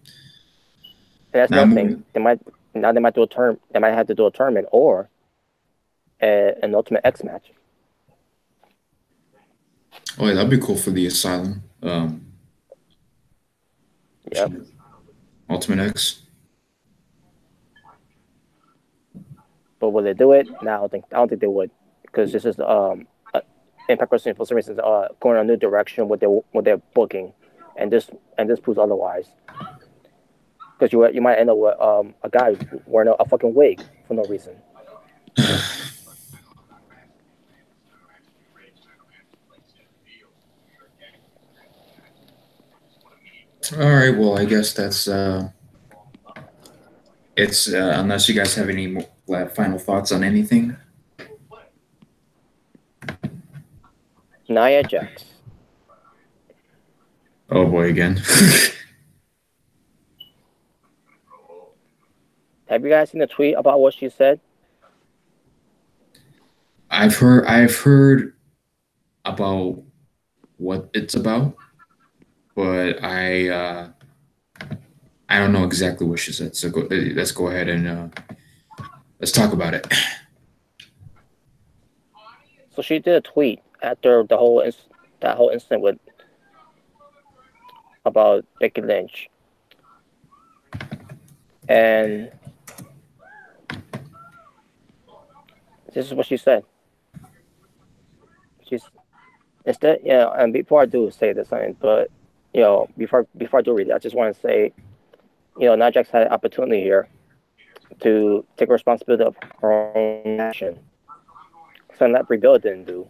that's another thing. They might do a term. They might have to do a tournament or an Ultimate X match. Oh yeah, that'd be cool for the Asylum. Yep. Ultimate X. But will they do it? No, I don't think they would, because this is Impact Wrestling for some reason going a new direction with their booking, and this proves otherwise. Because you might end up with a guy wearing a fucking wig for no reason. All right. Well, I guess that's it's unless you guys have any more final thoughts on anything. Nia Jax. Oh boy, again. Have you guys seen the tweet about what she said? I've heard about what it's about, but I don't know exactly what she said. So let's go ahead and let's talk about it. So she did a tweet after that whole incident with about Becky Lynch, and this is what she said. She's instead, and before I do say this, but before I do read it, I just want to say, Nia Jax had an opportunity here to take responsibility of her own action. Something that Brie Bella didn't do.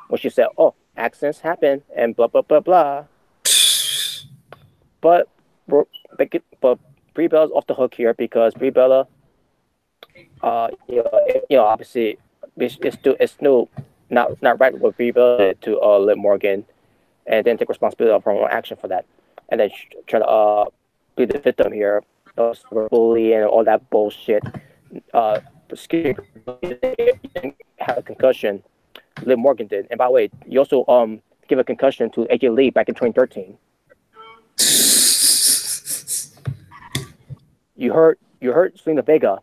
When she said, "Oh, accidents happen," and blah blah blah blah. But Brie Bella's off the hook here because Brie Bella, obviously, it's still not right with Brie Bella to Liv Morgan, and then take responsibility of her own action for that, and then try to be the victim here, bully and all that bullshit. Had a concussion. Liv Morgan did, and by the way, you also give a concussion to AJ Lee back in 2013. You heard Selena Vega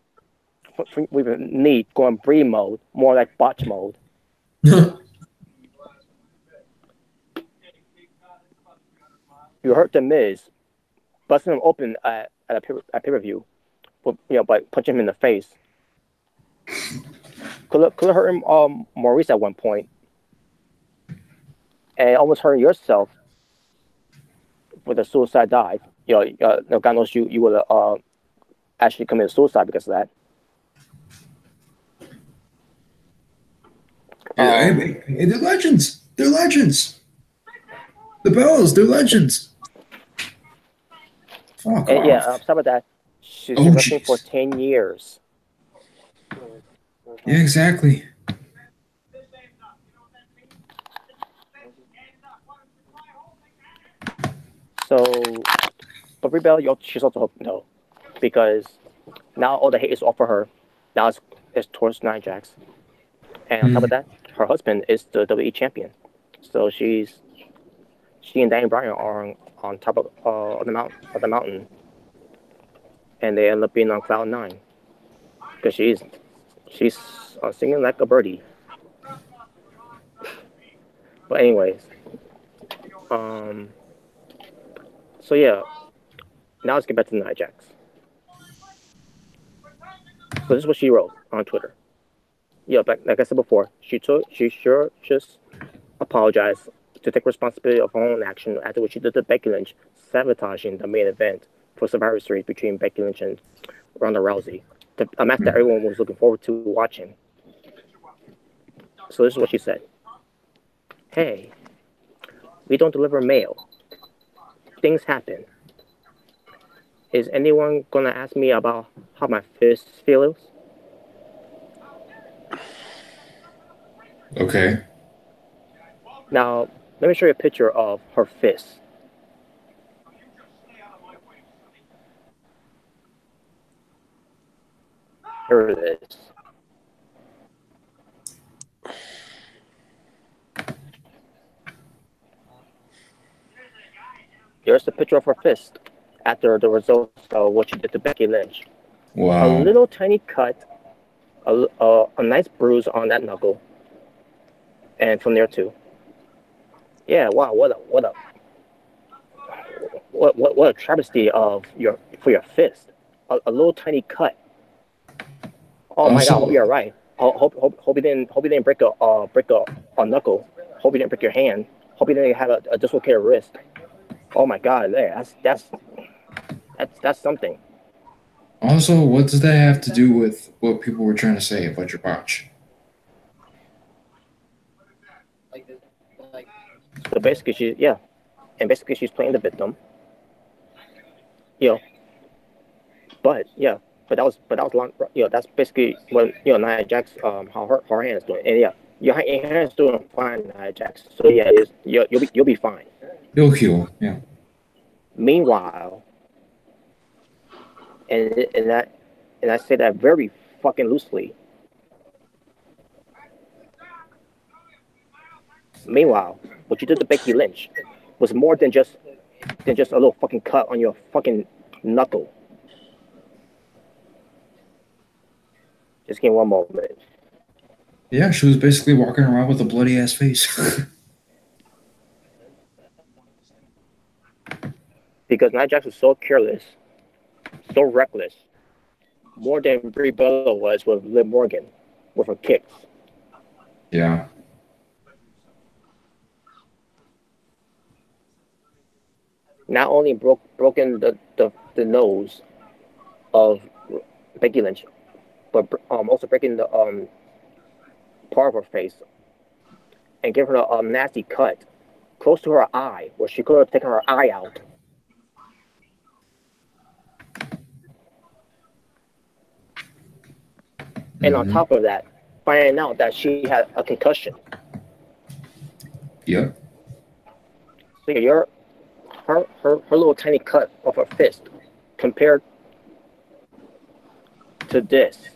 with a knee going Brie mode, more like botch mode. You heard The Miz busting him open at a pay-per-view, by punching him in the face. Could have hurt him, Maurice at one point, and almost hurt yourself with a suicide dive. God knows you would have actually committed suicide because of that. Hey, they're legends. They're legends. The Bellas, they're legends. Fuck off. Yeah, on top of that, she's been wrestling for 10 years. Yeah, exactly. So, but Brie Bella, she's also hooked, no, because now all the hate is off for her. Now it's towards Nia Jax, and on top of that, her husband is the WWE champion. So she and Daniel Bryan are on top of the mountain, and they end up being on cloud 9 because she's singing like a birdie. But anyways, so yeah, now let's get back to Nia Jax. So this is what she wrote on Twitter. Yeah, like I said before, she sure just apologized to take responsibility of her own action after what she did to Becky Lynch, sabotaging the main event for Survivor Series between Becky Lynch and Ronda Rousey, a match that everyone was looking forward to watching. So this is what she said. Hey, we don't deliver mail. Things happen. Is anyone gonna ask me about how my fist feels? Okay. Now, let me show you a picture of her fist. Here it is. Here's the picture of her fist after the results of what she did to Becky Lynch. Wow. A little tiny cut, a nice bruise on that knuckle, and from there too. Yeah, wow, what a travesty of for your fist. A little tiny cut Oh my God! Also, Hope you're right. Hope you didn't break a knuckle. Hope you didn't break your hand. Hope you didn't have a dislocated wrist. Oh my God! There, that's something. also, what does that have to do with what people were trying to say about your botch? So basically, and basically she's playing the victim. You know, but that was long. That's basically what Nia Jax how her hand is doing, and your hand is doing fine, Nia Jax. So you'll be fine. You'll heal. Yeah. Meanwhile, and I say that very fucking loosely. Meanwhile, what you did to Becky Lynch was more than just a little fucking cut on your fucking knuckle. Just give me one moment. Yeah, she was basically walking around with a bloody ass face. Because Nia Jax was so careless, so reckless, more than Brie Bella was with Liv Morgan, with her kicks. Yeah. Not only broken the nose of Becky Lynch, but also breaking the part of her face and giving her a nasty cut close to her eye, where she could have taken her eye out. And on top of that, finding out that she had a concussion. Yep. So her little tiny cut of her fist compared to this.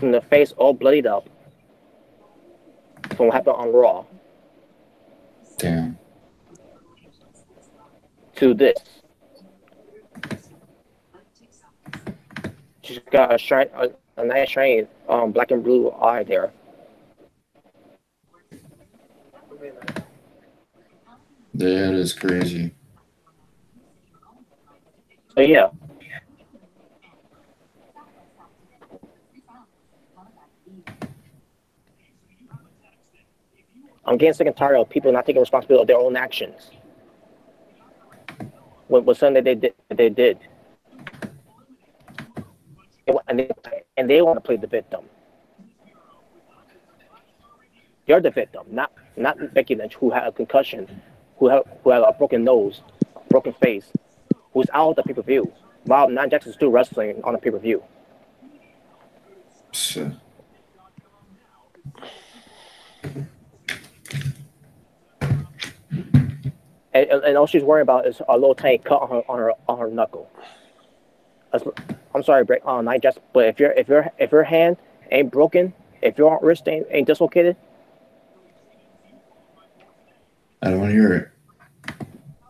And the face all bloodied up from what happened on Raw. Damn. To this. She's got a nice shiny black and blue eye there. That is crazy. So yeah. I'm getting sick and tired of people not taking responsibility of their own actions. What something they did. And they want to play the victim. You're the victim, not Becky Lynch, who had a concussion, who had a broken nose, broken face, who's out of the pay-per-view, while Nia Jax is still wrestling on a pay-per-view. So. And all she's worried about is a little tiny cut on her knuckle. I'm sorry, Nia Jax, but if your hand ain't broken, if your wrist ain't dislocated, I don't want to hear it.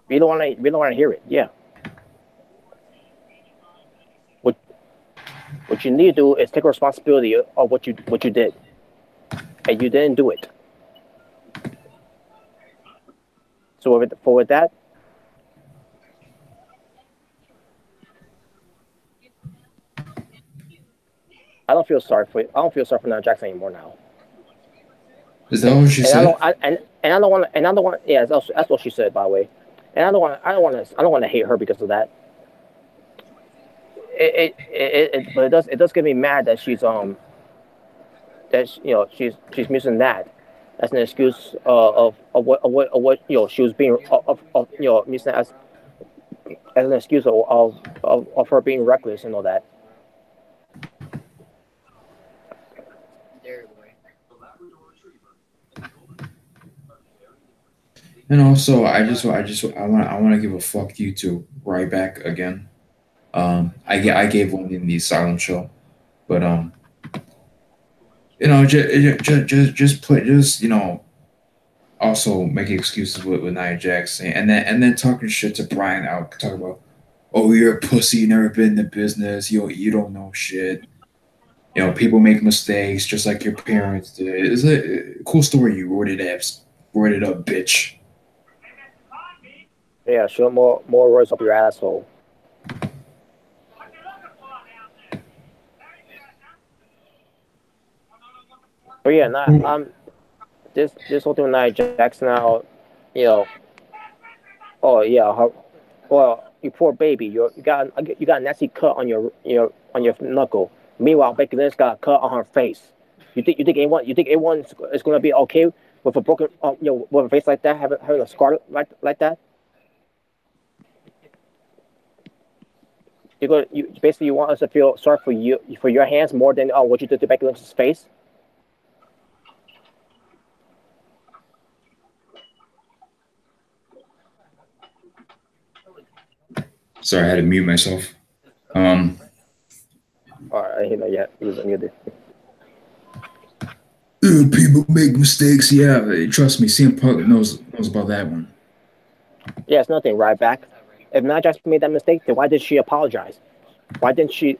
We don't want to hear it. Yeah. What you need to do is take responsibility of what you did, and you didn't do it. So with that, I don't feel sorry for Nia Jax anymore now. Is that what she said? I don't want. Yeah, that's what she said, by the way. And I don't want to hate her because of that. But it does get me mad that she's she's using that as an excuse of what she was being using as an excuse of her being reckless and all that. And also, I want to give a fuck you to Ryback again. I gave one in the Asylum show, but also making excuses with Nia Jax and then talking shit to Brian out, talking about, oh, you're a pussy, you never been in the business, you don't know shit. People make mistakes just like your parents did. It's a cool story you wrote it up, bitch. Yeah, show more words up your asshole. But yeah, not this whole thing with Nia Jax now, you know. Oh yeah, well, you poor baby, you got a nasty cut on your knuckle. Meanwhile, Becky Lynch got a cut on her face. You think anyone is going to be okay with a broken with a face like that, having a scar like that? You basically you want us to feel sorry for your hands more than what you did to Becky Lynch's face. Sorry, I had to mute myself. All right, I didn't know yet. He was unmuted. People make mistakes. Yeah, trust me. CM Punk knows about that one. Yeah, it's nothing. Right back. If Nia Jax made that mistake, then why did she apologize? Why didn't she?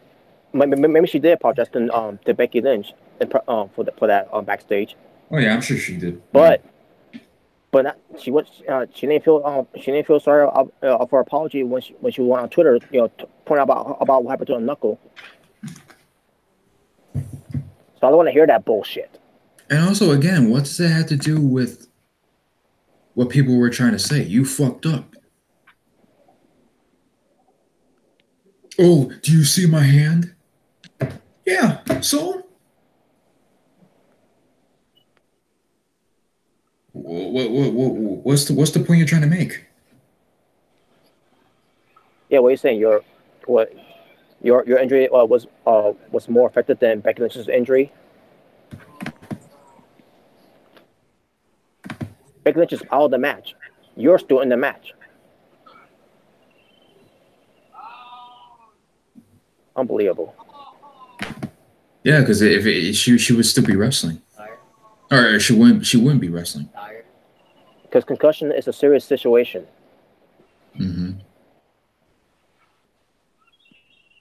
Maybe she did apologize to Becky Lynch for that backstage. Oh yeah, I'm sure she did. But she didn't feel sorry for her apology when she went on Twitter point out about what happened to her knuckle. So I don't want to hear that bullshit. And also, again, what does that have to do with what people were trying to say? You fucked up. Oh, do you see my hand? Yeah, so? What's the point you're trying to make? Yeah, what are you saying? Your injury was more affected than Becky Lynch's injury. Becky Lynch is out of the match. You're still in the match. Unbelievable. Yeah, because she would still be wrestling, or she wouldn't be wrestling. Because concussion is a serious situation. Mm-hmm.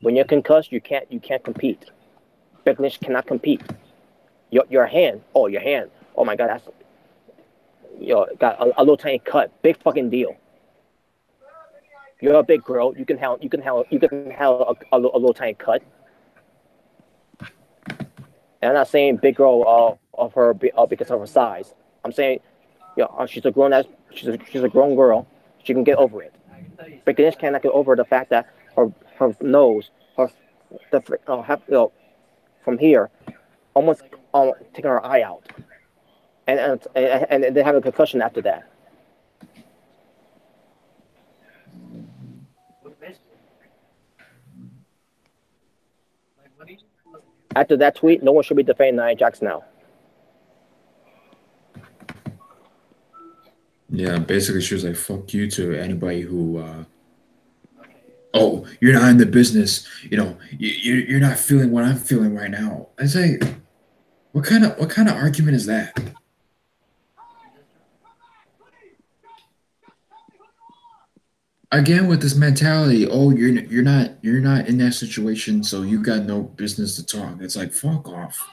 When you're concussed, you can't compete. Becky Lynch cannot compete. Your hand. Oh, your hand. Oh my God, that's got a little tiny cut. Big fucking deal. You're a big girl. You can handle a little tiny cut. And I'm not saying big girl of her because of her size. I'm saying, she's a grown girl. She can get over it. Becky Lynch cannot get over the fact that her nose, from here, almost taking her eye out, and then have a concussion after that. After that tweet, no one should be defending Nia Jax now. Yeah, basically she was like, "Fuck you" to anybody who. Oh, you're not in the business. You're not feeling what I'm feeling right now. I say, what kind of argument is that? Again, with this mentality, oh, you're not in that situation, so you got no business to talk. It's like, fuck off.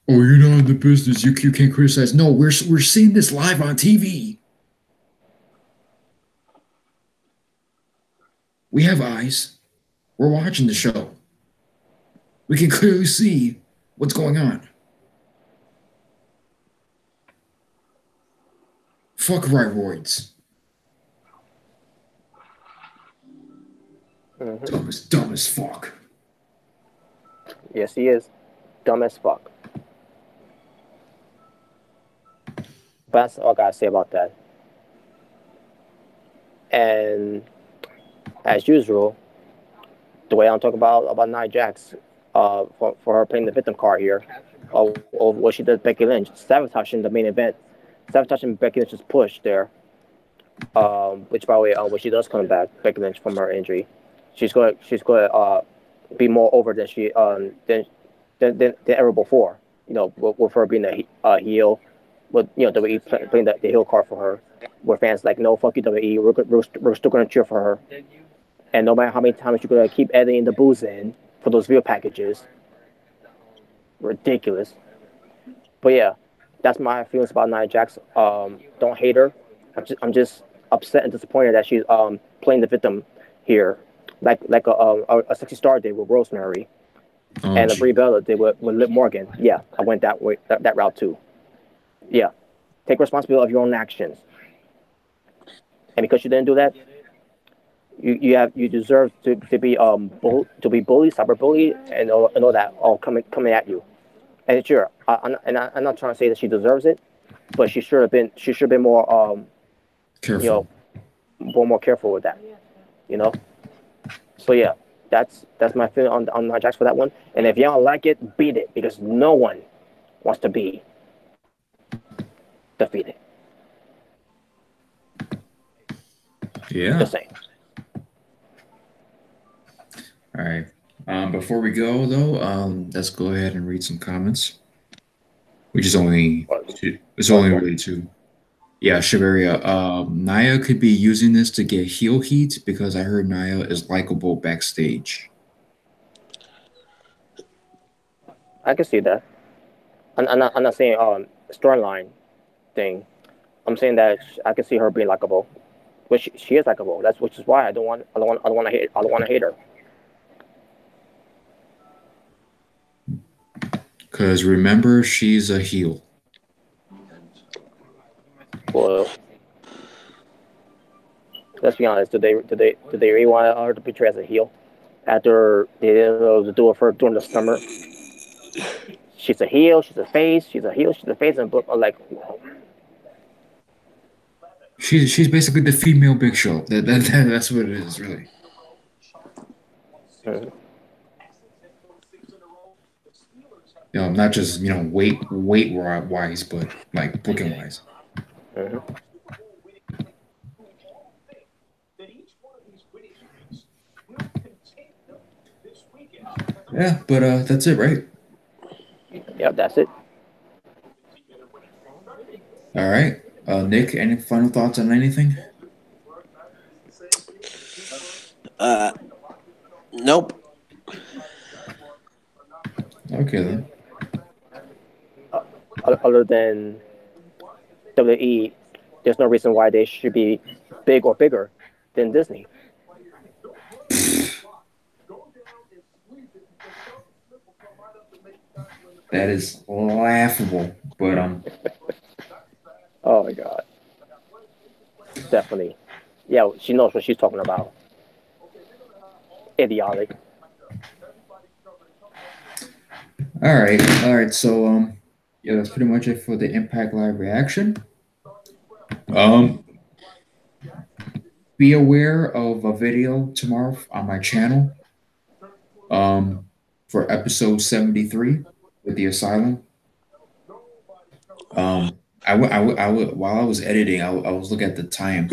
Oh, you're not in the business. You can't criticize. No, we're seeing this live on TV. We have eyes. We're watching the show. We can clearly see what's going on. Fuck Ryroids. Mm-hmm. Dumb as fuck. Yes, he is. Dumb as fuck. But that's all I gotta say about that. And as usual, the way I'm talking about Nia Jax, for her playing the victim card here, of what she did Becky Lynch, sabotaging the main event, sabotaging Becky Lynch's push there. Which by the way, when she does come back, Becky Lynch from her injury, she's going to be more over than she than ever before. With her being a heel, with WWE playing the heel card for her, where fans like, no, fuck you WWE, we're still going to cheer for her. And no matter how many times you're going to keep editing the booze in for those video packages, ridiculous. But yeah, that's my feelings about Nia Jax. Don't hate her. upset and disappointed that she's playing the victim here, like a sexy star did with Rosemary, and a Brie Bella did with Liv Morgan. Yeah, I went that way, that route too. Yeah, take responsibility of your own actions, and because you didn't do that, you deserve to be bullied, cyberbullied, and all that all coming at you. And sure, I'm not trying to say that she deserves it, but she should have been more careful. More careful with that. So yeah, that's my feeling on Nia Jax for that one. And if y'all like it, beat it, because no one wants to be defeated. Yeah. Just saying. All right. Before we go though, let's go ahead and read some comments. Which is only really two. Yeah, Shiveria. Nia could be using this to get heel heat because I heard Nia is likable backstage. I can see that. I'm not saying storyline thing. I'm saying that I can see her being likable, which she is likable. Which is why I don't want to hate her. Because remember, she's a heel. Well, let's be honest. Did they really want her to portray as a heel after they didn't do it for during the summer? She's a heel. She's a face. She's a heel. She's a face, and like. She's basically the female Big Show. That's what it is, really. Mm-hmm. Not just weight wise, but like booking wise. Mm-hmm. Yeah, but that's it, right? Yep, that's it. All right, Nick. Any final thoughts on anything? Nope. Okay then. Other than WWE, there's no reason why they should be big or bigger than Disney. That is laughable, but Oh my god. Definitely. Yeah, she knows what she's talking about. Idiotic. All right. So yeah, that's pretty much it for the Impact Live reaction. Be aware of a video tomorrow on my channel. For episode 73 with the Asylum. I would while I was editing, I was looking at the time.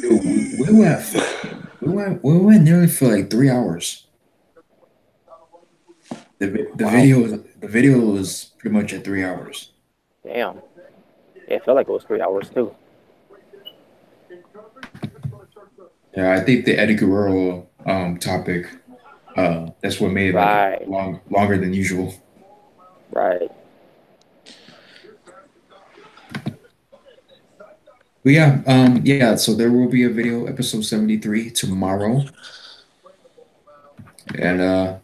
We went nearly for like 3 hours. The video was pretty much at 3 hours. Damn. It felt like it was 3 hours too. Yeah, I think the Eddie Guerrero topic, that's what made it longer than usual. Right. But yeah, so there will be a video, episode 73 tomorrow. And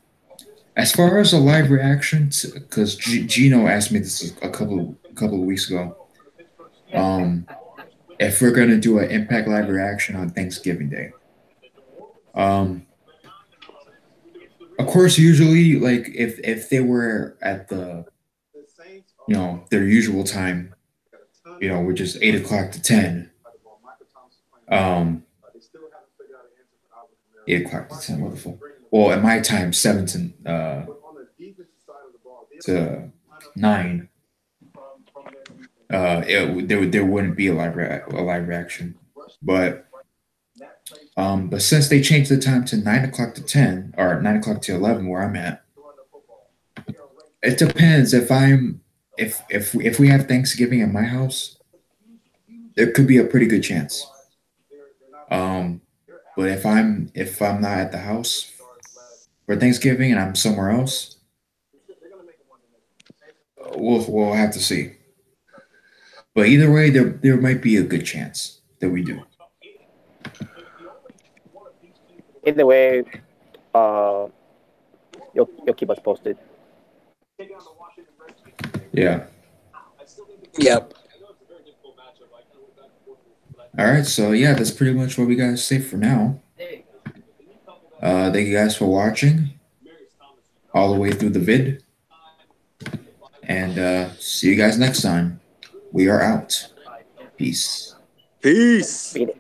as far as a live reaction, because Gino asked me this a couple of weeks ago, if we're gonna do an Impact Live reaction on Thanksgiving Day. Of course, usually, like if they were at the their usual time, which is 8 o'clock to 10. 8 o'clock to 10. What the fuck? Well, at my time, 7 to 9. There wouldn't be a live reaction, but since they changed the time to 9 o'clock to 10 or 9 o'clock to 11, where I'm at, it depends. If we have Thanksgiving at my house, there could be a pretty good chance. But if I'm not at the house for Thanksgiving and I'm somewhere else, we'll have to see. But either way, there might be a good chance. that we do. Either way, you'll keep us posted. Yeah. Yep. All right, so yeah, that's pretty much what we got to say for now. Thank you guys for watching all the way through the vid. And see you guys next time. We are out. Peace. Peace. Beat it.